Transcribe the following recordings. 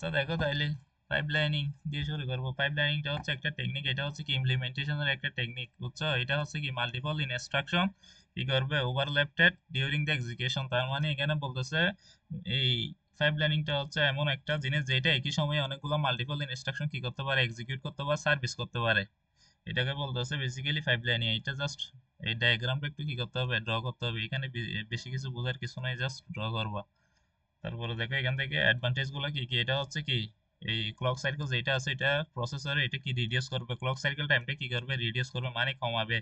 আচ্ছা দেখো তাইলে পাইপলাইনিং দিয়ে শুরু করবো। পাইপলাইনিংটা হচ্ছে একটা টেকনিক, এটা হচ্ছে কি ইমপ্লিমেন্টেশনের একটা টেকনিক, বুঝছো? এটা হচ্ছে কি মাল্টিপল ইনস্ট্রাকশন কি করবে ওভারল্যাপটেড ডিউরিং দ্য এক্সিকিউশন। তার মানে এখানে বলতেছে এই পাইপলাইনিংটা হচ্ছে এমন একটা জিনিস যেটা একই সময়ে অনেকগুলো মাল্টিপল ইনস্ট্রাকশন কি করতে পারে, এক্সিকিউট করতে পারে, সার্ভিস করতে পারে। এটাকে বলতেছে বেসিক্যালি পাইপলাইনিং। এটা জাস্ট এই ডায়াগ্রামটা একটু কি করতে হবে, ড্র করতে হবে। এখানে বেশি কিছু বোঝার কিছু নাই, জাস্ট ড্র করবা। তারপরে দেখো এখান থেকে অ্যাডভান্টেজ গুলো কি কি। এটা হচ্ছে কি এই ক্লক সাইকেল যেটা আছে এটা প্রসেসরে এটা কি রিডিউস করবে, ক্লক সাইকেল টাইমটা কি করবে, রিডিউস করবে, মানে কমাবে,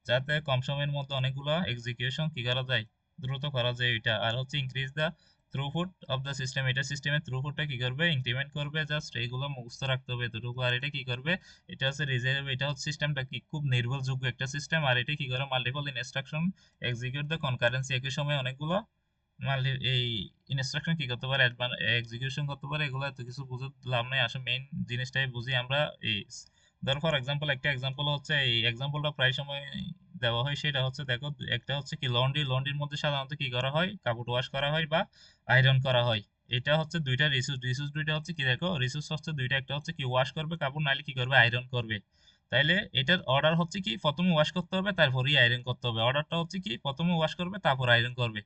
যাতে কম সময়ের মধ্যে অনেকগুলো এক্সিকিউশন কি করা যায়, দ্রুত করা যায় এটা। আর হচ্ছে increase the throughput of the system, এটা সিস্টেমের থ্রুপুটটা কি করবে, ইনক্রিমেন্ট করবে। জাস্ট এইগুলো মুখস্থ রাখতে হবে এতটুকু। আর এটা কি করবে, এটা হচ্ছে রিজার্ভ, এটা হচ্ছে সিস্টেমটা কি খুব নির্ভরযোগ্য একটা সিস্টেম। আর এটা কি করে multiple instruction execute the concurrency, একই সময় অনেকগুলো এই ইনস্ট্রাকশন কি করতে পারে, এক্সিকিউশন করতে পারে। এগুলো এত কিছু বুঝে লাভ নাই, আসলে মেইন জিনিসটাই বুঝি আমরা। এই ধর ফর এক্সাম্পল, একটা এক্সাম্পল হচ্ছে, এই এক্সাম্পলটা প্রায় সময় দেওয়া হয়, সেটা হচ্ছে দেখো একটা হচ্ছে কি লন্ড্রি, লন্ড্রির মধ্যে সাধারণত কি করা হয়, কাপড় ওয়াশ করা হয় বা আয়রন করা হয়। এটা হচ্ছে দুইটা রিসোর্স, রিসোর্স দুইটা হচ্ছে কি দেখো, রিসোর্স হচ্ছে দুইটা, একটা হচ্ছে কি ওয়াশ করবে কাপড়, নাহলে কি করবে আয়রন করবে। তাইলে এটার অর্ডার হচ্ছে কি প্রথমে ওয়াশ করতে হবে তারপরেই আয়রন করতে হবে। অর্ডারটা হচ্ছে কি প্রথমে ওয়াশ করবে তারপর আয়রন করবে।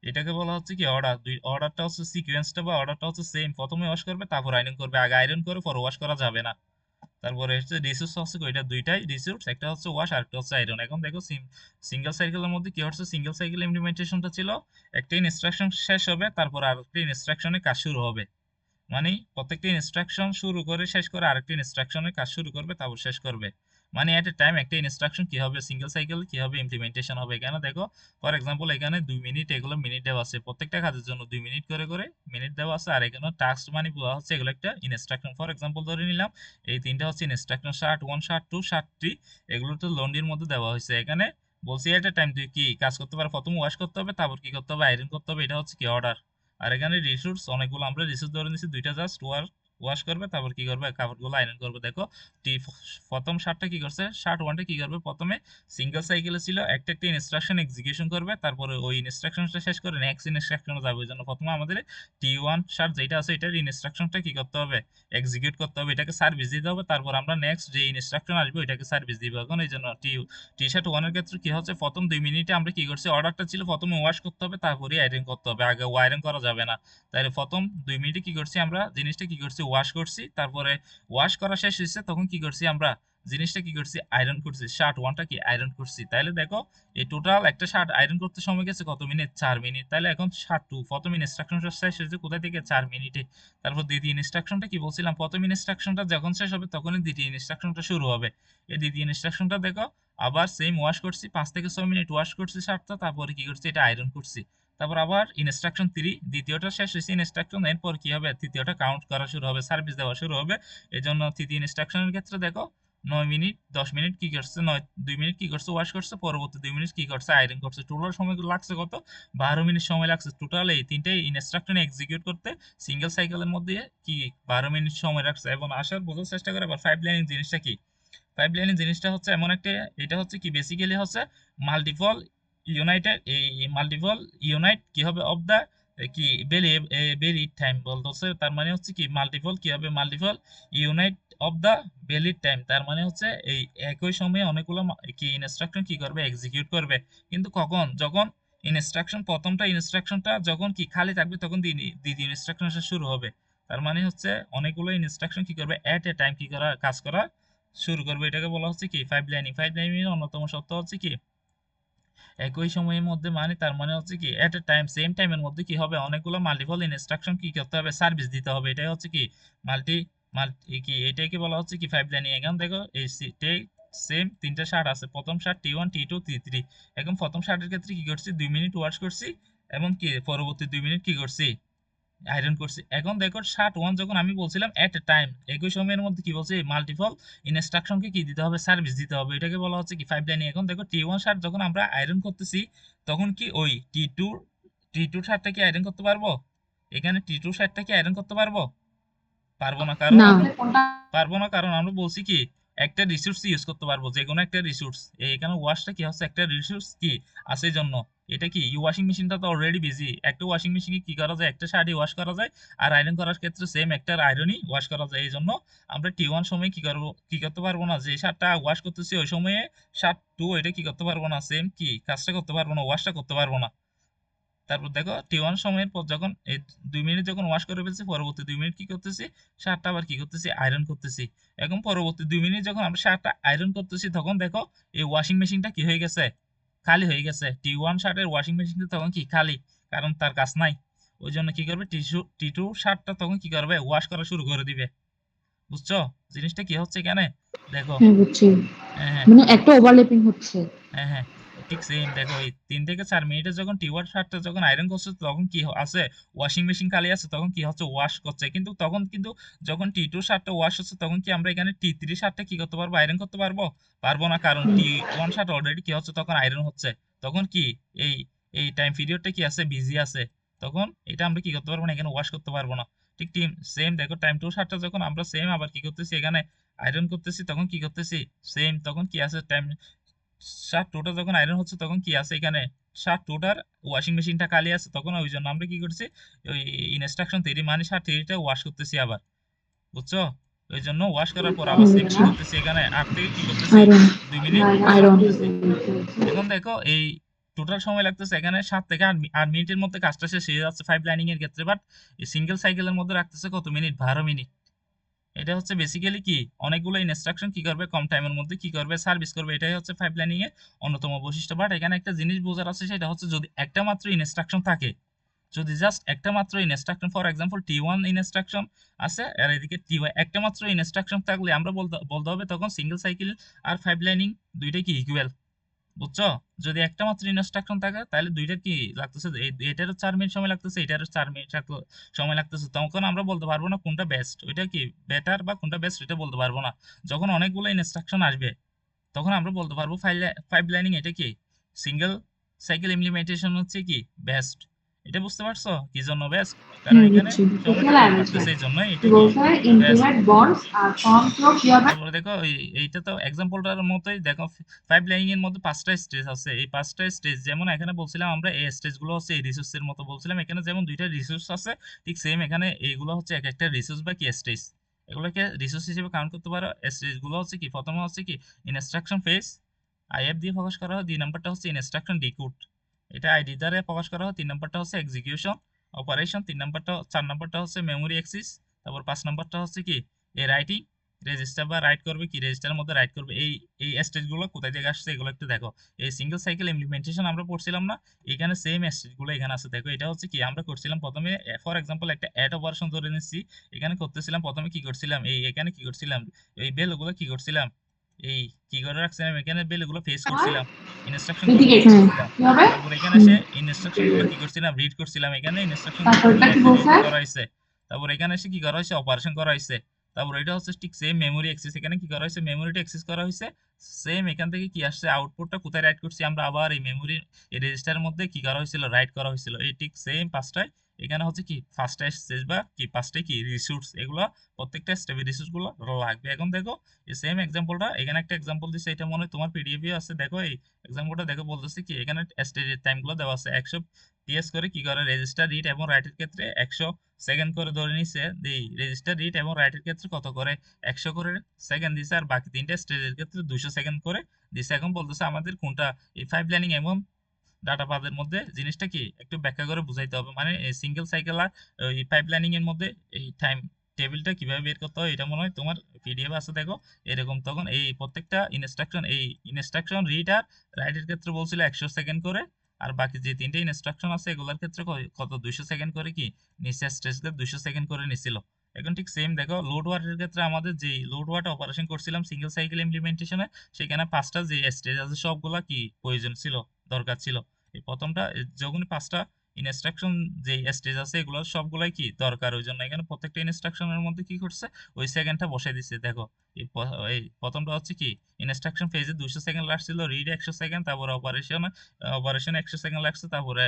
এটাকে বলা হচ্ছে কি অর্ডার। দুই অর্ডারটা হচ্ছে সিকোয়েন্সটা বা অর্ডারটা হচ্ছে সেম, প্রথমে ওয়াশ করবে তারপর আয়রন করবে, আগে আয়রন করে পরে ওয়াশ করা যাবে না। তারপরে হচ্ছে রিসোর্স হচ্ছে ওইটা দুইটাই রিসোর্স, একটা হচ্ছে ওয়াশ আর একটা হচ্ছে আয়রন। এখন দেখো সিঙ্গেল সাইকেলের মধ্যে কি হচ্ছে, সিঙ্গেল সাইকেল ইমপ্লিমেন্টেশনটা ছিল একটা ইনস্ট্রাকশন শেষ হবে তারপর আরেকটা ইনস্ট্রাকশনে কাজ শুরু হবে। মানে প্রত্যেকটা ইনস্ট্রাকশন শুরু করে শেষ করে আরেকটা ইনস্ট্রাকশনের কাজ শুরু করবে তারপর শেষ করবে। মানে এট এ টাইম একটা ইনস্ট্রাকশন কি হবে, সিঙ্গেল সাইকেল কি হবে ইমপ্লিমেন্টেশন হবে। এখানে দেখো ফর এক্সাম্পল এখানে 2 মিনিট, এগুলো মিনিট দেওয়া আছে, প্রত্যেকটা কাজের জন্য 2 মিনিট করে করে মিনিট দেওয়া আছে। আর এখানে টাস্ক মানে বলা হচ্ছে এগুলো একটা ইনস্ট্রাকশন। ফর এক্সাম্পল ধরে নিলাম এই তিনটা হচ্ছে ইনস্ট্রাকশন, শার্ট 1 শার্ট 2 শার্ট 3, এগুলো তো লন্ডির মধ্যে দেওয়া হয়েছে। এখানে বলছি এট এ টাইম তুই কি কাজ করতে পারে, প্রথম ওয়াশ করতে হবে তারপর কি করতে হবে, আয়রন করতে হবে। এটা হচ্ছে কি অর্ডার। আর এখানে রিসোর্স অনেকগুলো, আমরা রিসোর্স ধরে নিচ্ছি দুইটা, জাস্ট ওয়াশ করবে তারপর কি করবে কাপড়গুলো আয়রন করবে। দেখো টি প্রথম শার্টটা কি করছে, শার্ট ওয়ানটা কি করবে, প্রথমে সিঙ্গেল সাইকেলে ছিল একটা একটা ইনস্ট্রাকশন এক্সিকিউশন করবে, তারপরে ওই ইনস্ট্রাকশনটা শেষ করে নেক্সট ইনস্ট্রাকশনে যাবে। ওই জন্য প্রথমে আমাদের T1 শার্ট যেটা আছে এটার ইনস্ট্রাকশনটা কি করতে হবে, এক্সিকিউট করতে হবে, এটাকে সার্ভিস দিতে হবে, তারপর আমরা নেক্সট যে ইনস্ট্রাকশন আসবে ওইটাকে সার্ভিস দিব। এখন এই জন্য টি শার্ট ওয়ানের ক্ষেত্রে কি হচ্ছে, প্রথম 2 মিনিটে আমরা কি করছি, অর্ডারটা ছিল প্রথমে ওয়াশ করতে হবে তারপরে আয়রন করতে হবে, আগে ওয়াইরন করা যাবে না। তাহলে প্রথম 2 মিনিটে কি করছি আমরা, জিনিসটা কি করছি, ওয়াশ করছি, তারপরে ওয়াশ করা শেষ হয়েছে তখন কি করছি আমরা, জিনিসটা কি করছি, আয়রন করছি, শার্ট ওয়ানটা কি আয়রন করছি। তাহলে দেখো এই টোটাল একটা শার্ট আয়রন করতে সময় গেছে কত মিনিট, 4 মিনিট। তাহলে এখন শার্ট টু প্রথম ইনস্ট্রাকশনটা শেষ হয়েছে কোথায় থেকে, 4 মিনিটে। তারপর দ্বিতীয় ইনস্ট্রাকশনটা কি বলছিলাম, প্রথম ইনস্ট্রাকশনটা যখন শেষ হবে তখনই দ্বিতীয় ইনস্ট্রাকশনটা শুরু হবে। এই দ্বিতীয় ইনস্ট্রাকশনটা দেখো আবার সেম ওয়াশ করছি, 5 থেকে 6 মিনিট ওয়াশ করছি শার্টটা, তারপরে কি করছি, এটা আয়রন করছি। তারপর আবার ইনস্ট্রাকশন 3, দ্বিতীয়টা শেষ হয়েছে ইনস্ট্রাকশন, এরপর কি হবে, তৃতীয়টা কাউন্ট করা শুরু হবে, সার্ভিস দেওয়া শুরু হবে। এই জন্য তৃতীয় ইনস্ট্রাকশনের ক্ষেত্রে দেখো 9 মিনিট 10 মিনিট কি করছে, 2 মিনিট কি করছে, ওয়াশ করছে, পরবর্তী 2 মিনিট কি করছে, আয়রন করছে। টোটাল সময় লাগছে কত, 12 মিনিট সময় লাগছে টোটাল এই তিনটে ইনস্ট্রাকশন এক্সিকিউট করতে। সিঙ্গেল সাইকেলের মধ্যে কি 12 মিনিট সময় রাখছে। এবং আসার বোঝার চেষ্টা করে আবার পাইপ লাইনিং জিনিসটা কি। পাইপ লাইনিং জিনিসটা হচ্ছে এমন একটা, এটা হচ্ছে কি বেসিক্যালি হচ্ছে মাল্টিপল ইউনাইটেড, এই মাল্টিপল ইউনাইট কি হবে অফ দা কি বেলি বেলি টাইম বলতেছে। তার মানে হচ্ছে কি মাল্টিপল কি হবে, মাল্টিপল ইউনাইট অফ দা বেলি টাইম। তার মানে হচ্ছে এই একই সময়ে অনেকগুলো কি ইনস্ট্রাকশন কি করবে, এক্সিকিউট করবে। কিন্তু কখন, যখন ইনস্ট্রাকশন প্রথমটা ইনস্ট্রাকশনটা যখন কি খালি থাকবে তখন দ্বিতীয় ইনস্ট্রাকশন শুরু হবে। তার মানে হচ্ছে অনেকগুলো ইনস্ট্রাকশন কি করবে এট এ টাইম কি করা, কাজ করা শুরু করবে। এটাকে বলা হচ্ছে কি পাইপলাইনিং। পাইপলাইনিং এর অন্যতম সত্য হচ্ছে কি একই সময়ের মধ্যে, মানে তার মানে হচ্ছে কি এট এ টাইম সেম টাইমের মধ্যে কি হবে, অনেকগুলো মাল্টিপল ইনস্ট্রাকশন কি করতে হবে, সার্ভিস দিতে হবে। এটাই হচ্ছে কি মাল্টি মাল্টি কি, এটাকে বলা হচ্ছে কি পাইপলাইনিং। এখন দেখো এই সেম তিনটা শার্ট আছে, প্রথম শার্ট T1 T2 T3। এখন প্রথম শার্টের ক্ষেত্রে কি করছি, 2 মিনিট ওয়াশ করছি এবং কি পরবর্তী 2 মিনিট কি করছি, আয়রন করছি। এখন দেখো শার্ট ওয়ান যখন আমি বলছিলাম এট এ টাইম একই সময়ের মধ্যে কি বলছে, মাল্টিপল ইনস্ট্রাকশনকে কি দিতে হবে, সার্ভিস দিতে হবে। এটাকে বলা হচ্ছে কি পাইপলাইনিং। এখন দেখো T1 শার্ট যখন আমরা আয়রন করতেছি তখন কি ওই টি টু শার্টটা কি আয়রন করতে পারবো, এখানে T2 শার্টটা কি আয়রন করতে পারবো, পারবো না। কারণ না। পারবো না কারণ আমরা বলছি কি একটা রিসোর্স ইউজ করতে পারবো, যে কোনো একটা রিসোর্স। এখানে ওয়াশটা কি হচ্ছে একটা রিসোর্স কি আছে, এই জন্য এটা কি ওয়াশিং মেশিনটা তো অলরেডি বিজি, একটা ওয়াশিং মেশিনে কি করা যায়, একটা শার্টই ওয়াশ করা যায়, আর আয়রন করার ক্ষেত্রে সেম একটা আয়রনই ওয়াশ করা যায়। এই জন্য আমরা T1 সময় কি করবো, কি করতে পারবো না, যে শার্টটা ওয়াশ করতেছি ওই সময়ে শার্ট 2 এটা কি করতে পারবো না, সেম কি কাজটা করতে পারবো না, ওয়াশটা করতে পারবো না। তারপর দেখো T1 সময়ের পর যখন এই 2 মিনিট যখন ওয়াশ করে ফেলছি, পরবর্তী 2 মিনিট কি করতেছি, শার্টটা আবার কি করতেছি, আয়রন করতেছি। এখন পরবর্তী 2 মিনিট যখন আমরা শার্টটা আয়রন করতেছি, তখন দেখো এই ওয়াশিং মেশিনটা কি হয়ে গেছে, খালি হয়ে গেছে। T1 শার্টের ওয়াশিং মেশিনটা তখন কি খালি, কারণ তার কাজ নাই। ওই জন্য কি করবে, T2 শার্টটা তখন কি করবে, ওয়াশ করা শুরু করে দিবে। বুঝছো জিনিসটা কি হচ্ছে এখানে? দেখো। হ্যাঁ বুঝছি, হ্যাঁ, হ্যাঁ, মানে একটা ওভারল্যাপিং হচ্ছে। হ্যাঁ, হ্যাঁ, ঠিক সেম। দেখো এই 3 থেকে 4 মিনিটে যখন টিওয়ার শার্টটা যখন আয়রন করছে, তখন কি আছে, ওয়াশিং মেশিন খালি আছে, তখন কি হচ্ছে, ওয়াশ করছে। কিন্তু তখন কিন্তু যখন T2 শার্টটা ওয়াশ হচ্ছে, তখন কি আমরা এখানে T3 শার্টটা কি করতে পারবো, আয়রন করতে পারবো? পারবো না, কারণ হুম, T1 শার্ট অলরেডি কি হচ্ছে, তখন আয়রন হচ্ছে। তখন কি এই এই টাইম পিরিয়ডটা কি আছে, বিজি আছে। তখন এটা আমরা কি করতে পারবো না, এখানে ওয়াশ করতে পারবো না। ঠিক টিম সেম। দেখো টাইম 2 শার্টটা যখন আমরা সেম আবার কি করতেছি, এখানে আয়রন করতেছি, তখন কি করতেছি, সেম তখন কি আছে, টাইম শার্ট টোটা যখন আয়রন হচ্ছে, তখন কি আছে এখানে, শার্ট টোটার ওয়াশিং মেশিনটা খালি আছে। তখন ওই জন্য আমরা কি করছি, ওই ইনস্ট্রাকশন 3 মানে শার্ট 3টা ওয়াশ করতেছি আবার। বুঝছো? ওই জন্য ওয়াশ করার পর আবার সেম কি বুঝছি। করতেছি, এখানে 8 থেকে কি করতেছি, আয়রন, 2 মিনিট ওয়াশ আয়রন। করতেছি। এখন দেখো এই টোটাল সময় লাগতেছে এখানে 7 থেকে 8 মিনিটের মধ্যে কাজটা শেষ হয়ে যাচ্ছে 5 লাইনিং এর ক্ষেত্রে। বাট এই সিঙ্গেল সাইকেলের মধ্যে রাখতেছে কত মিনিট, 12 মিনিট। এটা হচ্ছে বেসিক্যালি কি, অনেকগুলো ইনস্ট্রাকশন কি করবে, কম টাইমের মধ্যে কি করবে, সার্ভিস করবে। এটাই হচ্ছে পাইপ লাইনিং এর অন্যতম বৈশিষ্ট্য। বাট এখানে একটা জিনিস বোঝার আছে, সেটা হচ্ছে যদি একটা মাত্র ইনস্ট্রাকশন থাকে, যদি জাস্ট একটা মাত্র instruction, for example T1 instruction আছে, আর এদিকে T1, একটা মাত্র ইনস্ট্রাকশন থাকলে আমরা বলতে বলতে হবে তখন সিঙ্গেল সাইকেল আর পাইপ লাইনিং দুইটাই কি ইকুয়াল। বুঝছো? যদি একটা মাত্র ইনস্ট্রাকশন থাকে, তাহলে দুইটার কি লাগতেছে, এটারও 4 মিনিট সময় লাগতেছে, এটারও 4 মিনিট সময় লাগতেছে। তখন আমরা বলতে পারবো না কোনটা বেস্ট, ওইটা কি বেটার বা কোনটা বেস্ট, এটা বলতে পারবো না। যখন অনেকগুলো ইনস্ট্রাকশন আসবে, তখন আমরা বলতে পারবো পাইপ লাইনিং এটা কি, সিঙ্গেল সাইকেল ইমপ্লিমেন্টেশন হচ্ছে কি বেস্ট। এটা বুঝতে পারছো কি জন্য বেস্ট? কারণ হ্যাঁ এখানে বুঝছি। সময়টা কম লাগতেছে, এই জন্য এটা কি বলছে বেস্ট। ইন্টিমেট বন্ডস আর ফর্ম তো কি হবে? তারপরে দেখো এইটা তো এক্সাম্পলটার মতোই। দেখো পাইপ লাইনিং এর মধ্যে 5টা স্টেজ আছে। এই 5টা স্টেজ যেমন এখানে বলছিলাম আমরা, এই স্টেজ গুলো হচ্ছে এই রিসোর্স এর মতো বলছিলাম, এখানে যেমন 2টা রিসোর্স আছে, ঠিক সেম এখানে এইগুলো হচ্ছে এক একটা রিসোর্স বা কি স্টেজ। এগুলোকে রিসোর্স হিসেবে কাউন্ট করতে পারো। স্টেজ গুলো হচ্ছে কি, প্রথমে হচ্ছে কি ইনস্ট্রাকশন ফেজ, আইএফ দিয়ে প্রকাশ করা হয়। 2 নাম্বারটা হচ্ছে ইনস্ট্রাকশন ডিকোড, এটা আইডি দ্বারা প্রকাশ করা হয়। 3 নাম্বারটা হচ্ছে এক্সিকিউশন অপারেশন। 4 নাম্বারটা হচ্ছে মেমোরি অ্যাক্সেস। তারপর 5 নাম্বারটা হচ্ছে কি এই রাইটিং, রেজিস্টার বা রাইট করবে, কি রেজিস্টারের মধ্যে রাইট করবে। এই এই স্টেজ গুলো কোথায় থেকে আসছে, এগুলো একটু দেখো। এই সিঙ্গেল সাইকেল ইমপ্লিমেন্টেশন আমরা পড়ছিলাম না, এখানে সেম স্টেজ গুলো এখানে আছে। দেখো এটা হচ্ছে কি, আমরা করছিলাম প্রথমে, ফর এক্সাম্পল একটা অ্যাড অপারেশন ধরে নিচ্ছি, এখানে করতেছিলাম প্রথমে কি করছিলাম, এখানে কি করছিলাম, এই বেল গুলো কি করছিলাম, এই কি করে রাখছিলাম, এখানে বেল গুলো ফেস করছিলাম, ইনস্ট্রাকশন গুলো এদিকে ফেস হুম, করছিলাম। কি হবে? তারপর এখানে হুম, এসে ইনস্ট্রাকশন গুলো কি করছিলাম, রিড করছিলাম। এখানে ইনস্ট্রাকশন গুলো কি তারপরটা কি বলছে? রিড করা হয়েছে। তারপর এখানে এসে কি করা হয়েছে, অপারেশন করা হয়েছে। তারপর এটা হচ্ছে ঠিক সেম মেমোরি অ্যাক্সেস, এখানে কি করা হয়েছে, মেমোরিটা অ্যাক্সেস করা হয়েছে। সেম এখান থেকে কি আসছে, আউটপুটটা কোথায় রাইট করছি আমরা, আবার এই মেমোরি এই রেজিস্টারের মধ্যে কি করা হয়েছিল, রাইট করা হয়েছিল। এই ঠিক সেম পাঁচটায় এখানে হচ্ছে কি ফার্স্টটা স্টেজ বা কি পাঁচটায় কি রিসোর্স, এগুলো প্রত্যেকটা স্টেপে রিসোর্স গুলো লাগবে। এখন দেখো এই সেম এক্সাম্পলটা, এখানে একটা এক্সাম্পল দিচ্ছে, এটা মনে হয় তোমার পিডিএফ আছে। দেখো এই এক্সাম্পলটা দেখো, বলতেছে কি এখানে স্টেজের টাইম গুলো দেওয়া আছে। 100 ps করে কি করে, রেজিস্টার রিড এবং রাইটের ক্ষেত্রে 100 সেকেন্ড করে ধরে নিছে। এই রেজিস্টার রিড এবং রাইটের ক্ষেত্রে কত করে, 100 করে সেকেন্ড দিছে। আর বাকি 3টা স্টেজের ক্ষেত্রে 200 সেকেন্ড করে দিছে। এখন বলতেছে আমাদের কোনটা, এই পাইপ লাইনিং এবং ডাটা পাথের মধ্যে জিনিসটা কি একটু ব্যাখ্যা করে বুঝাইতে হবে। মানে এই সিঙ্গেল সাইকেল আর এই পাইপ লাইনিং এর মধ্যে এই টাইম টেবিলটা কিভাবে বের করতে হয়, এটা মনে হয় তোমার পিডিএফ আছে। দেখো এরকম, তখন এই প্রত্যেকটা ইনস্ট্রাকশন, এই ইনস্ট্রাকশন রিড আর রাইটের ক্ষেত্রে বলছিল 100 সেকেন্ড করে। আর বাকি যে 3টে ইনস্ট্রাকশন আছে, এগুলোর ক্ষেত্রে কত 200 সেকেন্ড করে কি নিচে, স্টেজকে 200 সেকেন্ড করে নিছিল। এখন ঠিক সেম দেখো লোড ওয়ার্ডের ক্ষেত্রে আমাদের যে লোড ওয়ার্ড অপারেশন করছিলাম সিঙ্গেল সাইকেল ইমপ্লিমেন্টেশনে, সেখানে 5টা যে স্টেজ আছে সবগুলা কি প্রয়োজন ছিল, দরকার ছিল। এই প্রথমটা যখন 5টা ইনস্ট্রাকশন যে স্টেজ আছে, এগুলো সবগুলাই কি দরকার। ওই জন্য এখানে প্রত্যেকটা ইনস্ট্রাকশনের মধ্যে কি করছে, ওই সেকেন্ডটা বসাই দিচ্ছে। দেখো এই প্রথমটা হচ্ছে কি ইনস্ট্রাকশন ফেজে 200 সেকেন্ড লাগছিল, রিড 100 সেকেন্ড, তারপর অপারেশন 100 সেকেন্ড লাগছে, তারপরে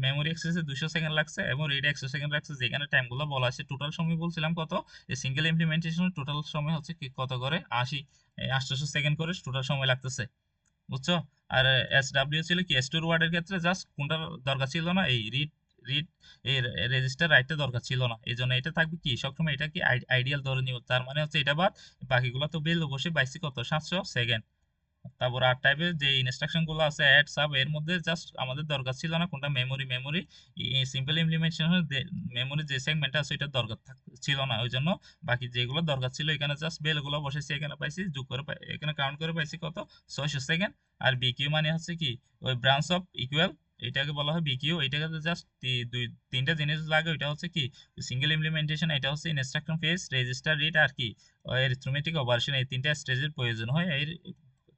মেমোরি অ্যাক্সেসে 200 সেকেন্ড লাগছে এবং রিড 100 সেকেন্ড লাগছে। যেখানে টাইমগুলো বলা আছে, টোটাল সময় বলছিলাম কত, এই সিঙ্গেল ইমপ্লিমেন্টেশনের টোটাল সময় হচ্ছে কি কত করে, 800 সেকেন্ড করে টোটাল সময় লাগতেছে। বুঝছো? আর SW ছিল কি স্টোর ওয়ার্ডের ক্ষেত্রে জাস্ট কোনটা দরকার ছিল না, এই রিড রিড এই রেজিস্টার রাইটটা দরকার ছিল না, এই জন্য এটা থাকবে কি সবসময় এটা কি আইডিয়াল ধরে নিব, তার মানে হচ্ছে এটা বাদ বাকিগুলো তো বেল বসে পাইছি কত 700 সেকেন্ড। তারপর আর টাইপের যে ইনস্ট্রাকশন গুলো আছে অ্যাড সাব এর মধ্যে জাস্ট আমাদের দরকার ছিল না কোনটা মেমোরি সিম্পল ইমপ্লিমেন্টেশন মেমোরি যে সেগমেন্টটা আছে এটা দরকার ছিল না, ওই জন্য বাকি যেগুলো দরকার ছিল এখানে জাস্ট বেল গুলো বসেছি, এখানে পাইছি যোগ করে এখানে কাউন্ট করে পাইছি কত 600 সেকেন্ড। আর বিকিউ মানে হচ্ছে কি ওই ব্রাঞ্চ অফ ইকুয়াল, এটাকে বলা হয় বিকিউ। এটাকে জাস্ট তিনটা জিনিস লাগে, ওইটা হচ্ছে কি সিঙ্গেল ইমপ্লিমেন্টেশন, এটা হচ্ছে ইনস্ট্রাকশন ফেজ, রেজিস্টার রিড আর কি অ্যারিথমেটিক অপারেশন, এই তিনটা স্টেজের প্রয়োজন হয়।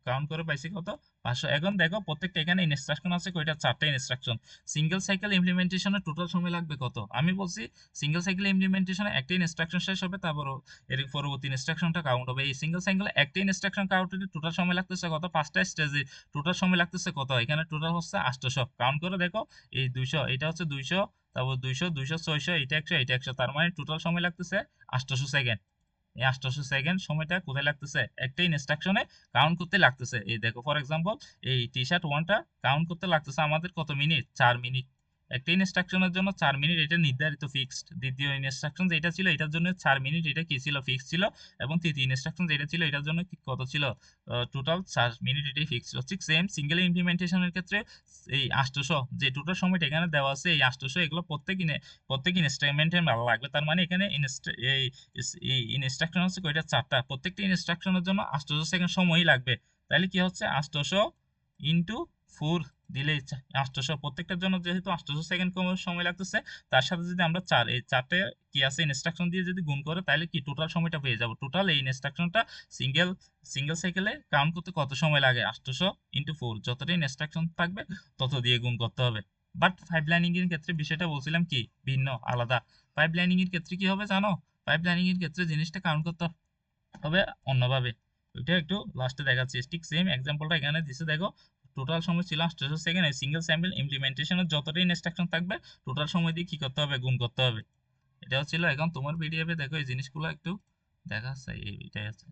কাউন্ট করে পাইছি কত 500। এখন দেখো প্রত্যেকটা এখানে ইনস্ট্রাকশন আছে কয়টা, 4টা ইনস্ট্রাকশন। সিঙ্গেল সাইকেল ইমপ্লিমেন্টেশনে টোটাল সময় লাগবে কত, আমি বলছি সিঙ্গেল সাইকেল ইমপ্লিমেন্টেশনে একটা ইনস্ট্রাকশন শেষ হবে, তারপর এর পরবর্তী ইনস্ট্রাকশনটা কাউন্ট হবে। এই সিঙ্গেল সাইকেলে একটা ইনস্ট্রাকশন কাউন্ট হতে টোটাল সময় লাগতেছে কত, 5টা স্টেজে টোটাল সময় লাগতেছে কত, এখানে টোটাল হচ্ছে 800। কাউন্ট করে দেখো এই 200, এটা হচ্ছে 200, তারপর 200 200 600, এটা 100 এটা 100, তার মানে টোটাল সময় লাগতেছে 800 সেকেন্ড। এই 800 সেকেন্ড সময়টা কোথায় লাগতেছে, একটা ইনস্ট্রাকশনে কাউন্ট করতে লাগতেছে। এই দেখো ফর এক্সাম্পল এই টি শার্ট ওয়ানটা কাউন্ট করতে লাগতেছে আমাদের কত মিনিট, 4 মিনিট। একটা ইনস্ট্রাকশনের জন্য 4 মিনিট, এটা নির্ধারিত ফিক্সড। দ্বিতীয় ইনস্ট্রাকশন যেটা ছিল এটার জন্য 4 মিনিট, এটা কি ছিল ফিক্স ছিল। এবং তৃতীয় ইনস্ট্রাকশন যেটা ছিল এটার জন্য কত ছিল, টোটাল 4 মিনিট, এটাই ফিক্স ছিল। ঠিক সেম সিঙ্গেল ইমপ্লিমেন্টেশনের ক্ষেত্রে এই 800 যে টোটাল সময়টা এখানে দেওয়া আছে, এই 800 এগুলো প্রত্যেক ইনস্ট্রুমেন্টের ভালো লাগবে। তার মানে এখানে এই ইনস্ট্রাকশন হচ্ছে কয়টা, 4টা, প্রত্যেকটা ইনস্ট্রাকশনের জন্য 800 সেকেন্ড সময়ই লাগবে। তাহলে কি হচ্ছে 800 ইন্টু 4 দিলেই 800, প্রত্যেকটার জন্য যেহেতু 800 সেকেন্ড সময় লাগতেছে, তার সাথে যদি আমরা এই 4টে কি আছে ইনস্ট্রাকশন দিয়ে যদি গুণ করে তাহলে কি টোটাল সময়টা পেয়ে যাব। টোটাল এই ইনস্ট্রাকশনটা সিঙ্গেল সিঙ্গেল সাইকেলে কাউন্ট করতে কত সময় লাগে, 800 ইন্টু 4, যতটা ইনস্ট্রাকশন থাকবে তত দিয়ে গুণ করতে হবে। বাট পাইপলাইনিং এর ক্ষেত্রে বিষয়টা বলছিলাম কি ভিন্ন আলাদা। পাইপলাইনিং এর ক্ষেত্রে কি হবে জানো, পাইপলাইনিং এর ক্ষেত্রে জিনিসটা কাউন্ট করতে হবে অন্যভাবে, ওইটা একটু লাস্টে দেখাচ্ছি। ঠিক সেম এক্সাম্পলটা এখানে দিছে দেখো, টোটাল সময় ছিল 800 সেকেন্ড, এই সিঙ্গেল স্যাম্পল ইমপ্লিমেন্টেশনের যতটা ইনস্ট্রাকশন থাকবে টোটাল সময় দিয়ে কি করতে হবে, গুণ করতে হবে। এটাও ছিল। এখন তোমার পিডিএফে দেখো এই জিনিসগুলো একটু দেখাচ্ছে, এইটাই আছে।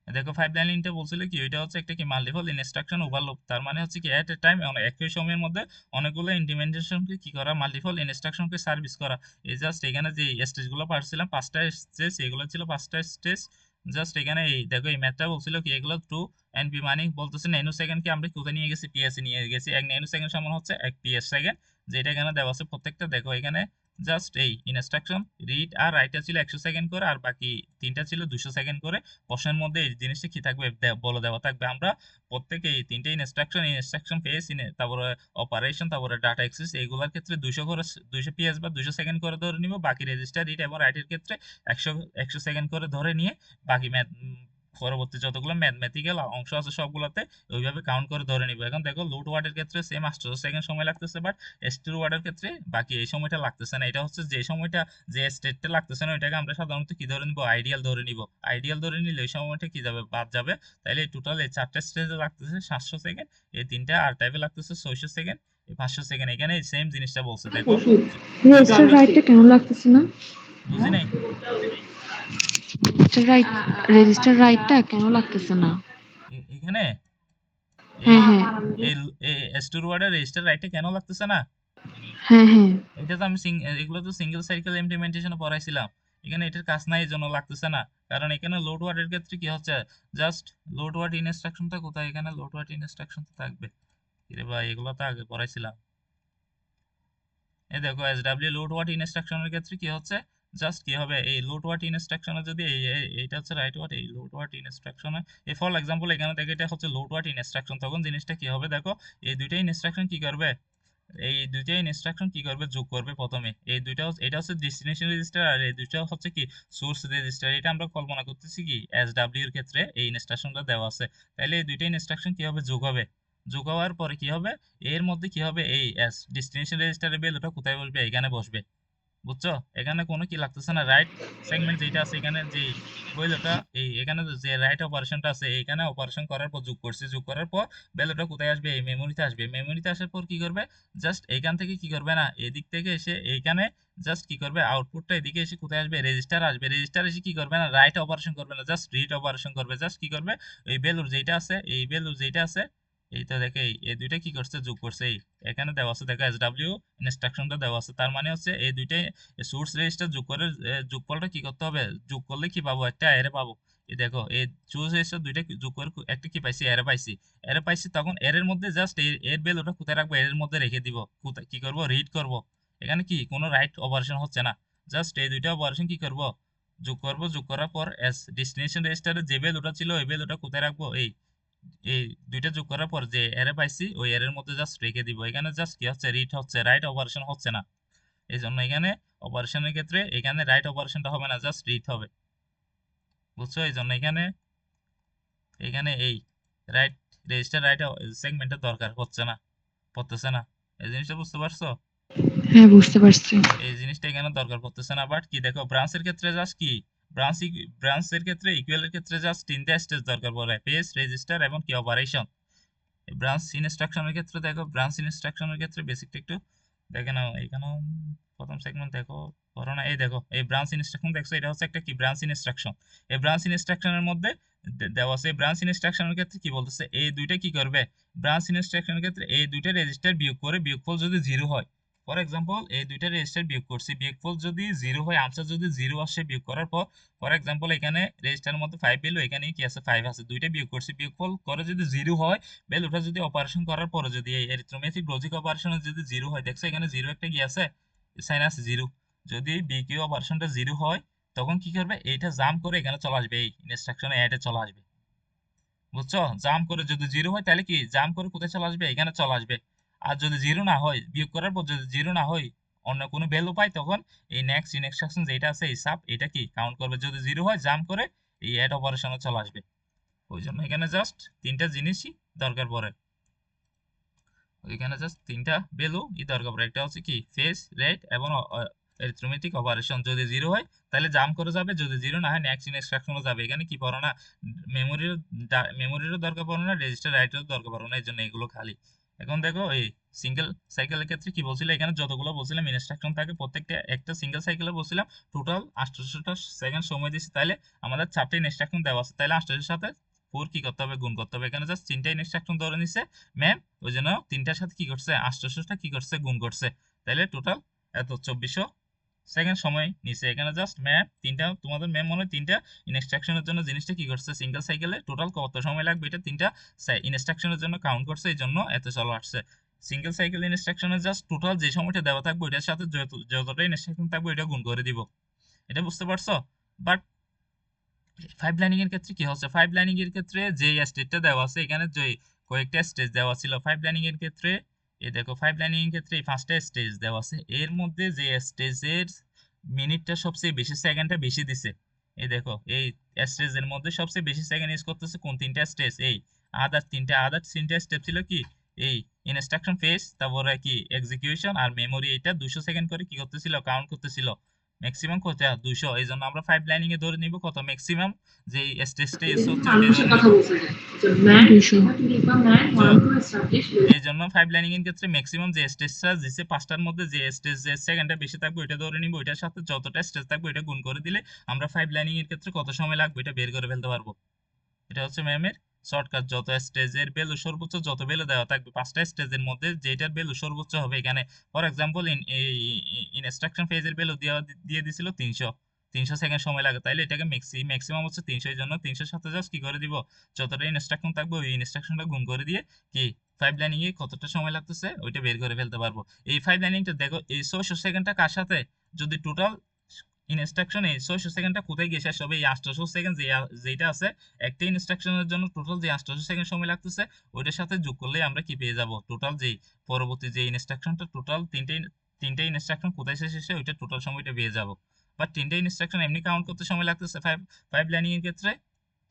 দেখো পাইপলাইনিংটা বলছিল কি ওইটা হচ্ছে একটা কি মাল্টিপল ইনস্ট্রাকশন ওভারলোড, তার মানে হচ্ছে কি এট এ টাইম একই সময়ের মধ্যে অনেকগুলো ইমপ্লিমেন্টেশনকে কি করা, মাল্টিপল ইনস্ট্রাকশনকে সার্ভিস করা। এই জাস্ট এখানে যে স্টেজগুলো পারছিলাম 5টা স্টেজ, এগুলো ছিল 5টা স্টেজ। জাস্ট এখানে এই দেখো এই ম্যাথটা বলছিল কি এগুলো 2 এনপি মানে বলতেছে ন্যানো সেকেন্ডকে আমরা কোথায় নিয়ে গেছি, পিএস নিয়ে গেছি। 1 ন্যানো সেকেন্ড সমান হচ্ছে 1 PS সেকেন্ড, যেটা এখানে দেওয়া আছে প্রত্যেকটা। দেখো এখানে জাস্ট এই ইনস্ট্রাকশন রিড আর রাইটটা ছিল 100 সেকেন্ড করে, আর বাকি তিনটা ছিল 200 সেকেন্ড করে। প্রশ্নের মধ্যে এই জিনিসটা কি থাকবে বলে দেওয়া থাকবে। আমরা প্রত্যেকে এই তিনটে ইনস্ট্রাকশন পেয়েছি, তারপরে অপারেশন, তারপরে ডাটা অ্যাক্সেস, এইগুলোর ক্ষেত্রে 200 করে 200 PS বা 200 সেকেন্ড করে ধরে নিব। বাকি রেজিস্টার রিড এবং রাইটের ক্ষেত্রে 100 সেকেন্ড করে ধরে নিয়ে বাকি পরবর্তী যতগুলো ম্যাথমেটিক্যাল অংশ আছে সবগুলোতে ওইভাবে কাউন্ট করে ধরে নিব। এখন দেখো লোড ওয়ার্ডের ক্ষেত্রে সেম 800 সেকেন্ড সময় লাগতেছে, বাট স্টোর ওয়ার্ডের ক্ষেত্রে বাকি এই সময়টা লাগতেছে না। এটা হচ্ছে যে সময়টা যে স্টেটটা লাগতেছে না ওইটাকে আমরা সাধারণত কি ধরে নিব, আইডিয়াল ধরে নিব। আইডিয়াল ধরে নিলে এই সময়টা কি যাবে, বাদ যাবে। তাইলে টোটাল এই 4টা স্টেজে লাগতেছে 700 সেকেন্ড, এই তিনটা আর টাইপে লাগতেছে 600 সেকেন্ড, এই 500 সেকেন্ড। এখানে সেম জিনিসটা বলছে দেখো, যদি রেজিস্টার আমরা রাইটটা কেন লাগতেছে না? বুঝি নাই রেজিস্টার রাইট রেজিস্টার রাইটটা কেন লাগতেছে না? এখানে এই হ্যাঁ হ্যাঁ স্টোর ওয়ার্ডের রেজিস্টার রাইটে কেন লাগতেছে না, হ্যাঁ হ্যাঁ এটা তো আমি এগুলো তো সিঙ্গেল সাইকেল ইমপ্লিমেন্টেশনে পড়াইছিলাম। এখানে এটার কাজ নাই, এই জন্য লাগতেছে না। কারণ এখানে লোড ওয়ার্ডের ক্ষেত্রে কি হচ্ছে, জাস্ট লোড ওয়ার্ড ইনস্ট্রাকশনটা কোথায়, এখানে লোড ওয়ার্ড ইনস্ট্রাকশন তো থাকবে। এরে ভাই এগুলো তো আগে পড়াইছিলাম। এই দেখো SW লোড ওয়ার্ড ইনস্ট্রাকশনের ক্ষেত্রে কি হচ্ছে, জাস্ট কি হবে এই লোড ওয়ার্ড ইনস্ট্রাকশনে যদি এইটা হচ্ছে রাইট ওয়ার্ড, এই লোড ওয়ার্ড ইনস্ট্রাকশনে এই ফর এক্সাম্পল এখানে দেখো এটা হচ্ছে লোড ওয়ার্ড ইনস্ট্রাকশন, তখন জিনিসটা কি হবে দেখো, এই দুইটা ইনস্ট্রাকশন কি করবে, এই দুইটা ইনস্ট্রাকশন কি করবে, যোগ করবে প্রথমে। এই দুইটা এটা হচ্ছে ডেস্টিনেশন রেজিস্টার, আর এই দুইটা হচ্ছে কি সোর্স রেজিস্টার। এটা আমরা কল্পনা করতেছি কি SW এর ক্ষেত্রে এই ইনস্ট্রাকশনটা দেওয়া আছে। তাহলে এই দুইটা ইনস্ট্রাকশন কি হবে, যোগ হবে। যোগ হওয়ার পরে কি হবে, এর মধ্যে কি হবে, এই ডেস্টিনেশন রেজিস্টারের ভ্যালুটা কোথায় বসবে, এখানে বসবে। বুঝছো? এখানে কোনো কি লাগতেছে না, রাইট সেগমেন্ট যেটা আছে এখানে যে ভ্যালুটা, এই এখানে যে রাইট অপারেশনটা আছে এখানে অপারেশন করার পর যোগ করছি, যোগ করার পর ভ্যালুটা কোথায় আসবে, এই মেমোরিতে আসবে। মেমোরিতে আসার পর কি করবে, জাস্ট এইখান থেকে কি করবে না, এদিক থেকে এসে এইখানে জাস্ট কি করবে, আউটপুটটা এদিকে এসে কোথায় আসবে, রেজিস্টার আসবে। রেজিস্টার এসে কি করবে না, রাইট অপারেশন করবে না, জাস্ট রিড অপারেশন করবে। জাস্ট কি করবে, এই ভ্যালুর যেটা আছে, এই ভ্যালুর যেটা আছে, এই তো দেখে এই দুইটা কি করছে, যোগ করছে। এই এখানে দেওয়া আছে দেখো এসডব্লিউ ইনস্ট্রাকশনটা দেওয়া আছে, তার মানে হচ্ছে এই দুইটাই সোর্স রেজিস্টার যোগ করে যোগফলটা কি করতে হবে, যোগ করলে কি পাবো, একটা অ্যারে পাবো। এই দেখো এই সোর্স রেজিস্টার দুইটা যোগ করে একটা কি পাইছি, অ্যারে পাইছি। অ্যারে পাইছি, তখন এর মধ্যে জাস্ট এর ভ্যালুটা কোথায় রাখবো, এর মধ্যে রেখে দিব। কোথায় কি করব, রিড করব। এখানে কি কোনো রাইট অপারেশন হচ্ছে না, জাস্ট এই দুইটা অপারেশন কি করব, যোগ করব। যোগ করার পর এস ডেস্টিনেশন রেজিস্টারে যে ভ্যালুটা ছিল ওই ভ্যালুটা কোথায় রাখবো, এই এই দুইটা যোগ করার পর যে এরে পাইছি ওই এর মধ্যে জাস্ট রেখে দিব। এখানে জাস্ট কি হচ্ছে, রিড হচ্ছে, রাইট অপারেশন হচ্ছে না। এই জন্য এখানে অপারেশনের ক্ষেত্রে এখানে রাইট অপারেশনটা হবে না, জাস্ট রিড হবে। বুঝছো? এই জন্য এখানে এখানে এই রাইট রেজিস্টার রাইট সেগমেন্টের দরকার হচ্ছে না, পড়তেছে না। এই জিনিসটা বুঝতে পারছো? হ্যাঁ, বুঝতে পারছি। এই জিনিসটা এখানে দরকার পড়তেছে না। বাট কি দেখো ব্রাঞ্চের ক্ষেত্রে জাস্ট কি, ব্রাঞ্চের ক্ষেত্রে ইকুয়ালের ক্ষেত্রে জাস্ট তিনটা স্টেজ দরকার পড়ে, পেজ, রেজিস্টার এবং কি অপারেশন। ব্রাঞ্চ ইনস্ট্রাকশনের ক্ষেত্রে দেখো, ব্রাঞ্চ ইনস্ট্রাকশনের ক্ষেত্রে বেসিকটা একটু দেখে নাও। এখানেও প্রথম সেগমেন্ট দেখো, করো না। এই দেখো এই ব্রাঞ্চ ইনস্ট্রাকশন দেখছো, এটা হচ্ছে একটা কি ব্রাঞ্চ ইনস্ট্রাকশন। এই ব্রাঞ্চ ইনস্ট্রাকশনের মধ্যে দেওয়া আছে, ব্রাঞ্চ ইনস্ট্রাকশনের ক্ষেত্রে কি বলতেছে, এই দুইটা কি করবে, ব্রাঞ্চ ইনস্ট্রাকশনের ক্ষেত্রে এই দুইটা রেজিস্টার বিয়োগ করে বিয়োগফল যদি জিরো হয়, ফর এক্সাম্পল এই দুইটা রেজিস্টার বিয়োগ করছি, বিয়োগফল যদি জিরো হয়, আনসার যদি জিরো আসে বিয়োগ করার পর, ফর এক্সাম্পল এখানে রেজিস্টারের মধ্যে 5 পেলো, এখানে কি আছে 5 আছে, দুইটা বিয়োগ করছি, বিয়োগফল করে যদি জিরো হয়, ভ্যালুটা যদি অপারেশন করার পরে যদি এই অ্যারিথমেটিক লজিক অপারেশনে যদি জিরো হয়, দেখছো এখানে জিরো একটা কি আছে, সাইন আছে জিরো। যদি বিকিউ অপারেশনটা জিরো হয়, তখন কি করবে, এইটা জাম্প করে এখানে চলে আসবে, এই ইনস্ট্রাকশনে অ্যাডে চলে আসবে। বুঝছো? জাম্প করে যদি জিরো হয় তাহলে কি জাম্প করে কোথায় চলে আসবে, এখানে চলে আসবে। আর যদি জিরো না হয়, বিয়োগ করার পর যদি জিরো না হয়, অন্য কোনো ভ্যালু পাই, তখন এই নেক্সট ইনস্ট্রাকশন যেটা আছে এই সাব, এটা কি কাউন্ট করবে। যদি জিরো হয়, জাম্প করে এই অ্যাড অপারেশনে চলে আসবে। ওই জন্য এখানে জাস্ট তিনটা জিনিসই দরকার পড়ে। ওইখানে জাস্ট তিনটা ভ্যালু দরকার পড়ে, একটা হচ্ছে কি ফেস, রেট এবং অ্যারিথমেটিক অপারেশন। যদি জিরো হয় তাহলে জাম্প করে যাবে, যদি জিরো না হয় নেক্সট ইনস্ট্রাকশনে যাবে। এখানে কি পড়ো না, মেমোরির মেমোরিরও দরকার পড়ে না, রেজিস্টার রাইটেরও দরকার পড়ে না, এই জন্য এগুলো খালি। এখন দেখো এই সিঙ্গেল সাইকেলের ক্ষেত্রে কি বলছিল, এখানে যতগুলো বলছিলাম ইনস্ট্রাকশন থাকে প্রত্যেকটা একটা সিঙ্গেল সাইকেলে বলছিলাম টোটাল 800টা সেকেন্ড সময় দিচ্ছি, তাহলে আমাদের 4টা ইনস্ট্রাকশন দেওয়া আছে, তাহলে 800 সাথে 4 কি করতে হবে, গুণ করতে হবে। এখানে জাস্ট 3টা ইনস্ট্রাকশন ধরে নিছে ম্যাম, ওই জন্য তিনটার সাথে কি করছে, 800টা কি করছে, গুণ করছে। তাহলে টোটাল এত 2400 সেকেন্ড সময় নিছে। এখানে জাস্ট ম্যাম তিনটা, তোমাদের ম্যাম মনে হয় তিনটা ইনস্ট্রাকশনের জন্য জিনিসটা কি করছে, সিঙ্গেল সাইকেলে টোটাল কত সময় লাগবে এটা তিনটা ইনস্ট্রাকশনের জন্য কাউন্ট করছে, এই জন্য এত চলে আসছে। সিঙ্গেল সাইকেল ইনস্ট্রাকশনে জাস্ট টোটাল যে সময়টা দেওয়া থাকবে ওইটার সাথে যতটা ইনস্ট্রাকশন থাকবে ওইটা গুণ করে দিব। এটা বুঝতে পারছো? বাট ফাইভ লাইনিং এর ক্ষেত্রে কি হচ্ছে, ফাইভ লাইনিং এর ক্ষেত্রে যে স্টেজটা দেওয়া আছে, এখানে যে কয়েকটা স্টেজ দেওয়া ছিল ফাইভ লাইনিং এর ক্ষেত্রে, এই দেখো ফাইভ লাইনিং এর ক্ষেত্রে এই 5টা স্টেজ দেওয়া আছে, এর মধ্যে যে স্টেজের মিনিটটা সবচেয়ে বেশি, সেকেন্ডটা বেশি দিছে। এই দেখো এই স্টেজের মধ্যে সবচেয়ে বেশি সেকেন্ড ইউজ করতেছে কোন তিনটা স্টেজ, এই আদার তিনটা স্টেপ ছিল কি, এই ইনস্ট্রাকশন ফেজ, তারপরে কি এক্সিকিউশন আর মেমোরি, এটা 200 সেকেন্ড করে কি করতেছিল, কাউন্ট করতেছিল। ম্যাক্সিমাম কত, 200। এই জন্য আমরা ফাইভ লাইনিং এ ধরে নিব কত, ম্যাক্সিমাম যে স্টেজটা ইউজ হচ্ছে ওইটাই ধরে নিব। 200। এই জন্য ফাইভ লাইনিং এর ক্ষেত্রে ম্যাক্সিমাম যে স্টেজটা দিছে 5টার মধ্যে যে স্টেজ যে সেকেন্ডটা বেশি থাকবে ওইটা ধরে নিব, ওইটার সাথে যতটা স্টেজ থাকবে ওইটা গুণ করে দিলে আমরা ফাইভ লাইনিং এর ক্ষেত্রে কত সময় লাগবে এটা বের করে ফেলতে পারবো। এটা হচ্ছে ম্যামের শর্টকাট। যত স্টেজের ভ্যালু সর্বোচ্চ, যত ভ্যালু দেওয়া থাকবে 5টা স্টেজের মধ্যে যেটার ভ্যালু সর্বোচ্চ হবে, এখানে ফর এক্সাম্পল ইনস্ট্রাকশন ফেজের ভ্যালু দিয়ে দিছিল 300 সেকেন্ড সময় লাগে, তাইলে এটাকে ম্যাক্সিমাম হচ্ছে 300, এই জন্য 300 সাথে জাস্ট কি করে দিব, যতটা ইনস্ট্রাকশন থাকবে ওই ইনস্ট্রাকশনটা গুণ করে দিয়ে কি ফাইভ লাইনিং এ কতটা সময় লাগতেছে ওইটা বের করে ফেলতে পারবো। এই ফাইভ লাইনিংটা দেখো, এই 600 সেকেন্ডটা কার সাথে, যদি টোটাল ইনস্ট্রাকশন এই 600 সেকেন্ডটা কোথায় গিয়ে শেষ হবে, এই 800 সেকেন্ড যেটা আছে একটা ইনস্ট্রাকশনের জন্য টোটাল যে 800 সেকেন্ড সময় লাগতেছে ওইটার সাথে যোগ করলে আমরা কি পেয়ে যাব, টোটাল যে পরবর্তী যে ইনস্ট্রাকশনটা টোটাল তিনটে ইনস্ট্রাকশন কোথায় শেষ হয়েছে ওইটা টোটাল সময়টা পেয়ে যাব। বাট তিনটে ইনস্ট্রাকশন এমনি কাউন্ট করতে সময় লাগতেছে ফাইভ ফাইভ লাইনিং এর ক্ষেত্রে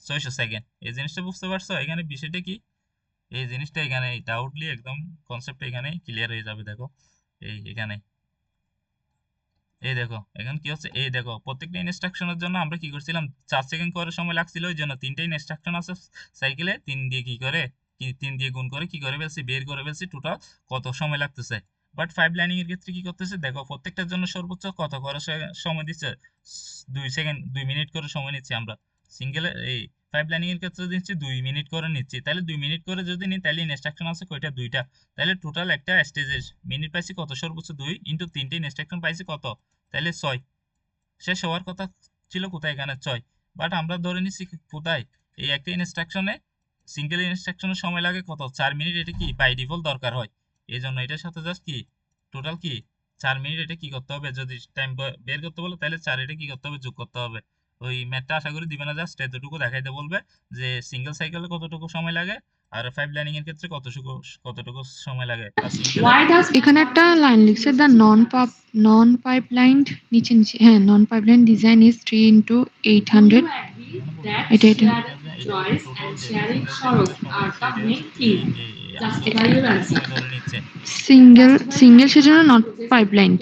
600 সেকেন্ড। এই জিনিসটা বুঝতে পারছো? এখানে বিষয়টা কি, এই জিনিসটা এখানে ডাউটলি একদম কনসেপ্ট এখানে ক্লিয়ার হয়ে যাবে। দেখো এই এখানে এই দেখো এখন কি হচ্ছে, এই দেখো প্রত্যেকটা ইনস্ট্রাকশনের জন্য আমরা কি করছিলাম 4 সেকেন্ড করে সময় লাগছিল, ওই জন্য তিনটা ইনস্ট্রাকশন আছে সাইকেলে, 3 দিয়ে কি করে 3 দিয়ে গুণ করে কি করে ফেলছি, বের করে ফেলছি টোটাল কত সময় লাগতেছে। বাট ফাইভ লাইনিং এর ক্ষেত্রে কি করতেছে দেখো, প্রত্যেকটার জন্য সর্বোচ্চ কত করে সময় দিচ্ছে, 2 সেকেন্ড 2 মিনিট করে সময় নিচ্ছি আমরা। সিঙ্গেল এই ফাইভ লাইনিং এর ক্ষেত্রে দিচ্ছি 2 মিনিট করে নিচ্ছি, তাহলে 2 মিনিট করে যদি নিই তাহলে ইনস্ট্রাকশন আছে কয়টা, দুইটা, তাহলে টোটাল একটা স্টেজের মিনিট পাইছি কত, সর্বোচ্চ 2 ইন্টু 3টে ইনস্ট্রাকশন পাইছি কত, তাহলে 6। শেষ হওয়ার কথা ছিল কোথায়, এখানে 6। বাট আমরা ধরে নিচ্ছি কোথায়, এই একটা ইনস্ট্রাকশনে সিঙ্গেল ইনস্ট্রাকশনের সময় লাগে কত, 4 মিনিট, এটা কি বাই ডিফল্ট দরকার হয়। এই জন্য এটার সাথে জাস্ট কি টোটাল কি 4 মিনিট, এটা কি করতে হবে, যদি টাইম বের করতে বলো তাহলে 4 এটা কি করতে হবে, যোগ করতে হবে। ওই ম্যাথটা আশা করি দিবে না, জাস্ট এতটুকু দেখাইতে বলবে যে সিঙ্গেল সাইকেলে কতটুকু সময় লাগে আর ফাইভ লাইনিং এর ক্ষেত্রে কতটুকু সময় লাগে। আর সিঙ্গেল এখানে একটা লাইন লিখছে দ্য নন পাইপলাইনড নিচে নিচে, হ্যাঁ, নন পাইপলাইন ডিজাইন ইজ 3 × 800। এখানে বলতে এটা চাচ্ছে এটা এটা যে এটা হচ্ছে টোটাল যেটা সিঙ্গেল সাইকেলের সময় হচ্ছে, এটা হচ্ছে আসলে কতটুকু সময় ধরে নিচ্ছে। সিঙ্গেল সেজন্য নট পাইপলাইনড।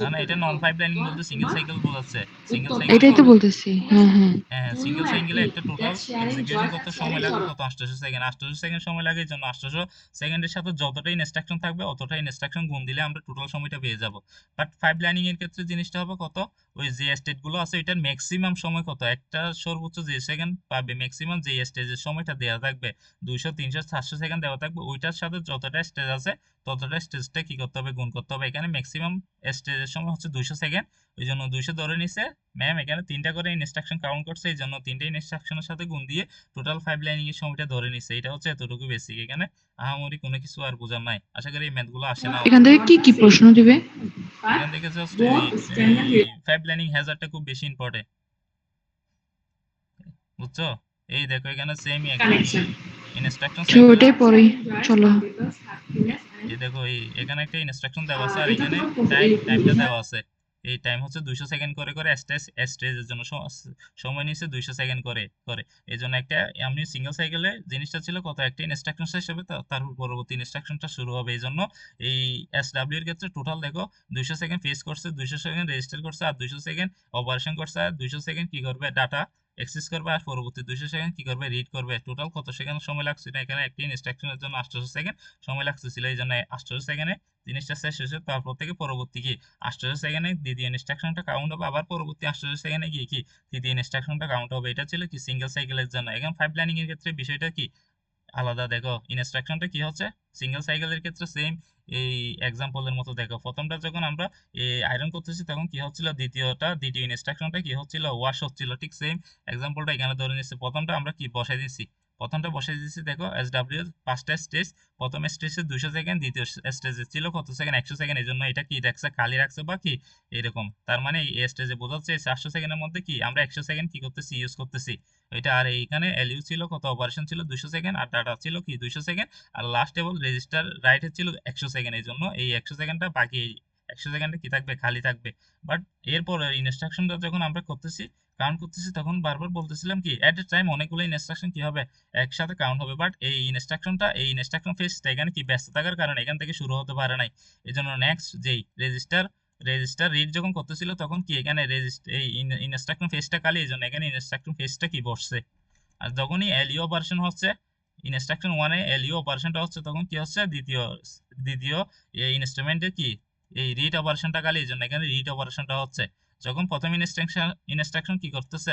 না না, এটা নন পাইপ লাইনিং বলতে সিঙ্গেল সাইকেল বোঝাচ্ছে। সিঙ্গেল সাইকেলে এটাই তো কত, বলতেছি, হ্যাঁ হ্যাঁ। হ্যাঁ হ্যাঁ, সিঙ্গেল সাইকেলে একটা টোটাল এক্সিকিউশন করতে সময় লাগবে কত, 800 সেকেন্ড। 800 সেকেন্ড সময় লাগে, এই জন্য 800 সেকেন্ডের সাথে যতটা ইনস্ট্রাকশন থাকবে অতটা ইনস্ট্রাকশন গুণ দিলে আমরা টোটাল সময়টা পেয়ে যাব। বাট ফাইভ লাইনিং এর ক্ষেত্রে জিনিসটা হবে কত, ওই যে স্টেট গুলো আছে এটার ম্যাক্সিমাম সময় কত, একটা সর্বোচ্চ যে সেকেন্ড পাবে, ম্যাক্সিমাম যে স্টেজের সময়টা দেওয়া থাকবে 200 300 400 সেকেন্ড দেওয়া থাকবে, ওইটার সাথে যতটা স্টেজ আছে ততটা স্টেজটা কি করতে হবে, গুণ করতে হবে। এখানে ম্যাক্সিমাম স্টেজের সময় হচ্ছে 200 সেকেন্ড, ওই জন্য 200 ধরে নিছে ম্যাম, এখানে 3টা করে ইনস্ট্রাকশন কাউন্ট করছে, এই জন্য 3টে ইনস্ট্রাকশনের সাথে গুণ দিয়ে টোটাল ফাইভ লাইনিং এর সময়টা ধরে নিছে। এটা হচ্ছে এতটুকু বেসিক, এখানে আহামরি কোনো কিছু আর বোঝার নাই। আশা করি এই ম্যাথ গুলো আসে না অত। এখান থেকে কি কি প্রশ্ন দিবে? এখান থেকে জাস্ট এই ফাইভ লাইনিং হ্যাজার্ডটা খুব বেশি ইম্পর্টেন্ট, বুঝছো। এই দেখো এখানে সেমই একদম ইনস্ট্রাকশন তো সাইকেলে, ওটাই পড়ি, চলো। এই দেখো এই এখানে একটা ইনস্ট্রাকশন দেওয়া আছে আর এখানে টাইমটা দেওয়া আছে। এই টাইম হচ্ছে 200 সেকেন্ড করে করে স্টেজের জন্য সময় নিচ্ছে 200 সেকেন্ড করে করে। এই জন্য একটা এমনি সিঙ্গেল সাইকেলে জিনিসটা ছিল কত, একটা ইনস্ট্রাকশন শেষ হবে তারপর পরবর্তী ইনস্ট্রাকশনটা শুরু হবে। এই জন্য এই SW এর ক্ষেত্রে টোটাল দেখো 200 সেকেন্ড ফেস করছে, 200 সেকেন্ড রেজিস্টার করছে, আর 200 সেকেন্ড অপারেশন করছে, আর 200 সেকেন্ড কি করবে, ডাটা এক্সেস করবে, আর পরবর্তী 200 সেকেন্ড কি করবে, রিড করবে। টোটাল কত সেকেন্ড সময় লাগছে না, এখানে একটা ইনস্ট্রাকশনের জন্য 800 সেকেন্ড সময় লাগতেছিল। এই জন্য 800 সেকেন্ডে জিনিসটা শেষ হয়েছে, তারপর থেকে পরবর্তী কি 800 সেকেন্ডে দ্বিতীয় ইনস্ট্রাকশনটা কাউন্ট হবে, আবার পরবর্তী 800 সেকেন্ডে গিয়ে কি তৃতীয় ইনস্ট্রাকশনটা কাউন্ট হবে। এটা ছিল কি সিঙ্গেল সাইকেলের জন্য। এখন ফাইভ লাইনিং এর ক্ষেত্রে বিষয়টা কি আলাদা, দেখো ইনস্ট্রাকশনটা কি হচ্ছে সিঙ্গেল সাইকেলের ক্ষেত্রে সেম এই এক্সাম্পলের মতো। দেখো প্রথমটা যখন আমরা আয়রন করতেছি তখন কি হচ্ছিল, দ্বিতীয় ইনস্ট্রাকশনটা কি হচ্ছিল, ওয়াশ হচ্ছিল। ঠিক সেম এক্সাম্পলটা এখানে ধরে নিচ্ছি। প্রথমটা আমরা কি বসাই দিচ্ছি, দেখো SW 5টা স্টেজ, প্রথম স্টেজে 200 সেকেন্ড, দ্বিতীয় স্টেজে ছিল কত সেকেন্ড, 100 সেকেন্ড। এই জন্য এটা কি রাখছে, খালি রাখছে বা কি এরকম। তার মানে এই স্টেজে বোঝাচ্ছে 400 সেকেন্ডের মধ্যে কি আমরা 100 সেকেন্ড কি করতেছি, ইউজ করতেছি এটা। আর এইখানে এলইউ ছিল কত, অপারেশন ছিল 200 সেকেন্ড, আর ডাটা ছিল কি 200 সেকেন্ড, আর লাস্ট এবং রেজিস্টার রাইটে ছিল 100 সেকেন্ড। এই জন্য এই 100 সেকেন্ডটা বাকি, 100 সেকেন্ডে কি থাকবে, খালি থাকবে। বাট এরপর ইনস্ট্রাকশনটা যখন আমরা করতেছি কাউন্ট করতেছি তখন বারবার বলতেছিলাম কি এট এ টাইম অনেকগুলো ইনস্ট্রাকশন কি হবে, একসাথে কাউন্ট হবে। বাট এই ইনস্ট্রাকশন ফেজটা এখানে কি ব্যস্ত থাকার কারণে এখান থেকে শুরু হতে পারে নাই। এই জন্য নেক্সট যেই রেজিস্টার রিড যখন করতেছিল তখন কি এখানে এই ইনস্ট্রাকশন ফেজটা খালি, এই জন্য এখানে ইনস্ট্রাকশন ফেজটা কি বসছে। আর যখনই এলইও অপারেশন হচ্ছে, ইনস্ট্রাকশন ওয়ানে এলইও অপারেশনটা হচ্ছে, তখন কি হচ্ছে দ্বিতীয় দ্বিতীয় এই ইনস্ট্রুমেন্টের কি এই রিড অপারেশনটা খালি, এই জন্য এখানে রিড অপারেশনটা হচ্ছে। যখন প্রথম ইনস্ট্রাকশন কি করতেছে,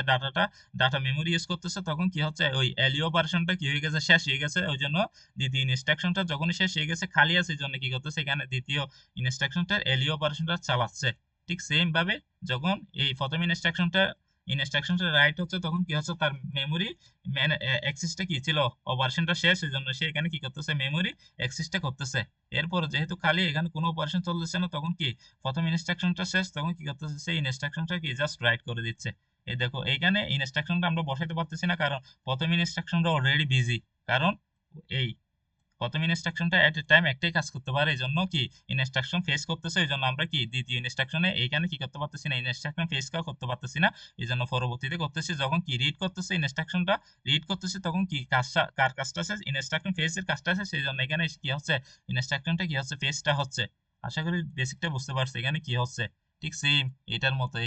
ডাটা মেমোরি ইউজ করতেছে, তখন কি হচ্ছে ওই এলইও অপারেশনটা কি হয়ে গেছে, শেষ হয়ে গেছে। ওই জন্য দ্বিতীয় ইনস্ট্রাকশনটা যখনই শেষ হয়ে গেছে, খালি আছে, এই জন্য কি করতেছে এখানে দ্বিতীয় ইনস্ট্রাকশনটার এলইও অপারেশনটা চালাচ্ছে। ঠিক সেম ভাবে যখন এই প্রথম ইনস্ট্রাকশনটা রাইট হচ্ছে, তখন কি হচ্ছে তার মেমোরি অ্যাক্সেসটা কি ছিল, অপারেশনটা শেষ, এই জন্য সে এখানে কি করতেছে, মেমোরি অ্যাক্সেসটা করতেছে। এরপর যেহেতু খালি এখানে কোনো অপারেশন চলতেছে না, তখন কি প্রথম ইনস্ট্রাকশনটা শেষ, তখন কি করতেছে সেই ইনস্ট্রাকশনটা কি জাস্ট রাইট করে দিচ্ছে। এই দেখো এইখানে ইনস্ট্রাকশনটা আমরা বসাইতে পারতেছি না, কারণ প্রথম ইনস্ট্রাকশনটা অলরেডি বিজি। কারণ এই প্রথম ইনস্ট্রাকশনটা এট এ টাইম একটাই কাজ করতে পারে, এই জন্য কি ইনস্ট্রাকশন ফেস করতেছে। এই জন্য আমরা কি দ্বিতীয় ইনস্ট্রাকশনে এইখানে কি করতে পারতেছি না, ইনস্ট্রাকশন ফেস করতে পারতেছি না। এই জন্য পরবর্তীতে করতেছি, যখন কি রিড করতেছে তখন কি কাজটা, কার কাজটা আছে, ইনস্ট্রাকশন ফেসের কাজটা আছে। সেই জন্য এখানে কি হচ্ছে, ইনস্ট্রাকশনটা কি হচ্ছে, ফেসটা হচ্ছে। আশা করি বেসিকটা বুঝতে পারছি এখানে কি হচ্ছে। ঠিক সেম এটার মতো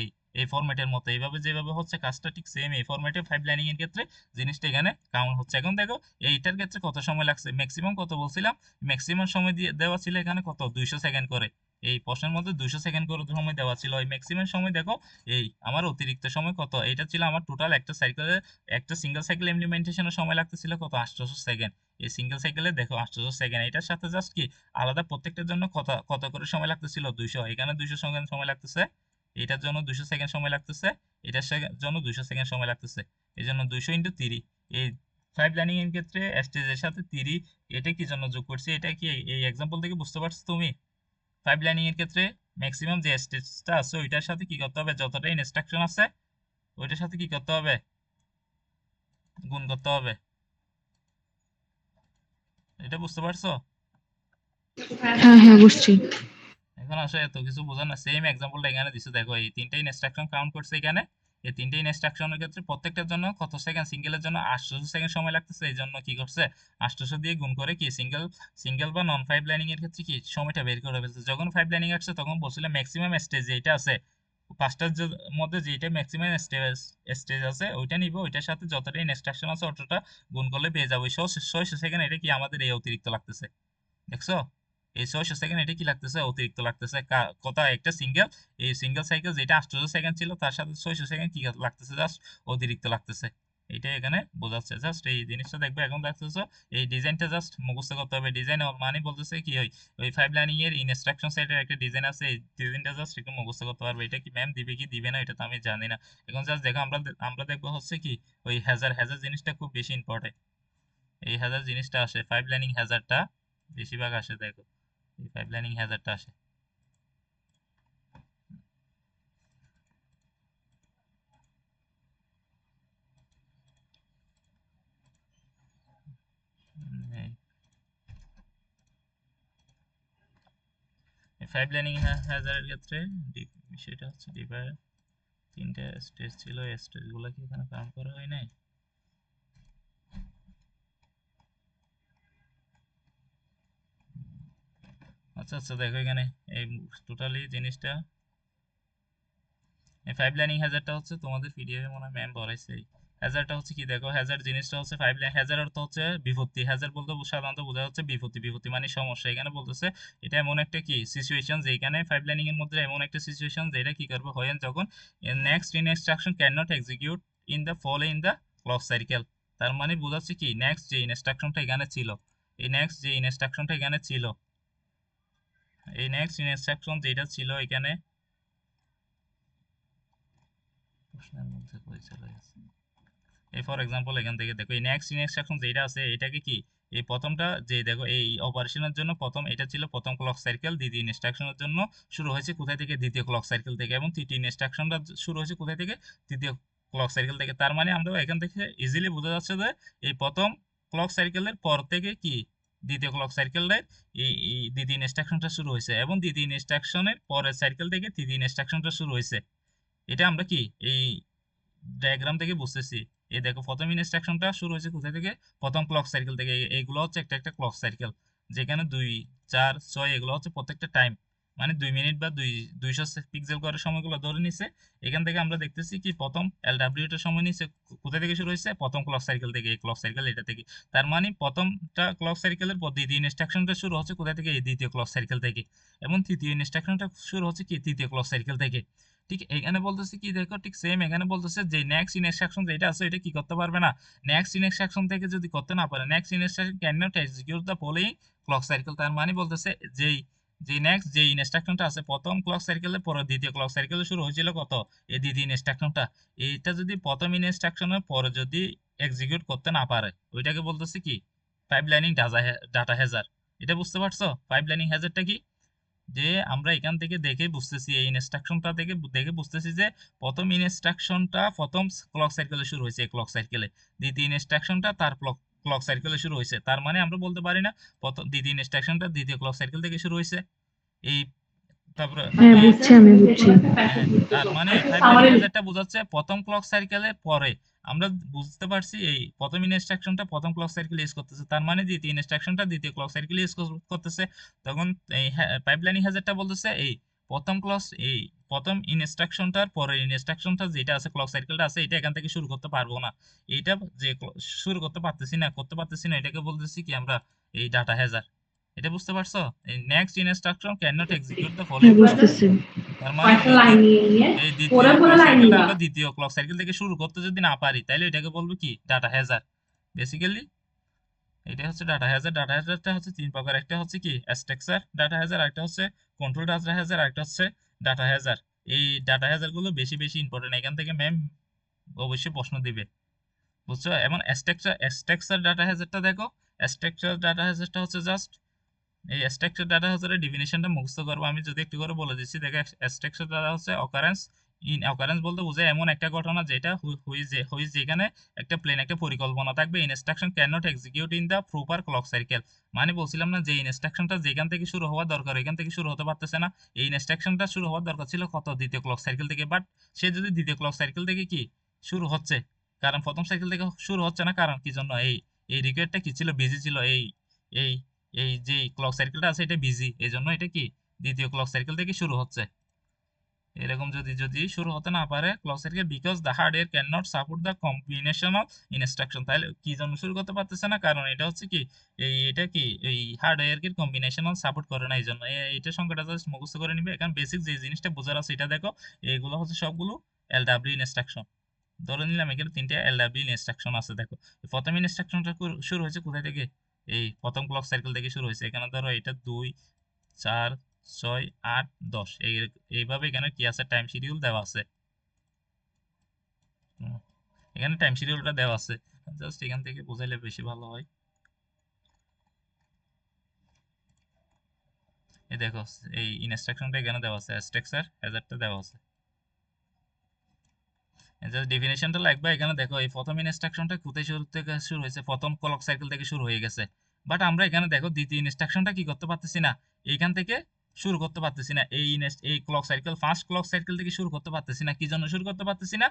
এই ফরম্যাটের মতো এইভাবে যেভাবে হচ্ছে কাজটা ঠিক সেম এই ফরম্যাটে পাইপ লাইনিং এর ক্ষেত্রে জিনিসটা এখানে কাউন্ট হচ্ছে। এখন দেখো এইটার ক্ষেত্রে কত সময় লাগছে, ম্যাক্সিমাম কত বলছিলাম, ম্যাক্সিমাম সময় দিয়ে দেওয়া ছিল এখানে কত 200 সেকেন্ড করে। এই প্রশ্নের মধ্যে 200 সেকেন্ড করে সময় দেওয়া ছিল। এই ম্যাক্সিমাম সময় দেখো এই আমার অতিরিক্ত সময় কত, এটা ছিল আমার টোটাল একটা সাইকেলে একটা সিঙ্গেল সাইকেল ইমপ্লিমেন্টেশনের সময় লাগতেছিল কত 800 সেকেন্ড। এই সিঙ্গেল সাইকেলে দেখো 800 সেকেন্ড, এটার সাথে জাস্ট কি আলাদা প্রত্যেকটার জন্য কত কত করে সময় লাগতেছিল 200, এখানে 200 সেকেন্ড সময় লাগতেছে, এটার জন্য 200 সেকেন্ড সময় লাগতেছে, এটার জন্য 200 সেকেন্ড সময় লাগতেছে। এই জন্য 200 ইন্টু 3। এই পাইপ লাইনিং এর ক্ষেত্রে স্টেজের সাথে 3 এটা কি জন্য যোগ করছি, এটা কি এই এক্সাম্পল থেকে বুঝতে পারছো তুমি? পাইপ লাইনিং এর ক্ষেত্রে ম্যাক্সিমাম যে স্টেজটা আছে ওইটার সাথে কি করতে হবে, যতটা ইনস্ট্রাকশন আছে ওইটার সাথে কি করতে হবে, গুণ করতে হবে। এটা বুঝতে পারছো? হ্যাঁ বুঝছি। এখন আসলে এত কিছু বোঝা না, সেম এক্সাম্পলটা এখানে দিছে। দেখো এই তিনটা ইনস্ট্রাকশন কাউন্ট করছে এখানে, এই তিনটা ইনস্ট্রাকশনের ক্ষেত্রে প্রত্যেকটার জন্য কত সেকেন্ড, সিঙ্গেলের জন্য 800 সেকেন্ড সময় লাগতেছে। এই জন্য কি করছে 800 দিয়ে গুণ করে কি সিঙ্গেল সিঙ্গেল বা নন পাইপ লাইনিং এর ক্ষেত্রে কি সময়টা বের করে ফেলছে। যখন পাইপ লাইনিং আসছে তখন বলছিলাম ম্যাক্সিমাম স্টেজ যেটা আছে পাঁচটার মধ্যে যেটা ম্যাক্সিমাম স্টেজ আছে ওইটা নিব, ওইটার সাথে যতটা ইনস্ট্রাকশন আছে অতটা গুণ করলে পেয়ে যাবো 600 সেকেন্ড। এটা কি আমাদের এই অতিরিক্ত লাগতেছে, দেখছো? এই 600 সেকেন্ড এটা কি লাগতেছে অতিরিক্ত লাগতেছে। কোথায় একটা সিঙ্গেল এই সিঙ্গেল সাইকেল যেটা 800 সেকেন্ড ছিল তার সাথে 600 সেকেন্ড কি লাগতেছে, জাস্ট অতিরিক্ত লাগতেছে। এইটা এখানে বোঝাচ্ছে, জাস্ট এই জিনিসটা দেখবে। এখন দেখতেছো এই ডিজাইনটা জাস্ট মুখস্থ করতে হবে। ডিজাইন মানে বলতেছে কি ওই ওই পাইপ লাইনিং এর ইনস্ট্রাকশন সেটের একটা ডিজাইন আছে, এই ডিজাইনটা জাস্ট একটু মুখস্থ করতে পারবে। এটা কি ম্যাম দিবে কি দিবে না এটা তো আমি জানি না। এখন জাস্ট দেখো আমরা দেখবো হচ্ছে কি ওই হ্যাজার হ্যাজার জিনিসটা খুব বেশি ইম্পর্টেন্ট। এই হ্যাজার জিনিসটা আসে পাইপ লাইনিং হ্যাজারটা বেশিরভাগ আসে, দেখো এই পাইপ লাইনিং হ্যাজারটা আসে। এই পাইপ লাইনিং হ্যাজারের ক্ষেত্রে বিষয়টা হচ্ছে ডিভাইড তিনটা স্টেজ ছিল, এই স্টেজগুলো কি এখানে কাউন্ট করা হয় নাই? আচ্ছা আচ্ছা দেখো এখানে এই টোটালি জিনিসটা এই পাইপ লাইনিং হ্যাজারটা হচ্ছে তোমাদের পিডিএফ এ মনে হয় ম্যাম পড়াইছে। হ্যাজারটা হচ্ছে কি দেখো, হ্যাজার জিনিসটা হচ্ছে পাইপ লাইন হ্যাজার অর্থ হচ্ছে বিপত্তি। হ্যাজার বলতে সাধারণত বোঝা হচ্ছে বিপত্তি, বিপত্তি মানে সমস্যা। এখানে বলতেছে এটা এমন একটা কি সিচুয়েশন যেখানে পাইপ লাইনিং এর মধ্যে এমন একটা সিচুয়েশন যেটা কি করবে হয় যখন next instruction can not execute in the follow in the clock cycle. তার মানে বোঝাচ্ছে কি নেক্সট যে ইনস্ট্রাকশনটা এখানে ছিল, এই নেক্সট যে ইনস্ট্রাকশনটা এখানে ছিল, এই নেক্সট ইনস্ট্রাকশন যেটা ছিল এখানে প্রশ্নের মধ্যে কই চলে গেছে। এই ফর এক্সাম্পল এখান থেকে দেখো এই নেক্সট ইনস্ট্রাকশন যেটা আছে এটাকে কি এই প্রথমটা যে দেখো এই অপারেশনের জন্য প্রথম এটা ছিল প্রথম ক্লক সাইকেল, দ্বিতীয় ইনস্ট্রাকশনের জন্য শুরু হয়েছে কোথায় থেকে দ্বিতীয় ক্লক সাইকেল থেকে, এবং তৃতীয় ইনস্ট্রাকশনটা শুরু হয়েছে কোথায় থেকে তৃতীয় ক্লক সাইকেল থেকে। তার মানে আমরা এখান থেকে ইজিলি বোঝা যাচ্ছে যে এই প্রথম ক্লক সাইকেলের পর থেকে কি দ্বিতীয় ক্লক সাইকেলের এই দ্বিতীয় ইনস্ট্রাকশনটা শুরু হয়েছে, এবং দ্বিতীয় ইনস্ট্রাকশনের পরের সাইকেল থেকে তৃতীয় ইনস্ট্রাকশনটা শুরু হয়েছে। এটা আমরা কি এই ডায়াগ্রাম থেকে বুঝতেছি। এই দেখো প্রথম ইনস্ট্রাকশনটা শুরু হয়েছে কোথা থেকে, প্রথম ক্লক সাইকেল থেকে। এইগুলো হচ্ছে একটা একটা ক্লক সাইকেল, যেখানে 2 4 6 এগুলো হচ্ছে প্রত্যেকটা টাইম, মানে 2 মিনিট বা 200 পিক্সেল করে সময়গুলো ধরে নিছে। এখান থেকে আমরা দেখতেছি কি প্রথম এলডব্লিউ এর সময় নিছে কোথা থেকে শুরু হয়েছে, প্রথম ক্লক সাইকেল থেকে, এই ক্লক সাইকেল এটা থেকে। তার মানে প্রথমটা ক্লক সাইকেলের পর দ্বিতীয় ইনস্ট্রাকশনটা শুরু হচ্ছে কোথা থেকে, এই দ্বিতীয় ক্লক সাইকেল থেকে, এবং তৃতীয় ইনস্ট্রাকশনটা শুরু হচ্ছে কি তৃতীয় ক্লক সাইকেল থেকে। ঠিক এখানে বলতেছে কি দেখো ঠিক সেম এখানে বলতেছে যে নেক্সট ইনস্ট্রাকশন যেটা আছে এটা কি করতে পারবে না, নেক্সট ইনস্ট্রাকশন থেকে যদি করতে না পারে next instruction can not execute the following clock cycle. তার মানে বলতেছে যেই যে নেক্সট যে ইনস্ট্রাকশনটা আছে প্রথম ক্লক সাইকেলের পরে দ্বিতীয় ক্লক সাইকেলে শুরু হয়েছিল কত এই দ্বিতীয় ইনস্ট্রাকশনটা, এইটা যদি প্রথম ইনস্ট্রাকশনের পরে যদি এক্সিকিউট করতে না পারে ওইটাকে বলতেছে কি পাইপ লাইনিং ডাটা হ্যাজার। এটা বুঝতে পারছো পাইপ লাইনিং হ্যাজারটা কি? যে আমরা এখান থেকে দেখে বুঝতেছি এই ইনস্ট্রাকশনটা থেকে দেখে বুঝতেছি যে প্রথম ইনস্ট্রাকশনটা প্রথম ক্লক সাইকেলে শুরু হয়েছে এই ক্লক সাইকেলে, দ্বিতীয় ইনস্ট্রাকশনটা তার ক্লক সাইকেলে শুরু হয়েছে। তার মানে আমরা বলতে পারি না প্রথম দ্বিতীয় ইনস্ট্রাকশনটা দ্বিতীয় ক্লক সাইকেল থেকে শুরু হয়েছে। এই তারপরে হ্যাঁ এই বুঝছি, আমি বুঝছি। হ্যাঁ তার মানে পাইপ লাইনিং হ্যাজারটা বোঝাচ্ছে প্রথম ক্লক সাইকেলের পরে আমরা বুঝতে পারছি এই প্রথম ইনস্ট্রাকশনটা প্রথম ক্লক সাইকেল ইউজ করতেছে, তার মানে দ্বিতীয় ইনস্ট্রাকশনটা দ্বিতীয় ক্লক সাইকেল ইউজ করতেছে। তখন এই পাইপ লাইনিং হ্যাজারটা বলতেছে এই প্রথম ক্লক এই প্রথম ইনস্ট্রাকশনটার পরের ইনস্ট্রাকশনটা যেটা আছে ক্লক সাইকেলটা আছে এটা এখান থেকে শুরু করতে পারবো না। এইটা যে শুরু করতে পারতেছি না এটাকে বলতেছি কি আমরা এই ডাটা হ্যাজার্ড। এটা বুঝতে পারছো? এই next instruction can not execute the হ্যাঁ, ফলোইং ক্লক। বুঝতেছি। তার মানে এই দ্বিতীয় ক্লক সাইকেলটা আমরা দ্বিতীয় ক্লক সাইকেল থেকে শুরু করতে যদি না পারি তাহলে এটাকে বলবো কি ডাটা হ্যাজার্ড। বেসিক্যালি এটা হচ্ছে ডাটা হ্যাজার্ড। ডাটা হ্যাজার্ডটা হচ্ছে তিন প্রকার, একটা হচ্ছে কি স্ট্রাকচার ডাটা হ্যাজার্ড, একটা হচ্ছে কন্ট্রোল ডাটা হ্যাজার্ড, একটা হচ্ছে ডাটা হ্যাজার্ড। এই ডাটা হ্যাজার্ড গুলো বেশি বেশি ইম্পর্টেন্ট, এখান থেকে ম্যাম অবশ্যই প্রশ্ন দিবে, বুঝছো? এবং স্ট্রাকচার ডাটা হ্যাজার্ডটা দেখো। স্ট্রাকচার ডাটা হ্যাজার্ডটা হচ্ছে জাস্ট এই স্ট্রাকচার ডাটা হ্যাজার্ডের ডেফিনিশনটা মুখস্থ করবো। আমি যদি একটু করে বলে দিচ্ছি, দেখো স্ট্রাকচার ডাটা হচ্ছে অকারেন্স। অকারেন্স বলতে বোঝায় এমন একটা ঘটনা যেটা হুইজ যেখানে একটা প্লেন একটা পরিকল্পনা থাকবে। Instruction can not execute in the proper clock cycle. মানে বলছিলাম না যে ইনস্ট্রাকশনটা যেখান থেকে শুরু হওয়ার দরকার এখান থেকে শুরু হতে পারতেছে না। এই ইনস্ট্রাকশনটা শুরু হওয়ার দরকার ছিল কত, দ্বিতীয় ক্লক সাইকেল থেকে। বাট সে যদি দ্বিতীয় ক্লক সাইকেল থেকে কি শুরু হচ্ছে, কারণ প্রথম সাইকেল থেকে শুরু হচ্ছে না, কারণ কি জন্য? এই এই রিকোয়ারটা কি ছিল, বিজি ছিল। এই এই যে ক্লক সাইকেলটা আছে এটা বিজি, এই জন্য এটা কি দ্বিতীয় ক্লক সাইকেল থেকে শুরু হচ্ছে। এরকম যদি যদি শুরু হতে না পারে clock cycle, because the hardware can not support the combination of instruction. তাহলে কি জন্য শুরু করতে পারতেছে না? কারণ এটা হচ্ছে কি এটা কি এই হার্ডওয়্যার কে কম্বিনেশনাল সাপোর্ট করে না, এই জন্য। এটা সংখ্যাটা জাস্ট মুখস্থ করে নিবে। এখন বেসিক যে জিনিসটা বোঝার আছে এটা দেখো। এইগুলো হচ্ছে সবগুলো এলডব্লিউ ইনস্ট্রাকশন। ধরে নিলাম এখানে তিনটা এলডব্লিউ ইনস্ট্রাকশন আছে। দেখো প্রথম ইনস্ট্রাকশনটা শুরু হয়েছে কোথায় থেকে? এই প্রথম ক্লক সাইকেল থেকে শুরু হয়েছে। এখানে ধরো এটা 2 4 6 8 10 এইভাবে এখানে কি আছে, টাইম শিডিউল দেওয়া আছে। হুম, এখানে টাইম শিডিউলটা দেওয়া আছে, জাস্ট এখান থেকে বোঝাইলে বেশি ভালো হয়। এই দেখো এই ইনস্ট্রাকশনটা এখানে দেওয়া আছে, স্ট্রাকচার হ্যাজার্ডটা দেওয়া আছে। জাস্ট ডেফিনেশনটা লাগবে। এখানে দেখো এই প্রথম ইনস্ট্রাকশনটা কোথায় শুরু থেকে শুরু হয়েছে, প্রথম ক্লক সাইকেল থেকে শুরু হয়ে গেছে। বাট আমরা এখানে দেখো দ্বিতীয় ইনস্ট্রাকশনটা কি করতে পারতেছি না, এইখান থেকে শুরু করতে পারতেছি না। এই clock cycle first clock cycle থেকে শুরু করতে পারতেছি না। কি জন্য শুরু করতে পারতেছি না?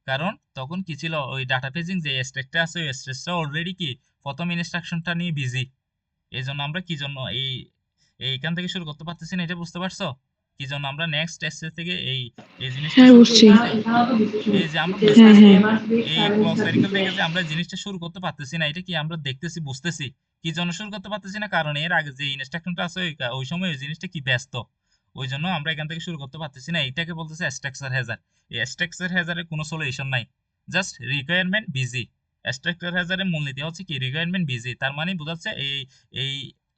কারণ তখন কি ছিল, ওই ডাটা পেজিং যে স্টেজটা আছে ওই স্টেজটা অলরেডি কি প্রথম ইনস্ট্রাকশনটা নিয়ে বিজি। এই জন্য আমরা কি জন্য এইখান থেকে শুরু করতে পারতেছি না, এটা বুঝতে পারছো? কি জন্য আমরা নেক্সট স্টেজ থেকে এই এই জিনিসটা হ্যাঁ, শুরু বুঝছি। করতেছি। এই যে আমরা হ্যাঁ, বুঝতেছি হ্যাঁ। এই ক্লক সাইকেল থেকে যে আমরা জিনিসটা শুরু করতে পারতেছি না, এটা কি আমরা দেখতেছি বুঝতেছি। কি জন্য শুরু করতে পারতেছি না? কারণ এর আগে যে ইনস্ট্রাকশনটা আছে ওই সময় ওই জিনিসটা কি ব্যস্ত, ওই জন্য আমরা এখান থেকে শুরু করতে পারতেছি না। এইটাকে বলতেছে স্ট্রাকচার হ্যাজার্ড। এই স্ট্রাকচার হ্যাজার্ডের কোনো সলিউশন নাই, জাস্ট রিকোয়ারমেন্ট বিজি। স্ট্রাকচার হ্যাজার্ডের মূলনীতি হচ্ছে কি রিকোয়ারমেন্ট বিজি, তার মানে বোঝাচ্ছে এই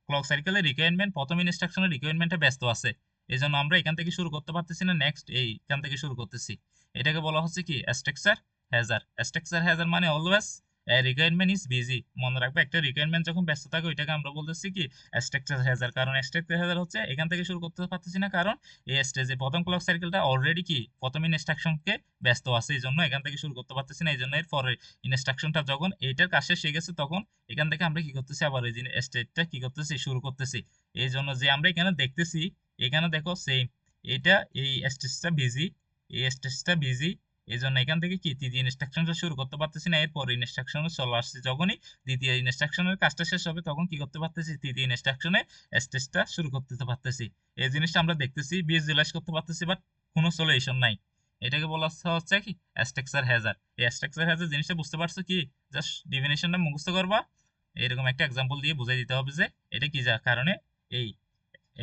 ক্লক সাইকেলের রিকোয়ারমেন্ট প্রথম ইনস্ট্রাকশনের রিকোয়ারমেন্টে ব্যস্ত আছে। এই জন্য আমরা এখান থেকে শুরু করতে পারতেছি না, নেক্সট এইখান থেকে শুরু করতেছি। এটাকে বলা হচ্ছে কি স্ট্রাকচার হ্যাজার্ড। স্ট্রাকচার হ্যাজার্ড মানে অলওয়েজ রিকোয়ারমেন্ট ইজ বিজি। মনে রাখবে একটা রিকোয়ারমেন্ট যখন ব্যস্ত থাকে ওইটাকে আমরা বলতেছি কি স্ট্রাকচার হ্যাজার্ড। কারণ স্ট্রাকচার হ্যাজার্ড হচ্ছে এখান থেকে শুরু করতে পারতেছি না, কারণ এই স্টেজে প্রথম ক্লক সাইকেলটা অলরেডি কি প্রথম ইনস্ট্রাকশনকে ব্যস্ত আছে, এই জন্য এখান থেকে শুরু করতে পারতেছি না। এই জন্য এর পরে ইনস্ট্রাকশনটা যখন এইটার কাজ শেষ হয়ে গেছে তখন এখান থেকে আমরা কি করতেছি, আবার এই স্টেজটা কি করতেছি, শুরু করতেছি। এই জন্য যে আমরা এখানে দেখতেছি, এখানে দেখো সেম এটা এই স্টেজটা বিজি, এই স্টেজটা বিজি। এই জন্য এখান থেকে কি তৃতীয় ইনস্ট্রাকশনটা শুরু করতে পারতেছি না। এরপর ইনস্ট্রাকশনে চলে আসছে, যখনই দ্বিতীয় ইনস্ট্রাকশনের কাজটা শেষ হবে তখন কি করতে পারতেছি, তৃতীয় ইনস্ট্রাকশনে স্টেজটা শুরু করতে পারতেছি। এই জিনিসটা আমরা দেখতেছি, ভিজুয়ালাইজ করতে পারতেছি, বাট কোনো সলিউশন নাই। এটাকে বলা হচ্ছে কি স্ট্রাকচার হ্যাজার্ড। এই স্ট্রাকচার হ্যাজার্ড জিনিসটা বুঝতে পারছো কি? জাস্ট ডেফিনেশনটা মুখস্থ করবা, এরকম একটা এক্সাম্পল দিয়ে বুঝাই দিতে হবে যে এটা কি যা কারণে এই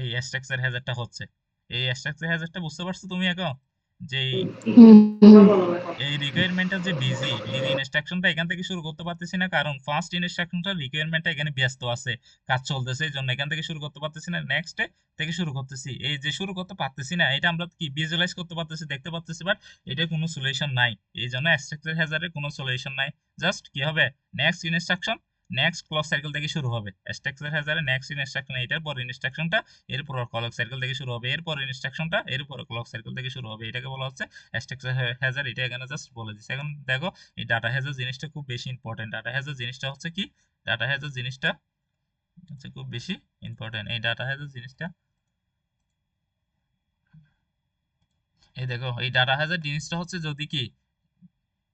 এই স্ট্রাকচার হ্যাজার্ডটা হচ্ছে। এই স্ট্রাকচার হ্যাজার্ডটা বুঝতে পারছো তুমি এখন? যে হুম, হুম। এই রিকোয়ারমেন্টটা যে বিজি বিজি ইনস্ট্রাকশনটা এখান থেকে শুরু করতে পারতেছি না, কারণ ফার্স্ট ইনস্ট্রাকশনটা রিকোয়ারমেন্টটা এখানে ব্যস্ত আছে, কাজ চলতেছে, এই জন্য এখান থেকে শুরু করতে পারতেছি না, নেক্সট থেকে শুরু করতেছি। এই যে শুরু করতে পারতেছি না এটা আমরা কি ভিজুয়ালাইজ করতে পারতেছি, দেখতে পারতেছি, বাট এটা কোনো সলিউশন নাই। এই জন্য স্ট্রাকচার হ্যাজার্ডের কোনো সলিউশন নাই। জাস্ট কি হবে, next instruction next clock cycle থেকে শুরু হবে। স্ট্রাকচার হ্যাজার্ডের নেক্সট ইনস্ট্রাকশন এটার পর ইনস্ট্রাকশনটা এরপর ক্লক সাইকেল থেকে শুরু হবে, এরপর ইনস্ট্রাকশনটা এরপর ক্লক সাইকেল থেকে শুরু হবে। এটাকে বলা হচ্ছে স্ট্রাকচার হ্যাজার্ড। এটা এখানে জাস্ট বলে দিচ্ছে। এখন দেখো এই ডাটা হ্যাজার্ড জিনিসটা খুব বেশি ইম্পর্টেন্ট। ডাটা হ্যাজার্ড জিনিসটা হচ্ছে কি, ডাটা হ্যাজার্ড জিনিসটা হচ্ছে খুব বেশি ইম্পর্টেন্ট। এই ডাটা হ্যাজার্ড জিনিসটা, এই দেখো এই ডাটা হ্যাজার্ড জিনিসটা হচ্ছে যদি কি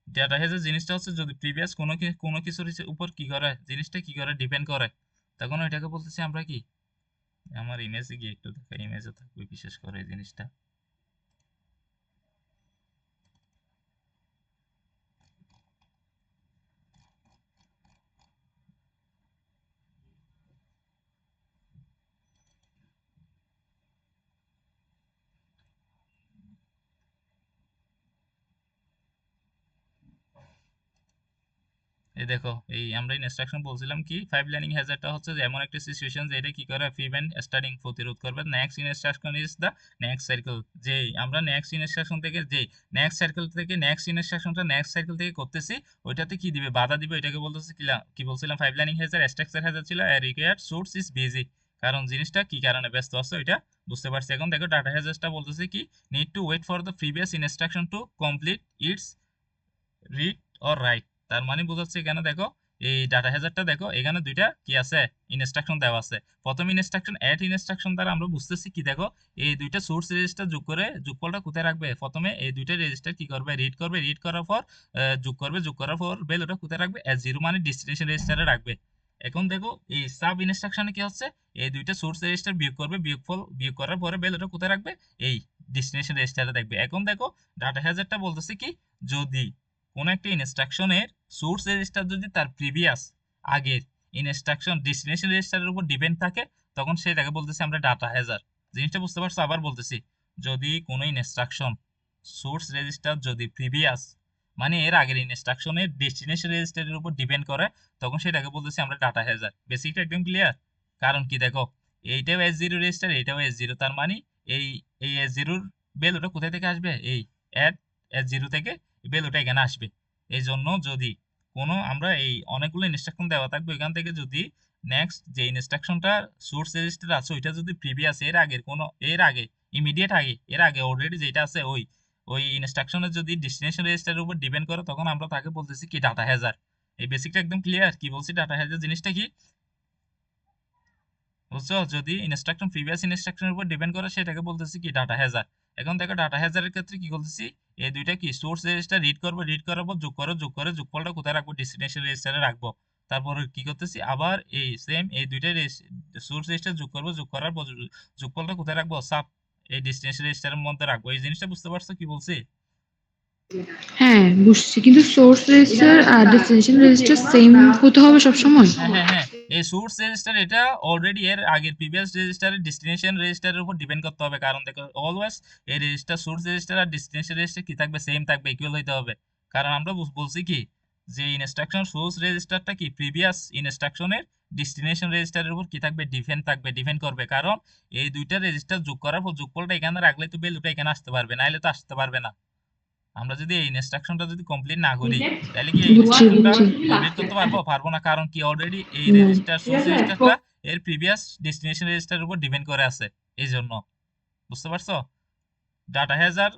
ডাটা হ্যাজার্ড জিনিসটা হচ্ছে যদি প্রিভিয়াস কোনো কিছুর উপর কি করে জিনিসটা কি করে ডিপেন্ড করে, তখন ওইটাকে বলতেছি আমরা কি, আমার ইমেজে গিয়ে একটু দেখা, ইমেজে থাকবে বিশেষ করে এই জিনিসটা। এই দেখো এই আমরা ইনস্ট্রাকশন বলছিলাম কি পাইপলাইনিং হ্যাজার্ডটা হচ্ছে যে এমন একটা সিচুয়েশন যে এটা কি করে প্রিভেন্ট স্টার্টিং প্রতিরোধ করবে। Next instruction is the next cycle, যে আমরা নেক্সট ইনস্ট্রাকশন থেকে যে নেক্সট সাইকেল থেকে নেক্সট ইনস্ট্রাকশনটা নেক্সট সাইকেল থেকে করতেছি ওইটাতে কি দিবে, বাধা দিবে। এটাকে বলতেছে কি বলছিলাম পাইপলাইনিং হ্যাজার্ড স্ট্রাকচার হ্যাজার্ড ছিল রিকোয়ার্ড সোর্স ইজ বিজি, কারণ জিনিসটা কি কারণে ব্যস্ত আছে ওইটা বুঝতে পারছি। এখন দেখো ডাটা হ্যাজার্ডটা বলতেছে কি need to wait for the previous instruction to complete its read or write. তার মানে বোঝাচ্ছে এখানে দেখো এই ডাটা হ্যাজারটা দেখো এখানে দুইটা কি আছে ইনস্ট্রাকশন দেওয়া আছে। প্রথম ইনস্ট্রাকশন অ্যাড ইনস্ট্রাকশন দ্বারা আমরা বুঝতেছি কি দেখো এই দুইটা সোর্স রেজিস্টার যোগ করে যোগফলটা কোথায় রাখবে, প্রথমে এই দুইটা রেজিস্টার কি করবে রিড করবে, রিড করার পর যোগ করবে, যোগ করার পর ভ্যালুটা কোথায় রাখবে এস জিরো মানে ডেস্টিনেশন রেজিস্টারে রাখবে। এখন দেখো এই সাব ইনস্ট্রাকশনে কি হচ্ছে এই দুইটা সোর্স রেজিস্টার বিয়োগ করবে, বিয়োগ করার পরে ভ্যালুটা কোথায় রাখবে এই ডেস্টিনেশন রেজিস্টারে দেখবে। এখন দেখো ডাটা হ্যাজারটা বলতেছে কি যদি কোন একটা ইনস্ট্রাকশনের সোর্স রেজিস্টার যদি তার প্রিভিয়াস আগের ইনস্ট্রাকশন ডেস্টিনেশন রেজিস্টারের উপর ডিপেন্ড থাকে তখন সেটাকে বলতেছি আমরা ডাটা হ্যাজার্ড। জিনিসটা বুঝতে পারছো? আবার বলতেছি, যদি কোনো ইনস্ট্রাকশন সোর্স রেজিস্টার যদি প্রিভিয়াস মানে এর আগের ইনস্ট্রাকশনের ডেস্টিনেশন রেজিস্টারের উপর ডিপেন্ড করে তখন সেটাকে বলতেছি আমরা ডাটা হ্যাজার্ড। বেসিকটা একদম ক্লিয়ার? কারণ কি দেখো এইটাও এস জিরো রেজিস্টার এইটাও এস জিরো, তার মানে এই এই এস জিরোর ভ্যালুটা কোথায় থেকে আসবে এই অ্যাড এস জিরো থেকে ভ্যালুটা এখানে আসবে। এই জন্য যদি কোনো আমরা এই অনেকগুলো ইনস্ট্রাকশন দেওয়া থাকবে এখান থেকে যদি নেক্সট যে ইনস্ট্রাকশনটা সোর্স রেজিস্টার আছে ওইটা যদি প্রিভিয়াস এর আগের কোনো এর আগে ইমিডিয়েট আগে এর আগে অলরেডি যেটা আছে ওই ওই ইনস্ট্রাকশনের যদি ডেস্টিনেশন রেজিস্টারের উপর ডিপেন্ড করে তখন আমরা তাকে বলতেছি কি ডাটা হ্যাজার্ড। এই বেসিকটা একদম ক্লিয়ার? কি বলছি ডাটা হ্যাজার্ড জিনিসটা কি বুঝছো? যদি ইনস্ট্রাকশন প্রিভিয়াস ইনস্ট্রাকশনের উপর ডিপেন্ড করে সেটাকে বলতেছি কি ডাটা হ্যাজার্ড। এখন দেখো ডাটা হ্যাজার্ডের ক্ষেত্রে কি বলতেছি এই দুইটা কি সোর্স রেজিস্টার রিড করবো, রিড করার পর যোগ করো, যোগ করে যোগফলটা কোথায় রাখবো ডেস্টিনেশন রেজিস্টারে রাখবো। তারপর কি করতেছি আবার এই সেম এই দুইটা সোর্স রেজিস্টার যোগ করবো, যোগ করার পর যোগফলটা কোথায় রাখবো সাব এই ডেস্টিনেশন রেজিস্টারের মধ্যে রাখবো। এই জিনিসটা বুঝতে পারছো কি বলছি? হ্যাঁ, বুঝছি। কিন্তু সোর্স রেজিস্টার আর ডেস্টিনেশন রেজিস্টার সেম হতে হবে সবসময়? হ্যাঁ হ্যাঁ হ্যাঁ, এই সোর্স রেজিস্টার এটা অলরেডি এর আগের প্রিভিয়াস রেজিস্টারের ডেস্টিনেশন রেজিস্টারের উপর ডিপেন্ড করতে হবে, কারণ দেখো অলওয়েজ এই রেজিস্টার সোর্স রেজিস্টার আর ডেস্টিনেশন রেজিস্টার কি থাকবে সেম থাকবে, ইকুয়াল হইতে হবে। কারণ আমরা বলছি কি যে ইনস্ট্রাকশন সোর্স রেজিস্টারটা কি প্রিভিয়াস ইনস্ট্রাকশনের ডেস্টিনেশন রেজিস্টারের উপর কি থাকবে ডিপেন্ড করবে, কারণ এই দুইটা রেজিস্টার যোগ করার পর যোগফলটা এখানে রাখলে তো ভ্যালুটা এখানে আসতে পারবে, নাইলে তো আসতে পারবে না। আমরা যদি এই ইনস্ট্রাকশনটা যদি কমপ্লিট না করি তাহলে কি এই বুঝছি, ইনস্ট্রাকশনটা বুঝছি। কমপ্লিট করতে পারবো? পারবো না, কারণ কি অলরেডি এই রেজিস্টার সোর্স রেজিস্টারটা এর প্রিভিয়াস ডেস্টিনেশন রেজিস্টারের উপর ডিপেন্ড করে আছে। এই জন্য বুঝতে পারছো? ডাটা হ্যাজার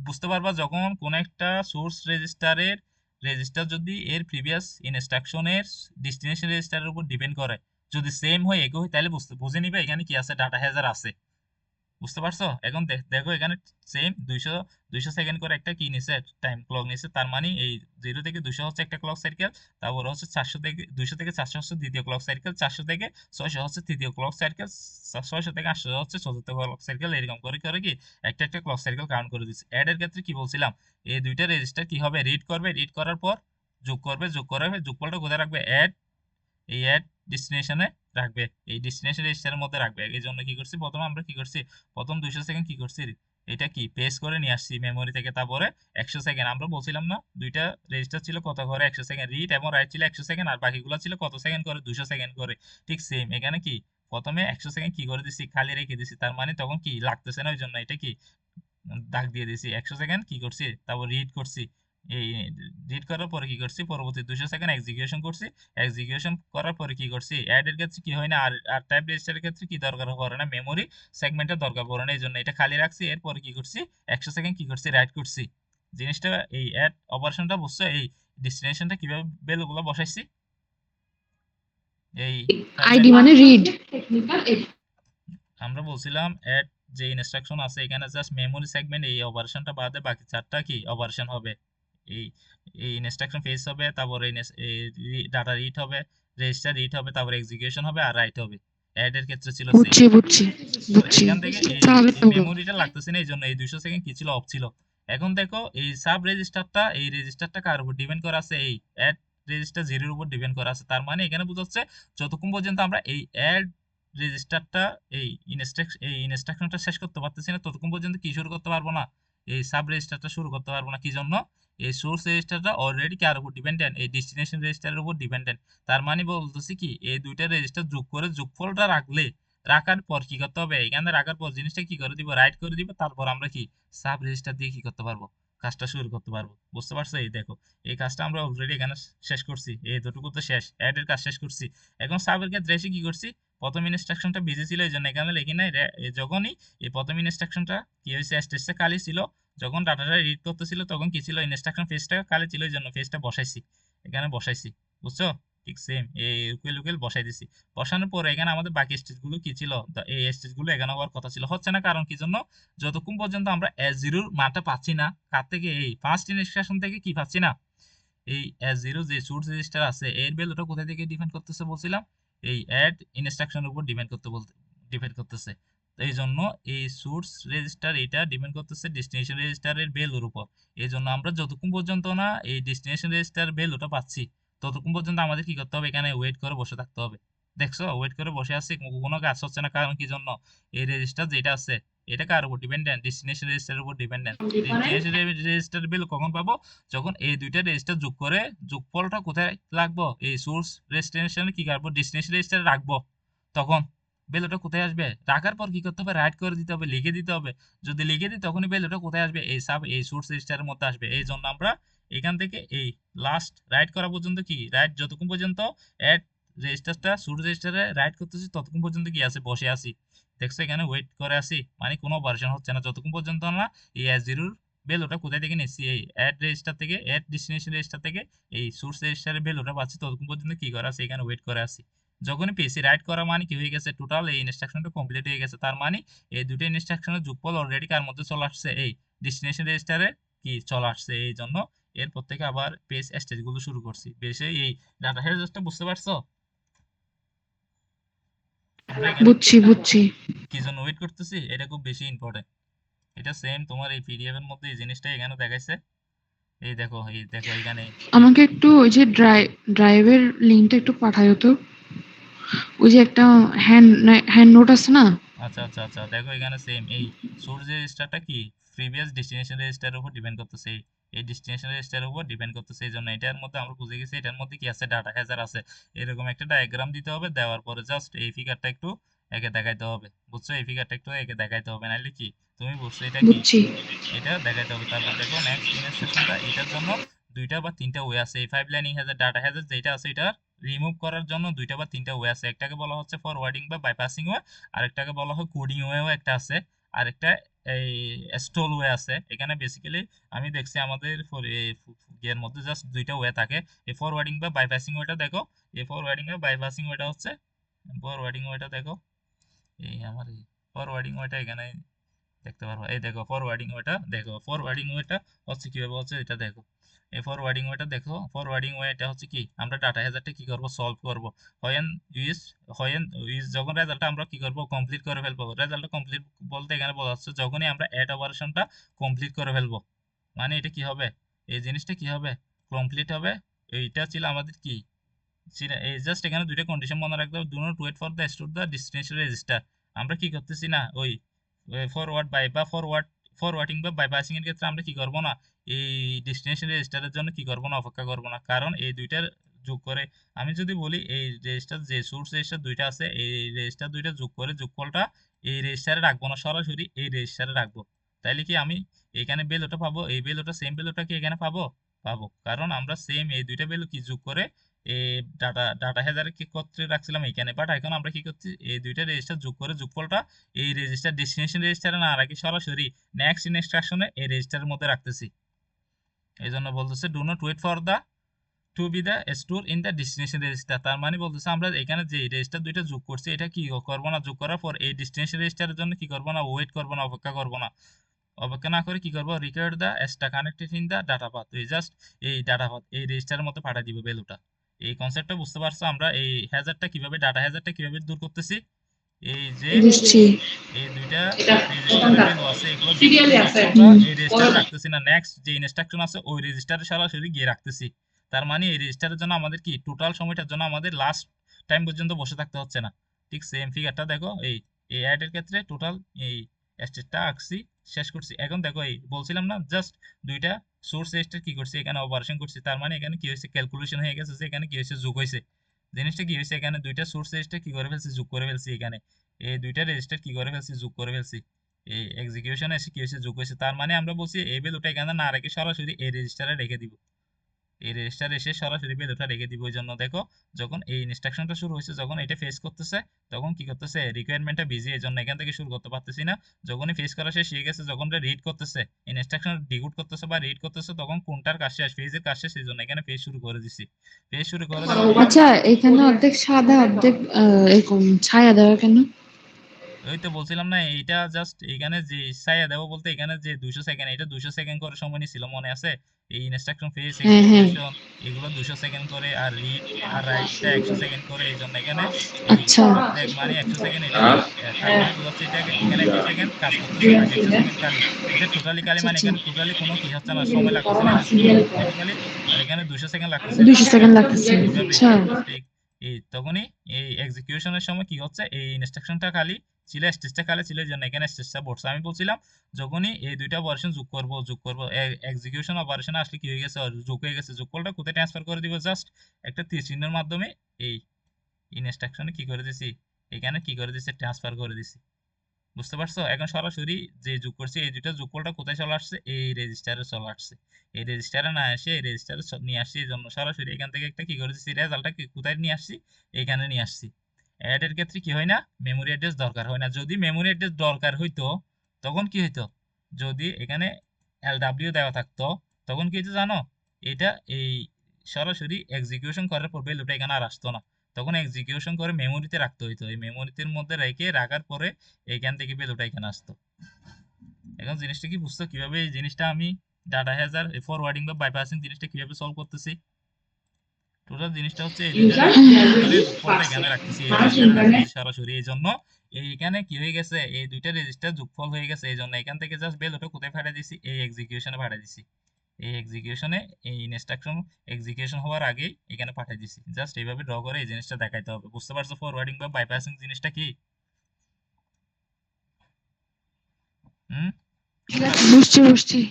বুঝতে পারবা যখন কোন একটা সোর্স রেজিস্টারের রেজিস্টার যদি এর প্রিভিয়াস ইনস্ট্রাকশনের ডেস্টিনেশন রেজিস্টারের উপর ডিপেন্ড করে, যদি সেম হয় একই হয় তাহলে বুঝে নিবে এখানে কি আছে ডাটা হ্যাজার আছে। বুঝতে পারছো? এখন দেখো এখানে সেম 200 সেকেন্ড করে একটা কি নিছে টাইম ক্লক নিছে, তার মানে এই 0 থেকে 200 হচ্ছে একটা ক্লক সাইকেল, তারপর হচ্ছে 400 থেকে 200 থেকে 400 হচ্ছে দ্বিতীয় ক্লক সাইকেল, 400 থেকে 600 হচ্ছে তৃতীয় ক্লক সাইকেল, 600 থেকে 800 হচ্ছে চতুর্থ ক্লক সাইকেল। এরকম করে করে কি একটা একটা ক্লক সাইকেল কাউন্ট করে দিচ্ছে। অ্যাড এর ক্ষেত্রে কি বলছিলাম এই দুইটা রেজিস্টার কি হবে রিড করবে, রিড করার পর যোগ করবে, যোগ করার পর যোগফলটা কোথায় রাখবে অ্যাড এই অ্যাড ডেস্টিনেশনে রাখবে, এই ডেস্টিনেশন রেজিস্টারের মধ্যে রাখবে। এই জন্য কি করছি প্রথমে আমরা কি করছি প্রথম 200 সেকেন্ড কি করছি এটা কি পেস্ট করে নিয়ে আসছি মেমোরি থেকে, তারপরে 100 সেকেন্ড আমরা বলছিলাম না দুইটা রেজিস্টার ছিল কত করে 100 সেকেন্ড রিড এবং রাইট ছিল 100 সেকেন্ড আর বাকিগুলো ছিল কত সেকেন্ড করে 200 সেকেন্ড করে। ঠিক সেম এখানে কি প্রথমে 100 সেকেন্ড কি করে দিছি খালি রেখে দিছি, তার মানে তখন কি লাগতেছে না ওই জন্য এটা কি দাগ দিয়ে দিছি। 100 সেকেন্ড কি করছি তারপর রিড করছি, এই রিড করার পরে কি করছি পরবর্তী 200 সেকেন্ড এক্সিকিউশন করছি, এক্সিকিউশন করার পরে কি করছি অ্যাড এর ক্ষেত্রে কি হয় না আর টাইপ রেজিস্টারের ক্ষেত্রে কি দরকার পড়ে না মেমোরি সেগমেন্টের দরকার পড়ে না, এই জন্য এটা খালি রাখছি। এরপরে কি করছি 100 সেকেন্ড কি করছি রাইট করছি। জিনিসটা এই অ্যাড অপারেশনটা বুঝছো? এই ডেস্টিনেশনটা কিভাবে ভ্যালুগুলো বসাইছি এই আইডি পাইপলাইন মানে রিড। আমরা বলছিলাম অ্যাড যে ইনস্ট্রাকশন আছে এখানে জাস্ট মেমোরি সেগমেন্ট এই অপারেশনটা বাদে বাকি চারটা কি অপারেশন হবে। এই এই ইনস্ট্রাকশন ফেস হবে, তারপরে ডাটা রিড হবে, রেজিস্টার রিড হবে, তারপরে এক্সিকিউশন হবে আর রাইট হবে। অ্যাড এর ক্ষেত্রে ছিল সেম। বুঝছি, বুঝছি, তো বুঝছি। এখান থেকে এই তাহলে এই তো মেমোরিটা লাগতেছে না, এই জন্য এই 200 সেকেন্ড কি ছিল অফ ছিল। এখন দেখো এই সাব রেজিস্টারটা এই রেজিস্টারটা কার উপর ডিপেন্ড করা আছে এই অ্যাড রেজিস্টার 0 এর উপর ডিপেন্ড করা আছে, তার মানে এখানে বোঝাচ্ছে যতক্ষণ পর্যন্ত আমরা এই অ্যাড রেজিস্টারটা এই ইনস্ট্রাকশনটা শেষ করতে পারতেছি না ততক্ষণ পর্যন্ত কি শুরু করতে পারবো না এই সাব রেজিস্টারটা শুরু করতে পারবো না। কি জন্য? এই সোর্স রেজিস্টারটা অলরেডি কার উপর ডিপেন্ডেন্ট? এই ডেস্টিনেশন রেজিস্টারের উপর ডিপেন্ডেন্ট। তার মানে বলতেছি কি, এই দুইটা রেজিস্টার যোগ করে যোগফলটা রাখার পর কি করতে হবে? এখানে রাখার পর জিনিসটা কি করে দিব? রাইট করে দিব। তারপর আমরা কি সাব রেজিস্টার দিয়ে কি করতে পারবো? কাজটা শুরু করতে পারবো। বুঝতে পারছো? এই দেখো, এই কাজটা আমরা অলরেডি এখানে শেষ করছি। এই দুটুকু তো শেষ, অ্যাড এর কাজ শেষ করছি। এখন সাবের ক্ষেত্রে এসে কি করছি? প্রথম ইনস্ট্রাকশনটা বিজি ছিল, এই জন্য এখানে লিখি নাই। যখনই এই প্রথম ইনস্ট্রাকশনটা কি হয়েছে, স্টেজটা খালি ছিল, যখন ডাটাটা রিড করতেছিল তখন কি ছিল? ইনস্ট্রাকশন ফেজটা খালি ছিল, এই জন্য ফেজটা বসাইছি, এখানে বসাইছি। বুঝছো? ঠিক সেম এই ইকুয়াল বসাই দিছি। বসানোর পরে এখানে আমাদের বাকি স্টেজগুলো কি ছিল? এই স্টেজগুলো এখানে হওয়ার কথা ছিল, হচ্ছে না। কারণ কি জন্য? যতক্ষণ পর্যন্ত আমরা S0 এর মানটা পাচ্ছি না, কার থেকে? এই ফার্স্ট ইনস্ট্রাকশন থেকে কি পাচ্ছি না? এই S0 যে সোর্স রেজিস্টার আছে, এর ভ্যালুটা কোথা থেকে ডিপেন্ড করতেছে বলছিলাম? এই অ্যাড ইনস্ট্রাকশনের উপর ডিপেন্ড করতেছে। তো এই জন্য এই সোর্স রেজিস্টার এটা ডিপেন্ড করতেছে ডেস্টিনেশন রেজিস্টারের ভ্যালুর উপর। এই জন্য আমরা যতক্ষণ পর্যন্ত না এই ডেস্টিনেশন রেজিস্টার ভ্যালুটা পাচ্ছি, ততক্ষণ পর্যন্ত আমাদের কি করতে হবে? এখানে ওয়েট করে বসে থাকতে হবে। দেখছো, ওয়েট করে বসে আছি, কোনো কাজ হচ্ছে না। কারণ কি জন্য? এই রেজিস্টার যেটা আছে, এটা কার উপর ডিপেন্ডেন্ট? ডেস্টিনেশন রেজিস্টারের উপর ডিপেন্ডেন্ট। ডেস্টিনেশন রেজিস্টার ভ্যালু কখন পাবো? যখন এই দুইটা রেজিস্টার যোগ করে যোগফলটা কোথায় রাখবো? এই সোর্স রেজিস্ট্রেশনে কি করবো? ডেস্টিনেশন রেজিস্টারে রাখবো। তখন ভ্যালুটা কোথায় আসবে? রাখার পর কি করতে হবে? রাইট করে দিতে হবে, লিখে দিতে হবে। যদি লিখে দিই তখনই ভ্যালুটা কোথায় আসবে? এই সোর্স রেজিস্টারের মধ্যে আসবে। এই জন্য আমরা এখান থেকে এই লাস্ট রাইট করা পর্যন্ত কি, রাইট যতক্ষণ পর্যন্ত অ্যাড রেজিস্টারটা সোর্স রেজিস্টারে রাইট করতেছি ততক্ষণ পর্যন্ত কি আছে? বসে আছি। দেখছো, এখানে ওয়েট করে আছি, মানে কোনো ভার্সন হচ্ছে না যতক্ষণ পর্যন্ত না এই S0 ভ্যালুটা কোথায় থেকে নিচ্ছি? এই অ্যাড রেজিস্টার থেকে, অ্যাড ডেস্টিনেশন রেজিস্টার থেকে এই সোর্স রেজিস্টারের ভ্যালুটা পাচ্ছি, ততক্ষণ পর্যন্ত কি করা আছে? এখানে ওয়েট করে আছি। যখনই পেয়েছি রাইট করা, মানে কি হয়ে গেছে? টোটাল এই ইনস্ট্রাকশনটা কমপ্লিট হয়ে গেছে। তার মানে এই দুটো ইনস্ট্রাকশনের যোগফল অলরেডি কার মধ্যে চলে আসছে? এই ডেস্টিনেশন রেজিস্টারে কি চলে আসছে। এই জন্য এরপর থেকে আবার পেজ স্টেজ গুলো শুরু করছি। বেশি এই ডাটা হেডারটা বুঝতে পারছো? আমরা এখানে বুঝছি। কি জন্য ওয়েট করতেছি? এটা খুব বেশি ইম্পর্টেন্ট। এটা সেম তোমার এই পিডিএফ এর মধ্যে এই জিনিসটা এখানে দেখাইছে। এই দেখো এখানে এই আমাকে একটু ওই যে ড্রাইভের লিঙ্কটা একটু পাঠায়ো তো। ওই যে একটা হ্যান্ড নোট আছে না? আচ্ছা, দেখো এখানে সেম এই সোর্স রেজিস্টারটা কি প্রিভিয়াস ডেস্টিনেশন রেজিস্টারের উপর ডিপেন্ড করতেছে। এই ডেস্টিনেশন রেজিস্টারের উপর ডিপেন্ড করতেছে। এই জন্য এটার মধ্যে আমরা বুঝে গেছি এটার মধ্যে কি আছে? ডাটা হ্যাজার আছে। এরকম একটা ডায়াগ্রাম দিতে হবে, দেওয়ার পরে জাস্ট এই ফিগারটা একটু একে দেখাইতে হবে। বুঝছো? এই ফিগারটা একটু একে দেখাইতে হবে, নাহলে কি তুমি বুঝছো এটা কি, বুঝছি। এটা দেখাইতে হবে। তারপর দেখো নেক্সট ইনস্ট্রাকশনটা, এটার জন্য দুইটা বা তিনটা ওয়ে আছে। এই পাইপলাইনিং হ্যাজার ডাটা হ্যাজার যেটা আছে, এটা রিমুভ করার জন্য দুইটা বা তিনটা ওয়ে আছে। একটাকে বলা হচ্ছে ফরওয়ার্ডিং বা বাইপাসিং ওয়ে, আরেকটাকে বলা হয় কোডিং ওয়েও একটা আছে, আরেকটা এই স্টল ওয়ে আছে। এখানে বেসিক্যালি আমি দেখছি আমাদের এর মধ্যে জাস্ট দুইটা ওয়ে থাকে। এই ফরওয়ার্ডিং বা বাইপাসিং ওয়েটা দেখো, এই ফরওয়ার্ডিং বা বাইপাসিং ওয়েটা হচ্ছে, ফরওয়ার্ডিং ওয়েটা দেখো, এই আমার এই ফরওয়ার্ডিং ওয়েটা এখানে দেখতে পারবো। এই দেখো ফরওয়ার্ডিং ওয়েটা দেখো, ফরওয়ার্ডিং ওয়েটা হচ্ছে কিভাবে হচ্ছে এটা দেখো। এই ফরওয়ার্ডিং ওয়েটা দেখো, ফরওয়ার্ডিং ওয়েটা হচ্ছে কি, আমরা ডাটা হ্যাজারটা কি করব? সলভ করব। হোয়েন ইউজ হোয়েন ইউজ যখন রেজাল্টটা আমরা কি করব? কমপ্লিট করে ফেলবো। রেজাল্টটা কমপ্লিট বলতে এখানে বলা হচ্ছে যখনই আমরা অ্যাড অপারেশনটা কমপ্লিট করে ফেলবো, মানে এটা কি হবে? এই জিনিসটা কি হবে? কমপ্লিট হবে। এইটা ছিল আমাদের কি এই জাস্ট এখানে দুইটা কন্ডিশন মনে রাখতে হবে। Do not wait for the store the destination register. আমরা কি করতেছি না, ওই ফরওয়ার্ড বাই বা ফরওয়ার্ডিং বা বাইপাসিং এর ক্ষেত্রে আমরা কি করব না, এই ডেস্টিনেশন রেজিস্টারের জন্য কি করব না, অপেক্ষা করব না। কারণ এই দুইটার যোগ করে, আমি যদি বলি এই রেজিস্টার যে সোর্স রেজিস্টার দুইটা আছে, এই রেজিস্টার দুইটা যোগ করে যোগফলটা এই রেজিস্টারে রাখবো না, সরাসরি এই রেজিস্টারে রাখবো। তাইলে কি আমি এখানে ভ্যালুটা পাবো? এই ভ্যালুটা সেম ভ্যালুটা কি এখানে পাবো। কারণ আমরা সেম এই দুইটা ভ্যালু কি যোগ করে এই ডাটা হেজারে কি করতে রাখছিলাম এখানে। বাট এখন আমরা কি করছি? এই দুইটা রেজিস্টার যোগ করে যোগফলটা এই রেজিস্টার ডেস্টিনেশন রেজিস্টারে না রাখি, সরাসরি নেক্সট ইনস্ট্রাকশনে এই রেজিস্টারের মধ্যে রাখতেছি। এই জন্য বলতেছে do not wait for the to be the store in the destination register. তার মানে বলতেছে আমরা এখানে যে রেজিস্টার দুইটা যোগ করছি, এটা কি করবো না, যোগ করার পর এই ডেস্টিনেশন রেজিস্টারের জন্য কি করবো না, ওয়েট করবো না, অপেক্ষা করবো না। অপেক্ষা না করে কি করবো? Require the extra connected in the data path. এই জাস্ট এই ডাটা পাথ এই রেজিস্টারের মধ্যে পাঠিয়ে দিব ভ্যালুটা। এই কনসেপ্টটা বুঝতে পারছো? আমরা এই হ্যাজারটা কিভাবে, ডাটা হ্যাজারটা কিভাবে দূর করতেছি? এই যে বুঝছি। এই দুইটা রেজিস্টারের ভ্যালু আছে, এগুলো যোগ করে জাস্ট আমরা এই রেজিস্টারে রাখতেছি না, নেক্সট যে ইনস্ট্রাকশন আছে ওই রেজিস্টারে সরাসরি গিয়ে রাখতেছি। তার মানে এই রেজিস্টারের জন্য আমাদের কি টোটাল সময়টার জন্য আমাদের লাস্ট টাইম পর্যন্ত বসে থাকতে হচ্ছে না। ঠিক সেম ফিগারটা দেখো, এই এই অ্যাড এর ক্ষেত্রে টোটাল এই স্টেজটা আঁকছি, শেষ করছি। এখন দেখো এই বলছিলাম না জাস্ট দুইটা সোর্স রেজিস্টার কি করছি এখানে অপারেশন করছি, তার মানে এখানে কি হয়েছে ক্যালকুলেশন হয়ে গেছে যে এখানে কি হয়েছে যোগ হয়েছে। জিনিসটা কি হয়েছে এখানে দুইটা সোর্স রেজিস্টার কি করে ফেলছি যোগ করে ফেলছি, এখানে এই দুইটা রেজিস্টার কি করে ফেলছি যোগ করে ফেলছি, এই এক্সিকিউশনে এসে কি হয়েছে যোগ হয়েছে। তার মানে আমরা বলছি এই ভ্যালুটা এখানে না রেখে সরাসরি এই রেজিস্টারে রেখে দিব, এই রেজিস্টার এসে সরাসরি ভ্যালুটা রেখে দিব। ওই জন্য দেখো যখন এই ইনস্ট্রাকশনটা শুরু হয়েছে যখন এটা ফেস করতেছে তখন কি করতেছে রিকোয়ারমেন্টটা বিজি, এই জন্য এখান থেকে শুরু করতে পারতেছি না। যখনই ফেস করা শেষ হয়ে গেছে যখন রিড করতেছে ইনস্ট্রাকশন ডিকোড করতেছে বা রিড করতেছে তখন কোনটার কাজ শেষ, ফেজের কাজ শেষ, এই জন্য এখানে ফেজ শুরু করে দিছি। ফেজ শুরু করে দেওয়ার পর আচ্ছা, এখানে অর্ধেক সাদা অর্ধেক এরকম ছায়া দেওয়া কেন? ওই তো বলছিলাম না এইটা জাস্ট এখানে যে ছায়া দেবো বলতে এখানে যে 200 সেকেন্ড, এটা 200 সেকেন্ড করে সময় নিছিল মনে আছে, এই ইনস্ট্রাকশন ফেস হ্যাঁ, হ্যাঁ। এক্সিকিউশন এগুলো 200 সেকেন্ড করে, আর রিড আর রাইটটা 100 সেকেন্ড করে, এই জন্য এখানে এই আচ্ছা। অর্ধেক মানে 100 সেকেন্ড এটা তার মানে বোঝাচ্ছে এটা এখানে 100 সেকেন্ড কাজ করতেছে, বাকি 100 সেকেন্ড খালি। এটা টোটালি খালি আচ্ছা, মানে আচ্ছা। এখানে টোটালি কোনো কি হচ্ছে না, সময় লাগতেছে না, এটা শুধু অটোমেটিক্যালি, আর এখানে 200 সেকেন্ড লাগতেছে 200 সেকেন্ড লাগতেছে। এইভাবে। আচ্ছা। জাস্ট এই তখনই এই এক্সিকিউশনের সময় কি হচ্ছে এই ইনস্ট্রাকশনটা খালি ছিল, স্টেজটা খালি ছিল, এই জন্য এখানে স্টেজটা বসছে। আমি বলছিলাম যখনই এই দুইটা অপারেশন যোগ করব এক্সিকিউশন অপারেশন আসলে কি হয়ে গেছে যোগ হয়ে গেছে, যোগফলটা কোথায় ট্রান্সফার করে দিব জাস্ট একটা তীর চিহ্নের মাধ্যমে এই ইনস্ট্রাকশনে কি করে দিছি এখানে কি করে দিছি ট্রান্সফার করে দিছি। বুঝতে পারছো? এখন সরাসরি যে যোগ করছি এই দুইটা যোগফলটা কোথায় চলে আসছে এই রেজিস্টারে চলে আসছে, এই রেজিস্টারে না এসে এই রেজিস্টারে নিয়ে আসছি, এই জন্য সরাসরি এখান থেকে একটা কি করে দিচ্ছি রেজাল্টটা কোথায় নিয়ে আসছি এখানে নিয়ে আসছি। অ্যাড এর ক্ষেত্রে কি হয় না মেমোরি অ্যাড্রেস দরকার হয় না, যদি মেমোরি অ্যাড্রেস দরকার হইতো তখন কি হইতো যদি এখানে এলডব্লিউ দেওয়া থাকতো তখন কি হইতো জানো, এটা এই সরাসরি এক্সিকিউশন করার পর ভ্যালুটা এখানে আর আসতো না, তখন এক্সিকিউশন করে মেমোরিতে রাখতে হইতো, এই মেমোরিতে মধ্যে রেখে রাখার পরে এইখান থেকে ভ্যালুটা এখানে আসতো। এখন জিনিসটা কি বুঝছো কিভাবে এই জিনিসটা আমি ডাটা হ্যাজার ফরওয়ার্ডিং বা বাইপাসিং জিনিসটা কিভাবে সলভ করতেছি। টোটাল জিনিসটা হচ্ছে এই দুইটা রেজিস্টারের যোগফলটা এখানে রাখতেছি, এই রেজিস্টারে রাখতেছি সরাসরি, এই জন্য এইখানে কি হয়ে গেছে এই দুইটা রেজিস্টার যোগফল হয়ে গেছে, এই জন্য এখান থেকে জাস্ট ভ্যালুটা কোথায় পাঠিয়ে দিছি এই এক্সিকিউশনে পাঠিয়ে দিছি, এই এক্সিকিউশনে এই ইনস্ট্রাকশন এক্সিকিউশন হওয়ার আগেই এখানে পাঠিয়ে দিছি। জাস্ট এইভাবে ড্র করে এই জিনিসটা দেখাইতে হবে। বুঝতে পারছো ফরওয়ার্ডিং বা বাইপাসিং জিনিসটা কি? হুম, বুঝতে পারছো? বুঝছি।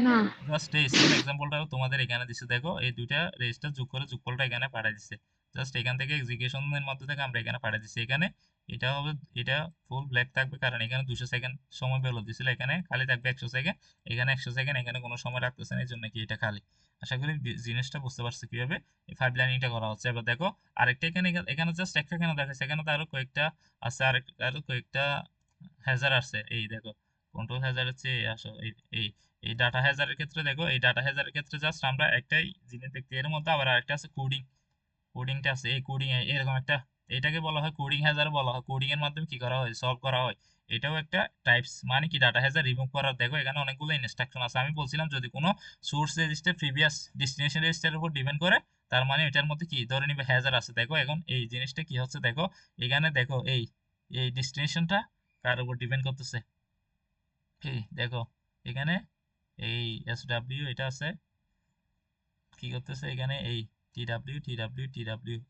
না। জাস্ট এই সেম এক্সাম্পলটাও তোমাদের এখানে দিছে, দেখো এই দুইটা রেজিস্টার যোগ করে যোগফলটা এখানে পাঠিয়ে দিছে, জাস্ট এখান থেকে এক্সিকিউশনের মধ্যে থেকে আমরা এখানে পাঠিয়ে দিছি। এখানে এটা হবে এটা ফুল ব্ল্যাক থাকবে কারণ এখানে 200 সেকেন্ড সময় বের দিছিল, এখানে খালি থাকবে 100 সেকেন্ড, এখানে 100 সেকেন্ড, এখানে কোনো সময় রাখতেছে না, এই জন্য কি এটা খালি। আশা করি জিনিসটা বুঝতে পারছো কিভাবে এই পাইপ লাইনিংটা করা হচ্ছে। এবার দেখো আরেকটা এখানে এখানে জাস্ট একটা কেন দেখাচ্ছে, এখানে তো আরো কয়েকটা আছে, আরো কয়েকটা হ্যাজার আছে, এই দেখো কন্ট্রোল হ্যাজার হচ্ছে আসো এই এই ডাটা হ্যাজারের ক্ষেত্রে দেখো এই ডাটা হ্যাজারের ক্ষেত্রে জাস্ট আমরা একটাই জিনিস দেখতে, এর মধ্যে আবার আরেকটা আছে কোডিংটা আছে, এই কোডিং এরকম একটা, এটাকে বলা হয় কোডিং হ্যাজার বলা হয়, কোডিং এর মাধ্যমে কি করা হয় সলভ করা হয়। এটাও একটা টাইপস মানে কি ডাটা হ্যাজার রিমুভ করার। দেখো এখানে অনেকগুলো ইনস্ট্রাকশন আছে, আমি বলছিলাম যদি কোনো সোর্স রেজিস্টার প্রিভিয়াস ডেস্টিনেশন রেজিস্টারের উপর ডিপেন্ড করে তার মানে এটার মধ্যে কি ধরে নিবে হ্যাজার আছে। দেখো এখন এই জিনিসটা কি হচ্ছে দেখো এখানে দেখো এই এই ডেস্টিনেশনটা কার উপর ডিপেন্ড করতেছে, এই দেখো এখানে এই এসডব্লিউ এটা আছে কি করতেছে এখানে এই টি ডাব্লিউ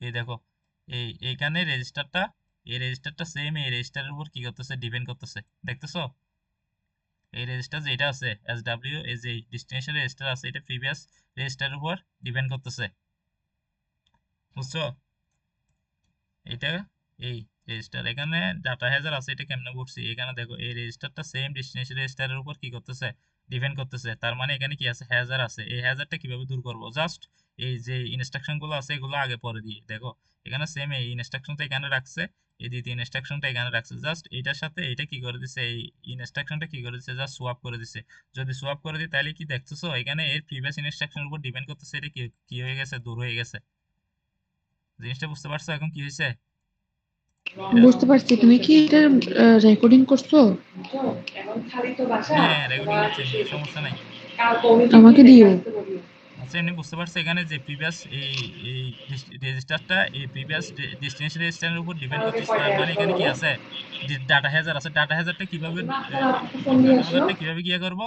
এই দেখো এইখানে রেজিস্টারটা এই রেজিস্টারটা সেম এই রেজিস্টারের উপর কি করতেছে ডিপেন্ড করতেছে, দেখতেছো এই রেজিস্টার যেটা আছে এসডব্লিউ এই যে ডেস্টিনেশন রেজিস্টার আছে এটা প্রিভিয়াস রেজিস্টারের উপর ডিপেন্ড করতেছে। বুঝছো এটা এই রেজিস্টার এখানে ডাটা হ্যাজার আছে এটা কেমনে করছি, এখানে দেখো এই রেজিস্টারটা সেম ডেস্টিনেশন রেজিস্টারের উপর কি করতেছে ডিপেন্ড করতেছে, তার মানে এখানে কি আছে হ্যাজার আছে, এই হ্যাজারটা কিভাবে দূর করব জাস্ট এই যে ইনস্ট্রাকশন গুলো আছে এগুলো আগে পরে দিয়ে দেখো এখানে সেম এই ইনস্ট্রাকশনটা এখানে রাখছে, এই দ্বিতীয় ইনস্ট্রাকশনটা এখানে রাখছে, জাস্ট এটার সাথে এটা কি করে দিছে এই ইনস্ট্রাকশনটা কি করে দিছে জাস্ট সোয়াপ করে দিছে। যদি সোয়াপ করে দিই তাহলে কি দেখতেছো এখানে এর প্রিভিয়াস ইনস্ট্রাকশনের উপর ডিপেন্ড করতেছে, এটা কি কি হয়ে গেছে দূর হয়ে গেছে। জিনিসটা বুঝতে পারছো এখন কি হয়েছে? বুঝতে পারছি। তুমি কি এটা রেকর্ডিং করছো? হ্যাঁ রেকর্ডিং করছি এমনি সমস্যা নাই। আমাকে দিও। আচ্ছা এমনি বুঝতে পারছো এখানে যে প্রিভিয়াস এই এই রেজিস্টারটা এই প্রিভিয়াস ডেস্টিনেশন রেজিস্টারের উপর ডিপেন্ড করতেছে, তার মানে এখানে কি আছে ডাটা হ্যাজার আছে, ডাটা হ্যাজারটা কিভাবে ডাটা হ্যাজারটা কিভাবে কি করব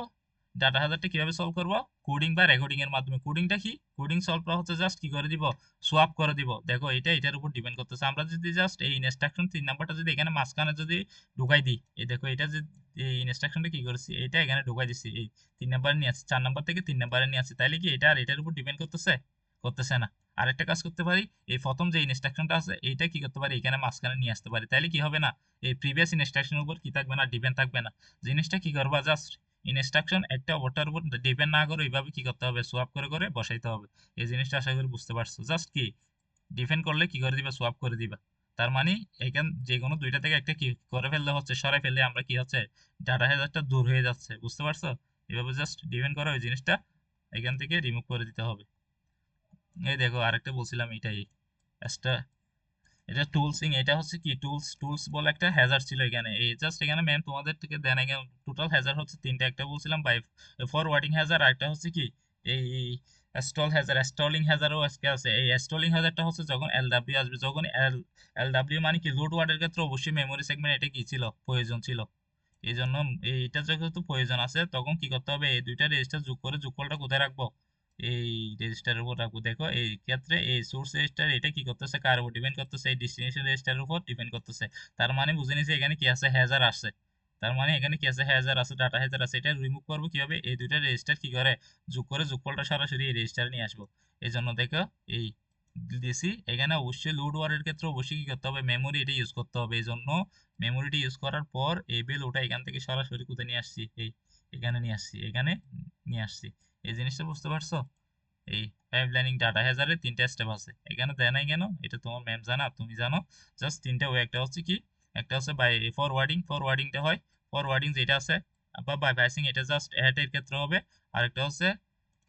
ডাটা হাজারটা কিভাবে সলভ করব, কোডিং বা রেকর্ডিং এর মাধ্যমে। কোডিংটা কি, কোডিং সলভ করা হচ্ছে জাস্ট কি করে দিব, সোয়াপ করে দিব। দেখো এটা এটার উপর ডিপেন্ড করতেছে। আমরা যদি জাস্ট এই ইনস্ট্রাকশন 3 নাম্বারটা যদি এখানে মাঝখানে যদি ঢুকাই দিই, এই দেখো এটা যে এই ইনস্ট্রাকশনটা কি করেছি, এটা এখানে ঢুকাই দিচ্ছি, এই 3 নাম্বারে নিয়ে আসছি, 4 নাম্বার থেকে 3 নাম্বারে নিয়ে আসছি, তাইলে কি এটা আর এটার উপর ডিপেন্ড করতেছে, করতেছে না। আরেকটা কাজ করতে পারি, এই প্রথম যে ইনস্ট্রাকশনটা আছে এইটা কি করতে পারি, এখানে মাঝখানে নিয়ে আসতে পারি, তাইলে কি হবে না, এই প্রিভিয়াস ইনস্ট্রাকশনের উপর কি থাকবে না, ডিপেন্ড থাকবে না। জিনিসটা কি করবা, জাস্ট ইনস্ট্রাকশন একটা ওটার উপর ডিপেন্ড না করে এইভাবে কি করতে হবে, সোয়াপ করে করে বসাইতে হবে। এই জিনিসটা আশা করি বুঝতে পারছো। জাস্ট কি ডিপেন্ড করলে কি করে দিবা, সোয়াপ করে দিবা। তার মানে এখান যে কোনো দুইটা থেকে একটা কি করে ফেললে হচ্ছে, সরাই ফেললে আমরা কি হচ্ছে, ডাটা হেজারটা দূর হয়ে যাচ্ছে, বুঝতে পারছো। এভাবে জাস্ট ডিপেন্ড করা ওই জিনিসটা এখান থেকে রিমুভ করে দিতে হবে। এই দেখো আরেকটা বলছিলাম এটাই, এটা টুলসিং, এটা হচ্ছে কি টুলস, টুলস বলে একটা হ্যাজার ছিল এখানে। এই জাস্ট এখানে ম্যাম তোমাদের থেকে দেন এখানে টোটাল হ্যাজার হচ্ছে তিনটা, একটা বলছিলাম বাই ফরওয়ার্ডিং হ্যাজার, আর একটা হচ্ছে কি এই স্টল হ্যাজার, স্টলিং হ্যাজারও আজকে আছে। এই স্টলিং হ্যাজারটা হচ্ছে যখন এলডব্লিউ আসবে, যখন এলডব্লিউ মানে কি লোড ওয়ার্ডের ক্ষেত্রে অবশ্যই মেমোরি সেগমেন্ট এটা কি ছিল, প্রয়োজন ছিল। এই জন্য এইটা যেহেতু প্রয়োজন আছে, তখন কি করতে হবে, এই দুইটা রেজিস্টার যোগ করে যোগফলটা কোথায় রাখবো, এই রেজিস্টারের উপর রাখবো। দেখো এই ক্ষেত্রে এই সোর্স রেজিস্টার এটা কি করতেছে, কার উপর ডিপেন্ড করতেছে, এই ডেস্টিনেশন রেজিস্টারের উপর ডিপেন্ড করতেছে। তার মানে বুঝে নিছি এখানে কি আছে, হ্যাজার আছে। তার মানে এখানে কি আছে, হ্যাজার আছে, ডাটা হ্যাজার আছে। এটা রিমুভ করবো কিভাবে, এই দুইটা রেজিস্টার কি করে যোগ করে যোগফলটা সরাসরি এই রেজিস্টারে নিয়ে আসবো। এই জন্য দেখো এই দিছি এখানে অবশ্যই লোড ওয়ার্ডের ক্ষেত্রে অবশ্যই কি করতে হবে, মেমোরি এটা ইউজ করতে হবে। এই জন্য মেমোরিটি ইউজ করার পর এই বেল ওটা এখান থেকে সরাসরি কোথায় নিয়ে আসছি, এই এখানে নিয়ে আসছি, এখানে নিয়ে আসছি। এই জিনিসটা বুঝতে পারছো। এই পাইপলাইনিং ডাটা হ্যাজারের 3টা স্টেপ আছে, এখানে দেয় নাই কেন, এটা তোমার ম্যাম জানা, তুমি জানো। জাস্ট 3টা ওয়ে, একটা হচ্ছে কি, একটা হচ্ছে বাই ফরওয়ার্ডিং, ফরওয়ার্ডিংটা হয় ফরওয়ার্ডিং যেটা আছে, বা বাই পাইসিং এটা জাস্ট অ্যাড এর ক্ষেত্রে হবে। আরেকটা হচ্ছে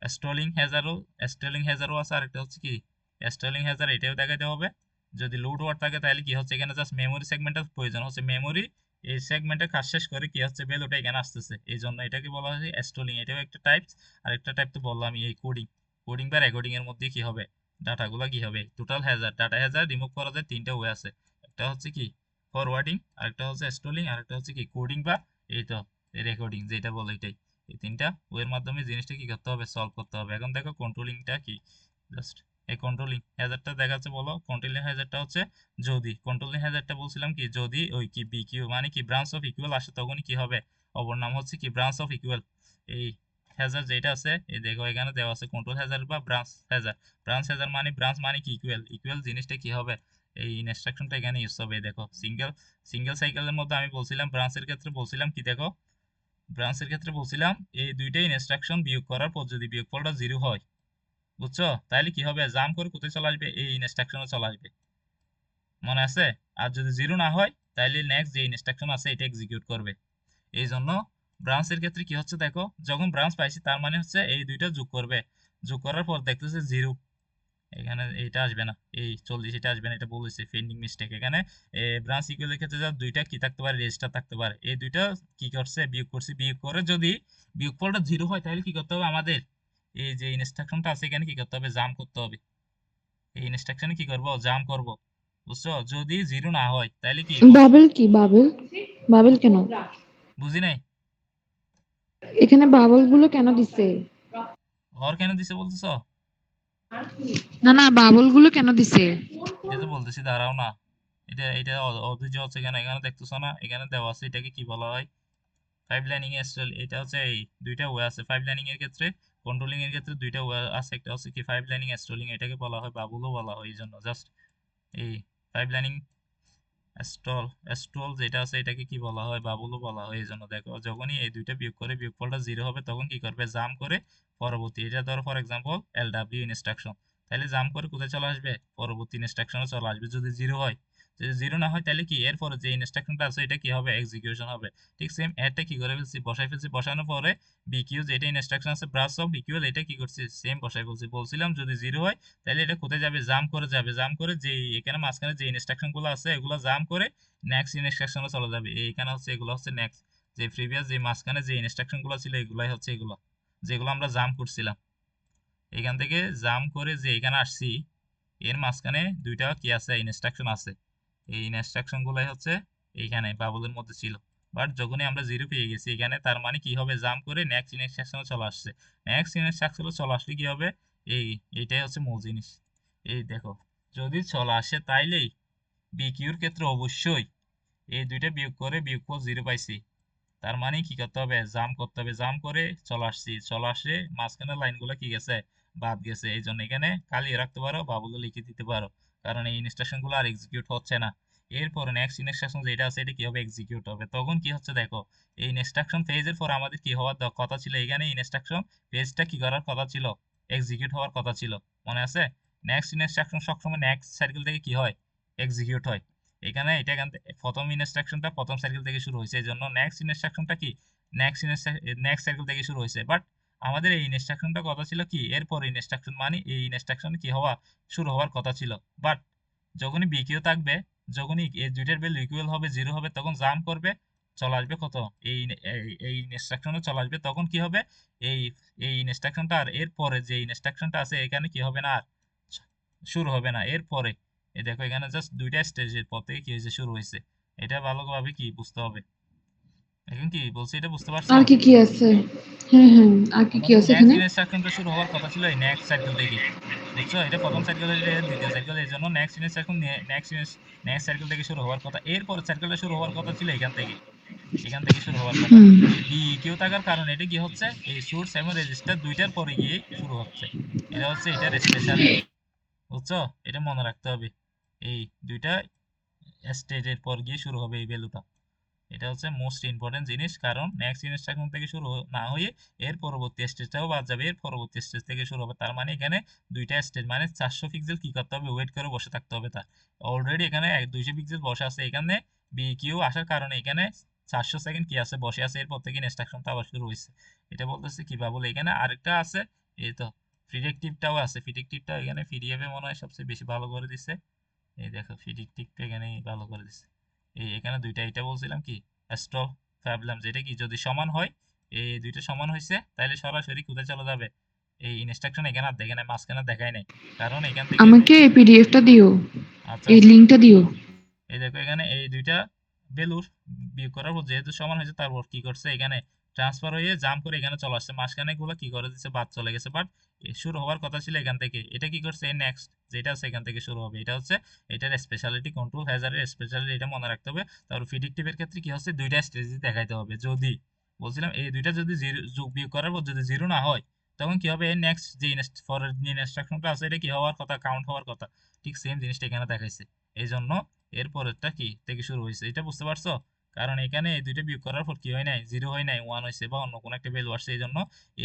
স্টলিং হ্যাজারও, স্টলিং হ্যাজারও আছে। আরেকটা হচ্ছে কি স্টলিং হ্যাজার, এটাও দেখাইতে হবে। যদি লোড ওয়ার্ড থাকে তাহলে কি হচ্ছে, এখানে জাস্ট মেমোরি সেগমেন্টের প্রয়োজন হচ্ছে, মেমোরি এই সেগমেন্টের কাজ শেষ করে কি হচ্ছে, বেল ওটা এখানে আসতেছে। এই জন্য এটাকে বলা হয় স্টলিং, এটাও একটা টাইপ। আরেকটা টাইপ তো বললাম এই কোডিং, কোডিং বা রেকর্ডিং এর মধ্যে কি হবে, ডাটাগুলো কি হবে, total Hazard, data Hazard remove করা যায় 3টা ওয়ে আছে। একটা হচ্ছে কি ফরওয়ার্ডিং, আরেকটা হচ্ছে স্টলিং, আরেকটা হচ্ছে কি কোডিং বা এই তো রেকর্ডিং যেটা বলে এটাই। এই 3টা ওয়ের মাধ্যমে জিনিসটা কি করতে হবে, সলভ করতে হবে। এখন দেখো কন্ট্রোলিংটা কি, জাস্ট এই কন্ট্রোলিং হ্যাজারটা দেখাচ্ছে, বলো কন্ট্রোলিং হ্যাজারটা হচ্ছে যদি, কন্ট্রোলিং হ্যাজারটা বলছিলাম কি যদি ওই কি বিকিউ মানে কি ব্রাঞ্চ অফ ইকুয়াল আসে, তখনই কি হবে, অপর নাম হচ্ছে কি ব্রাঞ্চ অফ ইকুয়াল। এই হ্যাজার যেটা আছে, এই দেখো এখানে দেওয়া আছে কন্ট্রোল হ্যাজার বা ব্রাঞ্চ হ্যাজার। ব্রাঞ্চ হ্যাজার মানে ব্রাঞ্চ মানে কি ইকুয়াল, ইকুয়াল জিনিসটা কি হবে, এই ইনস্ট্রাকশনটা এখানে ইউজ হবে। দেখো সিঙ্গেল সিঙ্গেল সাইকেলের মধ্যে আমি বলছিলাম, ব্রাঞ্চের ক্ষেত্রে বলছিলাম কি, দেখো ব্রাঞ্চের ক্ষেত্রে বলছিলাম এই দুইটা ইনস্ট্রাকশন বিয়োগ করার পর যদি বিয়োগফলটা 0 হয়, বুঝছো, তাহলে কি হবে, জাম্প করে কোথায় চলে আসবে, এই ইনস্ট্রাকশনে চলে আসবে, মনে আছে। আর যদি 0 না হয় তাহলে নেক্সট যে ইনস্ট্রাকশন আছে এটা এক্সিকিউট করবে। এই জন্য ব্রাঞ্চের ক্ষেত্রে কি হচ্ছে, দেখো যখন ব্রাঞ্চ পাইছি তার মানে হচ্ছে এই দুইটা যোগ করবে, যোগ করার পর দেখতেছে 0, এখানে এটা আসবে না, এই 40 এটা আসবে না, এটা বলেছে পেন্ডিং মিস্টেক। এখানে ব্রাঞ্চ ইকুয়ালের ক্ষেত্রে যা দুইটা কি থাকতে পারে, রেজিস্টার থাকতে পারে, এই দুইটা কি করছে, বিয়োগ করছি, বিয়োগ করে যদি বিয়োগফলটা 0 হয় তাহলে কি করতে হবে আমাদের, এই যে ইনস্ট্রাকশনটা আছে এখানে কি করতে হবে, জাম্প করতে হবে। এই ইনস্ট্রাকশনে কি করব, জাম্প করব, বুঝছো। যদি 0 না হয় তাহলে কি বাবেল কি বাবেল, বাবেল কেন বুঝি নাই, এখানে বাবল গুলো কেন দিছে? ঘর কেন দিছে বলতেছো, না না, বাবল গুলো কেন দিছে? এটা তো বলতেছি দাঁড়াও না, এটা এটা অধৈর্য হচ্ছে কেন, এখানে দেখতেছো না, এখানে দেওয়া আছে এটাকে কি বলা হয়, পাইপলাইনিং এর স্টাইল। এটা হচ্ছে এই দুইটা ওয়ে আছে পাইপলাইনিং এর ক্ষেত্রে, কন্ট্রোলিং এর ক্ষেত্রে দুইটা ওয়ে আছে। একটা হচ্ছে কি পাইপলাইনিং স্টলিং, এটাকে বলা হয় বাবুলও বলা হয়। এই জন্য জাস্ট এই পাইপলাইনিং স্টল, স্টল যেটা আছে এটাকে কি বলা হয়, বাবুলও বলা হয়। এই জন্য দেখো যখনই এই দুইটা বিয়োগ করে বিয়োগফলটা 0 হবে তখন কি করবে, জাম্প করে পরবর্তী, এটা ধরো ফর এক্সাম্পল এলডব্লিউ ইনস্ট্রাকশন, তাহলে জাম্প করে কোথায় চলে আসবে, পরবর্তী ইনস্ট্রাকশনে চলে আসবে যদি 0 হয়। যদি 0 না হয় তাহলে কি এরপরে যে ইনস্ট্রাকশনটা আছে এটা কি হবে, এক্সিকিউশন হবে। ঠিক সেম এটা কি করে ফেলছি, বসাই ফেলছি, বসানোর পরে বিকিউ যেটা ইনস্ট্রাকশন আছে ব্রাঞ্চ অফ ইকুয়াল, এটা কি করছি, সেম বসাই ফেলছি। বলছিলাম যদি 0 হয় তাহলে এটা কোথায় যাবে, জাম্প করে যাবে, জাম্প করে যে এখানে মাঝখানে যে ইনস্ট্রাকশন গুলো আছে এগুলো জাম্প করে নেক্সট ইনস্ট্রাকশনে চলে যাবে। এইখানে হচ্ছে এগুলো হচ্ছে নেক্সট, যে প্রিভিয়াস যে মাঝখানে যে ইনস্ট্রাকশন গুলো ছিল এগুলাই হচ্ছে এগুলো যেগুলো আমরা জাম্প করছিলাম। এখান থেকে জাম্প করে যে এখানে আসছি, এর মাঝখানে দুইটা কি আছে, ইনস্ট্রাকশন আছে। এই ইনস্ট্রাকশন গুলাই হচ্ছে এইখানে বাবলের মধ্যে ছিল। বাট যখনই আমরা 0 পেয়ে গেছি এখানে, তার মানে কি হবে, জাম্প করে নেক্সট ইনস্ট্রাকশনে চলে আসছে। নেক্সট ইনস্ট্রাকশনে চলে আসলে কি হবে, এইটাই হচ্ছে মূল জিনিস। এই দেখো, যদি চলে আসে তাইলেই বিকিউর ক্ষেত্রে অবশ্যই এই দুইটা বিয়োগ করে বিয়োগফল 0 পাইছি, তার মানে কি করতে হবে, জাম্প করতে হবে। জাম্প করে চলে আসছি, চলে আসে মাঝখানের লাইনগুলো কি গেছে, বাদ গেছে। এই জন্য এখানে কালিয়ে রাখতে পারো বা বলে লিখে দিতে পারো, কারণ এই ইনস্ট্রাকশন গুলো আর এক্সিকিউট হচ্ছে না। এরপরে নেক্সট ইনস্ট্রাকশন যেটা আছে এটা কি হবে, এক্সিকিউট হবে। তখন কি হচ্ছে দেখো, এই ইনস্ট্রাকশন ফেজের পর আমাদের কি হওয়ার কথা ছিল, এখানে ইনস্ট্রাকশন ফেজটা কি করার কথা ছিল, এক্সিকিউট হওয়ার কথা ছিল, মনে আছে? নেক্সট ইনস্ট্রাকশন সবসময় নেক্সট সার্কেল থেকে কি হয়, এক্সিকিউট হয়। এখানে এটা প্রথম ইনস্ট্রাকশনটা প্রথম সার্কেল থেকে শুরু হয়েছে, এই জন্য নেক্সট ইনস্ট্রাকশনটা কি নেক্সট সার্কেল থেকে শুরু হয়েছে। বাট আমাদের এই ইনস্ট্রাকশনটা কথা ছিল কি, এরপর ইনস্ট্রাকশন মানে এই ইনস্ট্রাকশন কি হওয়া, শুরু হওয়ার কথা ছিল। বাট যখনই বিকিউ থাকবে, যখনই এই দুইটার ভ্যালু ইকুয়াল হবে, 0 হবে, তখন জাম্প করবে, চলে আসবে কত, এই এই ইনস্ট্রাকশনে চলে আসবে। তখন কি হবে, এই এই ইনস্ট্রাকশনটা আর এরপরে যে ইনস্ট্রাকশনটা আছে এখানে কি হবে না, আর শুরু হবে না। এরপরে এই দেখো এখানে জাস্ট দুইটা স্টেজের পর থেকে কি হয়েছে, শুরু হয়েছে। এটা ভালোভাবে কি বুঝতে হবে। এখন কি বলছি এটা বুঝতে পারছো? আর কি কি আছে? হ্যাঁ হ্যাঁ, আর কি কি আমাদের আছে নেক্সট এখানে? ইনস্ট্রাকশনটা শুরু হওয়ার কথা ছিল এই নেক্সট সার্কেল থেকে, বুঝছো? এটা প্রথম সার্কেল, এটা দ্বিতীয় সার্কেল, এই জন্য নেক্সট ইনস্ট্রাকশন নেক্সট সার্কেল থেকে শুরু হওয়ার কথা। এরপর সার্কেলটা শুরু হওয়ার কথা ছিল এখান থেকে শুরু হওয়ার কথা। হুম। এই বি কিউ থাকার কারণে এটা কি হচ্ছে, এই সোর্স এবং রেজিস্টার দুইটার পরে গিয়ে শুরু হচ্ছে। এটা হচ্ছে এটার স্পেশালিটি, বুঝছো? এটা মনে রাখতে হবে, এই দুইটা স্টেজের পর গিয়ে শুরু হবে এই ভ্যালুটা। এটা হচ্ছে মোস্ট ইম্পর্টেন্ট জিনিস, কারণ নেক্সট ইনস্ট্রাকশন থেকে শুরু না হয়ে এর পরবর্তী স্টেজটাও বাদ যাবে, এর পরবর্তী স্টেজ থেকে শুরু হবে। তার মানে এখানে দুইটা স্টেজ মানে 400 পিক্সেল কি করতে হবে, ওয়েট করে বসে থাকতে হবে। তার অলরেডি এখানে 200 পিক্সেল বসে আছে, এখানে বিকিউ আসার কারণে এখানে 400 সেকেন্ড কি আছে, বসে আছে। এরপর থেকে ইনস্ট্রাকশনটা আবার শুরু হয়েছে। এটা বলতেছে কিভাবে বলে, এখানে আরেকটা আছে, এই তো প্রিডিক্টিভটাও আছে। প্রিডিক্টিভটা এখানে পিডিএফ এ মনে হয় সবচেয়ে বেশি ভালো করে দিচ্ছে। এই দেখো প্রিডিক্টিভটা এখানে ভালো করে দিচ্ছে। এখানে দুইটা, এটা বলছিলাম কি, স্টল ভাবলাম যেটা কি যদি সমান হয়, এই দুইটা সমান হয়েছে, তাহলে সরাসরি কোথায় চলে যাবে, এই ইনস্ট্রাকশন এখানে আর দেখে নাই, মাঝখানে দেখায় নাই, কারণ এখান থেকে আমাকে এই পিডিএফটা দিও, আচ্ছা এই আচ্ছা, লিঙ্কটা দিও। এই দেখো এখানে এই দুইটা ভ্যালুর বিয়োগ করার পর যেহেতু সমান হয়েছে, তারপর কি করছে, এখানে ট্রান্সফার হয়ে জাম্প করে এখানে চলে আসছে, মাঝখানে গুলো কি করে দিচ্ছে, বাদ চলে গেছে। বাট শুরু হওয়ার কথা ছিল এখান থেকে, এটা কি করছে, নেক্সট যেটা আছে এখান থেকে শুরু হবে। এটা হচ্ছে এটার স্পেশালিটি, কন্ট্রোল হ্যাজারের স্পেশালিটি, এটা মনে রাখতে হবে। তারপর প্রিডিক্টিভের ক্ষেত্রে কি হচ্ছে, দুইটা স্টেজ দেখাইতে হবে। যদি বলছিলাম এই দুইটা যদি জিরো যোগ বিয়োগ করার পর যদি 0 না হয়, তখন কি হবে, এর নেক্সট যে ফরের ইনস্ট্রাকশনটা আছে এটা কি হওয়ার কথা, কাউন্ট হওয়ার কথা। ঠিক সেম জিনিসটা এখানে দেখাইছে। এই জন্য এর পরেরটা কি থেকে শুরু হয়েছে, এটা বুঝতে পারছো? কারণ এখানে এই দুইটা বিয়োগ করার পর কি হয় নাই, 0 হয় নাই, 1 হয়েছে বা অন্য কোনো একটা ভ্যালু আসছে। এই জন্য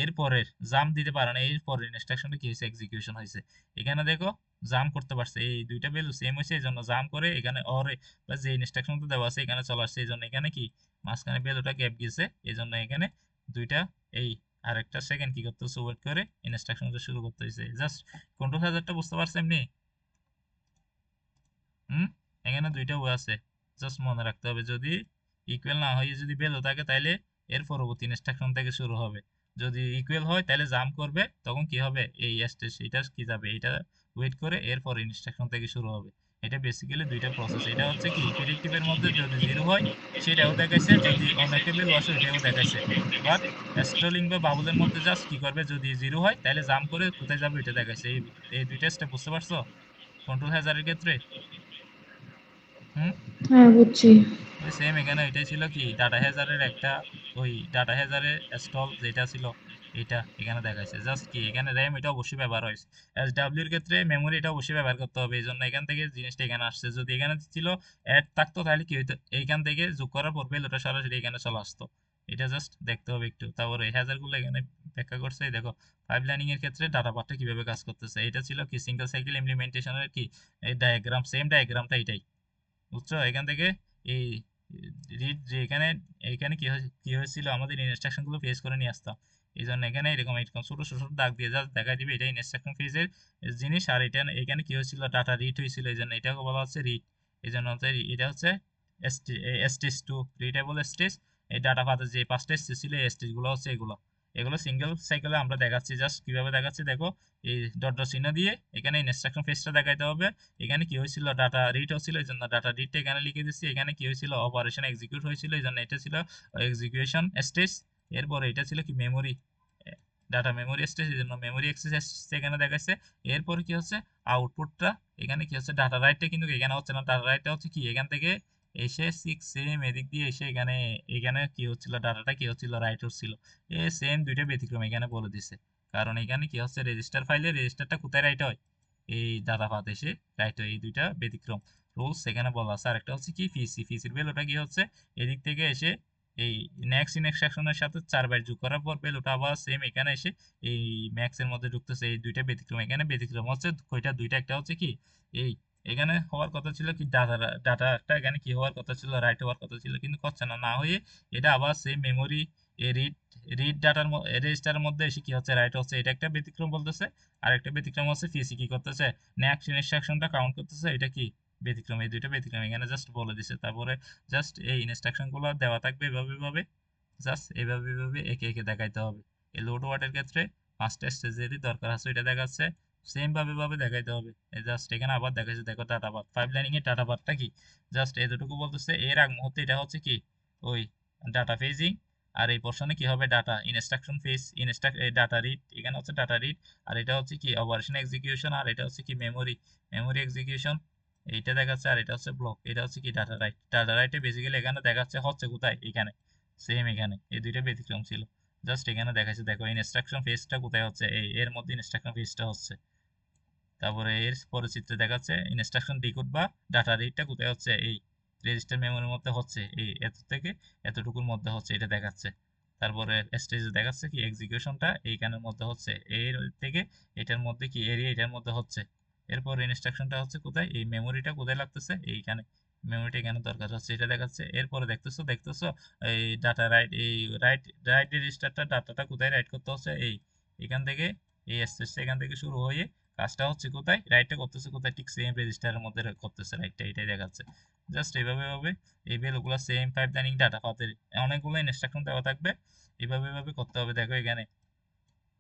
এর পরের জাম্প দিতে পারে না, এর পরের ইনস্ট্রাকশনটা কি হয়েছে, এক্সিকিউশন হয়েছে। এখানে দেখো জাম্প করতে পারছে, এই দুইটা ভ্যালু সেম হয়েছে, এই জন্য জাম্প করে এখানে অরে বা যে ইনস্ট্রাকশনটা দেওয়া আছে এখানে চলে আসছে। এই জন্য এখানে কি মাঝখানে ভ্যালুটা গ্যাপ গেছে, এই জন্য এখানে দুইটা এই আরেকটা সেকেন্ড কি করতে হচ্ছে, ওয়েট করে ইনস্ট্রাকশনটা শুরু করতে হয়েছে। জাস্ট কন্ট্রোল হাজারটা বুঝতে পারছো এমনি? হুম, এখানে দুইটা ওয়ে আছে, জাস্ট মনে রাখতে হবে। যদি ইকুয়াল না হয়, যদি ভ্যালু থাকে, তাহলে এর পরবর্তী ইনস্ট্রাকশন থেকে শুরু হবে। যদি ইকুয়াল হয় তাহলে জাম্প করবে, তখন কি হবে, এই স্টেজ এটা কি যাবে, এটা ওয়েট করে এরপর ইনস্ট্রাকশন থেকে শুরু হবে। এটা বেসিক্যালি দুইটা প্রসেস। এটা হচ্ছে কি প্রিডিক্টিভের মধ্যে যদি 0 হয় সেটাও দেখাইছে, যদি অন্য একটা ভ্যালু আসে ওইটাও দেখাইছে। বাট স্ট্রলিং বা বাবুলের মধ্যে জাস্ট কি করবে, যদি 0 হয় তাহলে জাম্প করে কোথায় যাবে এটা দেখাইছে। এই দুইটা স্টেপ বুঝতে পারছো কন্ট্রোল হ্যাজারের ক্ষেত্রে? হুম, হ্যাঁ, বুঝছি। ওই সেম এখানে এটাই ছিল কি, ডাটা হ্যাজারের একটা, ওই ডাটা হ্যাজারের স্টল যেটা ছিল এটা এখানে দেখাইছে। জাস্ট কি এখানে র্যাম এটা অবশ্যই ব্যবহার হয়েছে, এসডব্লিউ এর ক্ষেত্রে মেমোরি এটা অবশ্যই ব্যবহার করতে হবে। এই জন্য এখান থেকে জিনিসটা এখানে আসছে। যদি এখানে ছিল অ্যাড থাকতো তাহলে কি হইতো, এইখান থেকে যোগ করার পর ওটা সরাসরি এখানে চলে আসতো। এটা জাস্ট দেখতে হবে একটু। তারপরে হ্যাজার গুলো এখানে ব্যাখ্যা করছে। এই দেখো পাইপলাইনিং এর ক্ষেত্রে ডাটা পার্টটা কিভাবে কাজ করতেছে। এটা ছিল কি সিঙ্গেল সাইকেল ইমপ্লিমেন্টেশনের কি এই ডায়াগ্রাম, সেম ডায়াগ্রামটা এটাই, বুঝছো? এখান থেকে এই রিড যে এখানে এখানে কি হয়েছিল, আমাদের ইনস্ট্রাকশন গুলো ফেস করে নিয়ে আসতাম। এই জন্য এখানে এরকম এরকম ছোট ছোট দাগ দিয়ে জাস্ট দেখা দিবে এটা ইনস্ট্রাকশন ফেজের জিনিস। আর এটা এখানে কি হয়েছিল, ডাটা রিড হয়েছিল, এই জন্য এটাকে বলা হচ্ছে রিড। এই জন্য হচ্ছে এটা হচ্ছে স্টেজ টু, রিডেবল স্টেজ। এই ডাটা পাতে যে 5টা স্টেজ ছিল এই স্টেজ গুলো হচ্ছে এগুলো। এগুলো সিঙ্গেল সাইকেলে আমরা দেখাচ্ছি, জাস্ট কিভাবে দেখাচ্ছি দেখো। এই ডট ডট চিহ্ন দিয়ে এখানে ইনস্ট্রাকশন ফেজটা দেখাইতে হবে। এখানে কি হয়েছিল, ডাটা রিড হচ্ছিল, এই জন্য ডাটা রিডটা এখানে লিখে দিচ্ছি। এখানে কি হয়েছিল, অপারেশন এক্সিকিউট হয়েছিল, এই জন্য এটা ছিল এক্সিকিউশন স্টেজ। এরপরে এটা ছিল কি, মেমোরি, ডাটা মেমোরি স্টেজ, এই জন্য মেমোরি অ্যাক্সেস এখানে দেখাচ্ছে। এরপরে কি হচ্ছে, আউটপুটটা এখানে কি হচ্ছে, ডাটা রাইটটা কিন্তু এখানে হচ্ছে না। ডাটা রাইটটা হচ্ছে কি, এখান থেকে এসে সিক্স সেম এদিক দিয়ে এসে এখানে, এখানে কি হচ্ছিল, ডাটাটা কি হচ্ছিল, রাইট হচ্ছিল। সেম দুইটা ব্যতিক্রম এখানে বলে দিছে। কারণ এখানে কি হচ্ছে, রেজিস্টার ফাইলে রেজিস্টারটা কোথায় রাইট হয়, এই ডাটা পাথ এসে রাইট হয়। এই দুইটা ব্যতিক্রম রুলস এখানে বলা আছে। আর একটা হচ্ছে কি, ফিসির ভ্যালুটা কি হচ্ছে, এদিক থেকে এসে এই নেক্সট ইনস্ট্রাকশনের সাথে 4 বাইট যোগ করার পর ভ্যালুটা আবার সেম এখানে এসে এই ম্যাক্স এর মধ্যে ঢুকতেছে। এই দুইটা ব্যতিক্রম এখানে, ব্যতিক্রম হচ্ছে কয়টা, দুইটা। একটা হচ্ছে কি, এই এখানে হওয়ার কথা ছিল কি, ডাটাটা এখানে কি হওয়ার কথা ছিল, রাইট হওয়ার কথা ছিল, কিন্তু করছে না, না হয়ে এটা আবার সেই মেমোরি রিড রিড ডাটার রেজিস্টারের মধ্যে এসে কি হচ্ছে, রাইট হচ্ছে। এটা একটা ব্যতিক্রম বলতেছে। আর একটা ব্যতিক্রম হচ্ছে পিসি কি করতেছে, নেক্সট ইনস্ট্রাকশনটা কাউন্ট করতেছে, এটা কি ব্যতিক্রম। এই দুইটা ব্যতিক্রম এখানে জাস্ট বলে দিছে। তারপরে জাস্ট এই ইনস্ট্রাকশন গুলো দেওয়া থাকবে এভাবে এভাবে, জাস্ট এভাবে এভাবে একে একে দেখাইতে হবে। এই লোড ওয়ার্ডের ক্ষেত্রে পাঁচটা স্টেজেরই দরকার আছে, এটা দেখাচ্ছে। সেম ভাবে ভাবে দেখাইতে হবে। জাস্ট এখানে আবার দেখাচ্ছে, দেখো ডাটা পাথ, পাইপলাইনিং এর ডাটা পাথটা কি, জাস্ট এতটুকু বলতেছে। এর আগ মুহূর্তে এটা হচ্ছে কি, ওই ডাটা ফেজিং। আর এই পোর্শনে কি হবে, data instruction phase, data read, এখানে হচ্ছে ডাটা রিড। আর এটা হচ্ছে কি, অপারেশন এক্সিকিউশন। আর এটা হচ্ছে কি, মেমোরি এক্সিকিউশন। এইটা দেখাচ্ছে। আর এটা হচ্ছে ব্লক, এটা হচ্ছে কি, ডাটা রাইট। ডাটা রাইটে বেসিক্যালি এখানে দেখাচ্ছে হচ্ছে কোথায়, এখানে সেম এখানে। এই দুইটা ব্যতিক্রম ছিল। জাস্ট এখানে দেখাচ্ছে, দেখো ইনস্ট্রাকশন ফেজটা কোথায় হচ্ছে, এর মধ্যে ইনস্ট্রাকশন ফেজটা হচ্ছে। তারপরে এর পরে চিত্রে দেখাচ্ছে ইনস্ট্রাকশন ডিকোড বা ডাটা রিডটা কোথায় হচ্ছে, এই রেজিস্টার মেমোরির মধ্যে হচ্ছে, এই এত থেকে এতটুকুর মধ্যে হচ্ছে, এটা দেখাচ্ছে। তারপরে স্টেজে দেখাচ্ছে কি, এক্সিকিউশনটা এইখানের মধ্যে হচ্ছে, এর থেকে এটার মধ্যে কি, এরিয়া এটার মধ্যে হচ্ছে। এরপর ইনস্ট্রাকশনটা হচ্ছে কোথায়, এই মেমোরিটা কোথায় লাগতেছে, এইখানে মেমোরিটা এখানে দরকার হচ্ছে, এটা দেখাচ্ছে। এরপরে দেখতেছো দেখতেছো এই ডাটা রাইট, এই রাইট রাইট রেজিস্টারটা, ডাটাটা কোথায় রাইট করতে হচ্ছে, এই এখান থেকে, এই স্টেজটা এখান থেকে শুরু হয়ে কাজটা হচ্ছে কোথায়, রাইটটা করতেছে কোথায়, ঠিক সেম রেজিস্টারের মধ্যে করতেছে রাইটটা, এটাই দেখাচ্ছে। জাস্ট এইভাবে ভাবে এই ভ্যালুগুলো সেম পাইপলাইনিং ডাটা পাথের অনেকগুলো ইনস্ট্রাকশন দেওয়া থাকবে, এইভাবে ভাবে করতে হবে। দেখো এখানে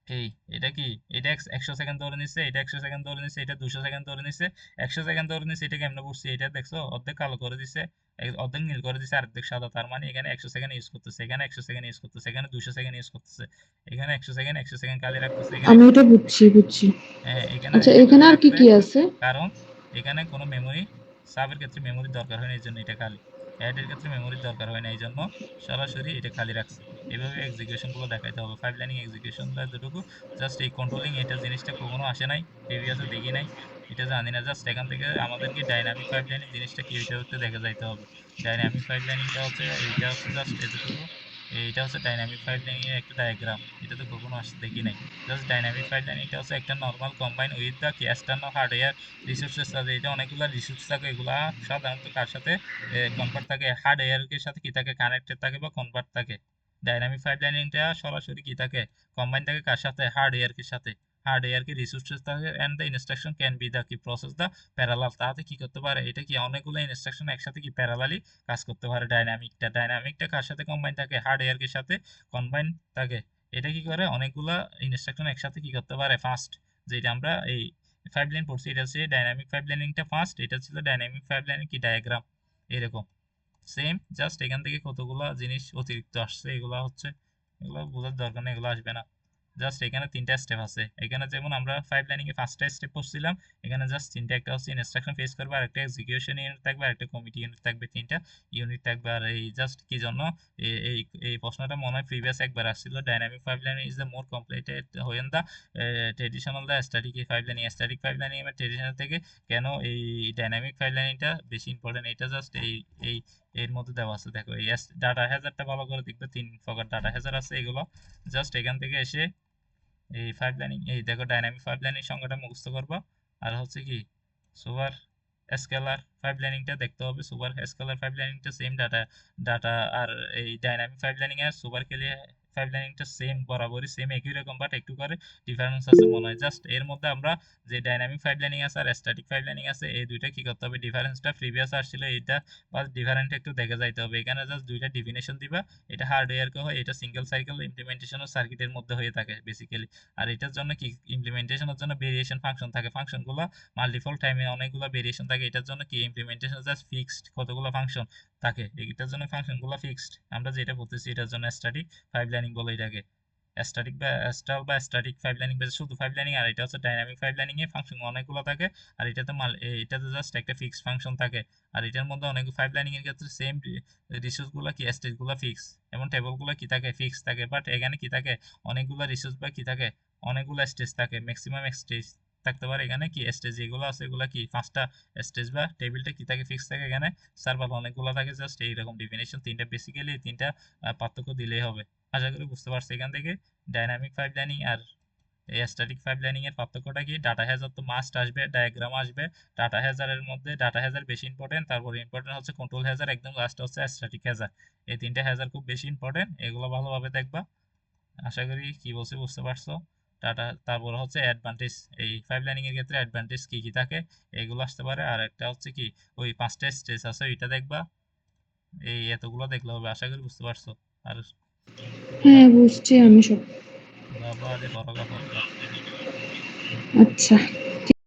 এই, এটা কি, এটা 100 সেকেন্ড ধরে নিচ্ছে, এটা 100 সেকেন্ড ধরে নিচ্ছে, এটা 200 সেকেন্ড ধরে নিচ্ছে, 100 সেকেন্ড ধরে নিচ্ছে। এটা কেমনে পড়ছে, এটা দেখছো, অর্ধেক কালো করে দিচ্ছে, অর্ধেক নীল করে দিচ্ছে, অর্ধেক সাদা। তার মানে এখানে 100 সেকেন্ড ইউজ করতেছে, এখানে 100 সেকেন্ড ইউজ করতেছে, এখানে 200 সেকেন্ড ইউজ করতেছে, এখানে 100 সেকেন্ড খালি রাখতেছে, এখানে আমি এটা বুঝছি। হ্যাঁ, এখানে আচ্ছা, এটা এখানে খালি আর কি রাখবে। কি আছে? কারণ এখানে কোনো মেমোরি, সাবের ক্ষেত্রে মেমোরি দরকার হয় না, এই জন্য এটা খালি। অ্যাডের ক্ষেত্রে মেমোরির দরকার হয় না, এই জন্য সরাসরি এটা খালি রাখছে। এভাবে এক্সিকিউশন গুলো দেখাইতে হবে, পাইপ লাইনিং এক্সিকিউশন যতটুকু। জাস্ট এই কন্ট্রোলিং, এটা জিনিসটা কখনো আসে নাই, প্রিভিয়াসে দেখি নাই, এটা জানি না। জাস্ট এখান থেকে আমাদেরকে ডাইনামিক পাইপ লাইনিং জিনিসটা কি, ওইটা হচ্ছে দেখা যাইতে হবে। ডাইনামিক পাইপ লাইনিংটা হচ্ছে, এইটা হচ্ছে জাস্ট এতটুকু। এইটা হচ্ছে ডাইনামিক পাইপ লাইনিং এর একটা ডায়াগ্রাম, এটা তো কখনো আসতে দেখি নাই। জাস্ট ডাইনামিক পাইপলাইনিংটা হচ্ছে একটা নর্মাল কম্বাইন উইথ দ্য কি এক্সটার্নাল হার্ডওয়্যার রিসোর্সেস আছে। এটা অনেকগুলো রিসোর্স থাকে, এগুলা সাধারণত কার সাথে কনভার্ট থাকে, হার্ডওয়্যারের সাথে কি থাকে, কানেক্টেড থাকে বা কনভার্ট থাকে। ডাইনামিক পাইপলাইনিংটা সরাসরি কি থাকে, কম্বাইন থাকে কার সাথে, হার্ডওয়্যারের সাথে। হার্ডওয়্যারকে রিসোর্সেস থাকে and the instruction can be the কি প্রসেস দ্য প্যারালাল। তাতে কি করতে পারে, এটা কি অনেকগুলো ইনস্ট্রাকশন একসাথে কি প্যারালালি কাজ করতে পারে। ডাইনামিকটা কার সাথে কম্বাইন থাকে, হার্ডওয়্যারের সাথে কম্বাইন থাকে। এটা কি করে, অনেকগুলা ইনস্ট্রাকশন একসাথে কি করতে পারে, ফাস্ট। যেটা আমরা এই পাইপলাইন পড়ছি, এটা হচ্ছে ডাইনামিক পাইপলাইনিংটা ফাস্ট, এটা ছিল ডাইনামিক পাইপলাইনিং কি ডায়াগ্রাম, এরকম সেম। জাস্ট এখান থেকে কতগুলা জিনিস অতিরিক্ত আসছে, এগুলা হচ্ছে, এগুলো বোঝার দরকার নেই, এগুলো আসবে না। জাস্ট এখানে তিনটা স্টেপ আছে, এখানে যেমন আমরা পাইপলাইনিং এ ফার্স্টটা স্টেপ পড়ছিলাম, এখানে জাস্ট তিনটা, একটা হচ্ছে ইনস্ট্রাকশন ফেস করবে, আর একটা এক্সিকিউশন ইউনিট থাকবে, আর একটা কমিটি ইউনিট থাকবে, তিনটা ইউনিট থাকবে। আর এই জাস্ট কি জন্য এই এই প্রশ্নটা মনে হয় প্রিভিয়াস একবার আসছিল, dynamic pipelining is the more completed when the traditional the static pipelining. Static pipelining এর ট্রেডিশনাল থেকে কেন এই ডাইনামিক পাইপলাইনিংটা বেশি ইম্পর্টেন্ট, এটা জাস্ট এই এর মধ্যে দেওয়া আছে। দেখো এই ডাটা হ্যাজারটা ভালো করে দেখবে, তিন প্রকার ডাটা হ্যাজার আছে এগুলো। জাস্ট এখান থেকে এসে এই পাইপলাইনিং, এই দেখো ডাইনামিক পাইপলাইনিং সংজ্ঞাটা মুখস্থ করবা। আর হচ্ছে কি, সুপার স্কেলার পাইপলাইনিংটা দেখতে হবে। সুপার স্কেলার পাইপলাইনিংটা সেম ডাটা ডাটা আর এই ডাইনামিক পাইপলাইনিং এর সুপার পাইপলাইনিংটা সেম বরাবরই সেম একই রকম, বাট একটু করে ডিফারেন্স আছে মনে হয়। জাস্ট এর মধ্যে আমরা যে ডাইনামিক পাইপলাইনিং আছে আর স্ট্যাটিক পাইপলাইনিং আছে, এই দুইটা কি করতে হবে, ডিফারেন্সটা প্রিভিয়াস আসছিল এটা বা ডিফারেন্ট একটু দেখে যাইতে হবে। এখানে জাস্ট দুইটা ডিফিনেশন দিবা, এটা হার্ডওয়্যারকে হয়, এটা সিঙ্গেল সাইকেল ইমপ্লিমেন্টেশন ও সার্কিটের মধ্যে হয়ে থাকে বেসিক্যালি। আর এটার জন্য কি ইমপ্লিমেন্টেশনের জন্য ভেরিয়েশন ফাংশন থাকে, ফাংশনগুলো মাল্টিপল টাইমে অনেকগুলো ভেরিয়েশন থাকে। এটার জন্য কি ইমপ্লিমেন্টেশন জাস্ট ফিক্সড কতগুলো ফাংশন থাকে, এটার জন্য ফাংশনগুলো ফিক্সড। আমরা যেটা বলতেছি এটার জন্য স্ট্যাটিক পাইপলাইনিং বলে এটাকে। স্ট্যাটিক বা স্টাল বা স্ট্যাটিক পাইপলাইনিং বা শুধু পাইপলাইনিং, আর এটা হচ্ছে ডাইনামিক পাইপলাইনিং এ ফাংশন অনেকগুলো থাকে, আর এটাতে জাস্ট একটা ফিক্স ফাংশন থাকে। আর এটার মধ্যে অনেক পাইপলাইনিং এর ক্ষেত্রে সেম রিসোর্স গুলা কি স্টেজ গুলা ফিক্স এবং টেবল গুলা কি থাকে ফিক্স থাকে, বাট এখানে কি থাকে অনেকগুলো রিসোর্স বা কি থাকে অনেকগুলো স্টেজ থাকে, ম্যাক্সিমাম স্টেজ থাকতে পারে। এখানে কি স্টেজ যেগুলো আছে এগুলা কি পাঁচটা স্টেজ বা টেবিলটা কি থাকে ফিক্স থাকে, এখানে সার্ভার অনেকগুলো থাকে। জাস্ট এইরকম ডিফিনেশন তিনটা, বেসিক্যালি তিনটা পার্থক্য দিলেই হবে। আশা করি বুঝতে পারছি এখান থেকে ডাইনামিক পাইপলাইনিং আর স্ট্যাটিক পাইপলাইনিং এর পার্থক্যটা কি। ডাটা হ্যাজার তো মাস্ট আসবে, ডায়াগ্রাম আসবে। ডাটা হ্যাজারের মধ্যে ডাটা হ্যাজার বেশি ইম্পর্টেন্ট, তারপর ইম্পর্টেন্ট হচ্ছে কন্ট্রোল হ্যাজার, একদম লাস্ট হচ্ছে স্ট্যাটিক হ্যাজার। এই তিনটা হ্যাজার খুব বেশি ইম্পর্টেন্ট, এগুলো ভালোভাবে দেখবা। আশা করি কি বলছি বুঝতে পারছো। ডাটা তারপর হচ্ছে অ্যাডভান্টেজ, এই পাইপলাইনিং এর ক্ষেত্রে অ্যাডভান্টেজ কি কি থাকে এগুলো আসতে পারে। আর একটা হচ্ছে কি ওই পাঁচটা স্টেজ আছে ওইটা দেখবা। এই এতগুলো দেখলে হবে, আশা করি বুঝতে পারছো। আর হ্যাঁ, বুঝছি আমি সব। বাবা যে বড় কাপড়। আচ্ছা।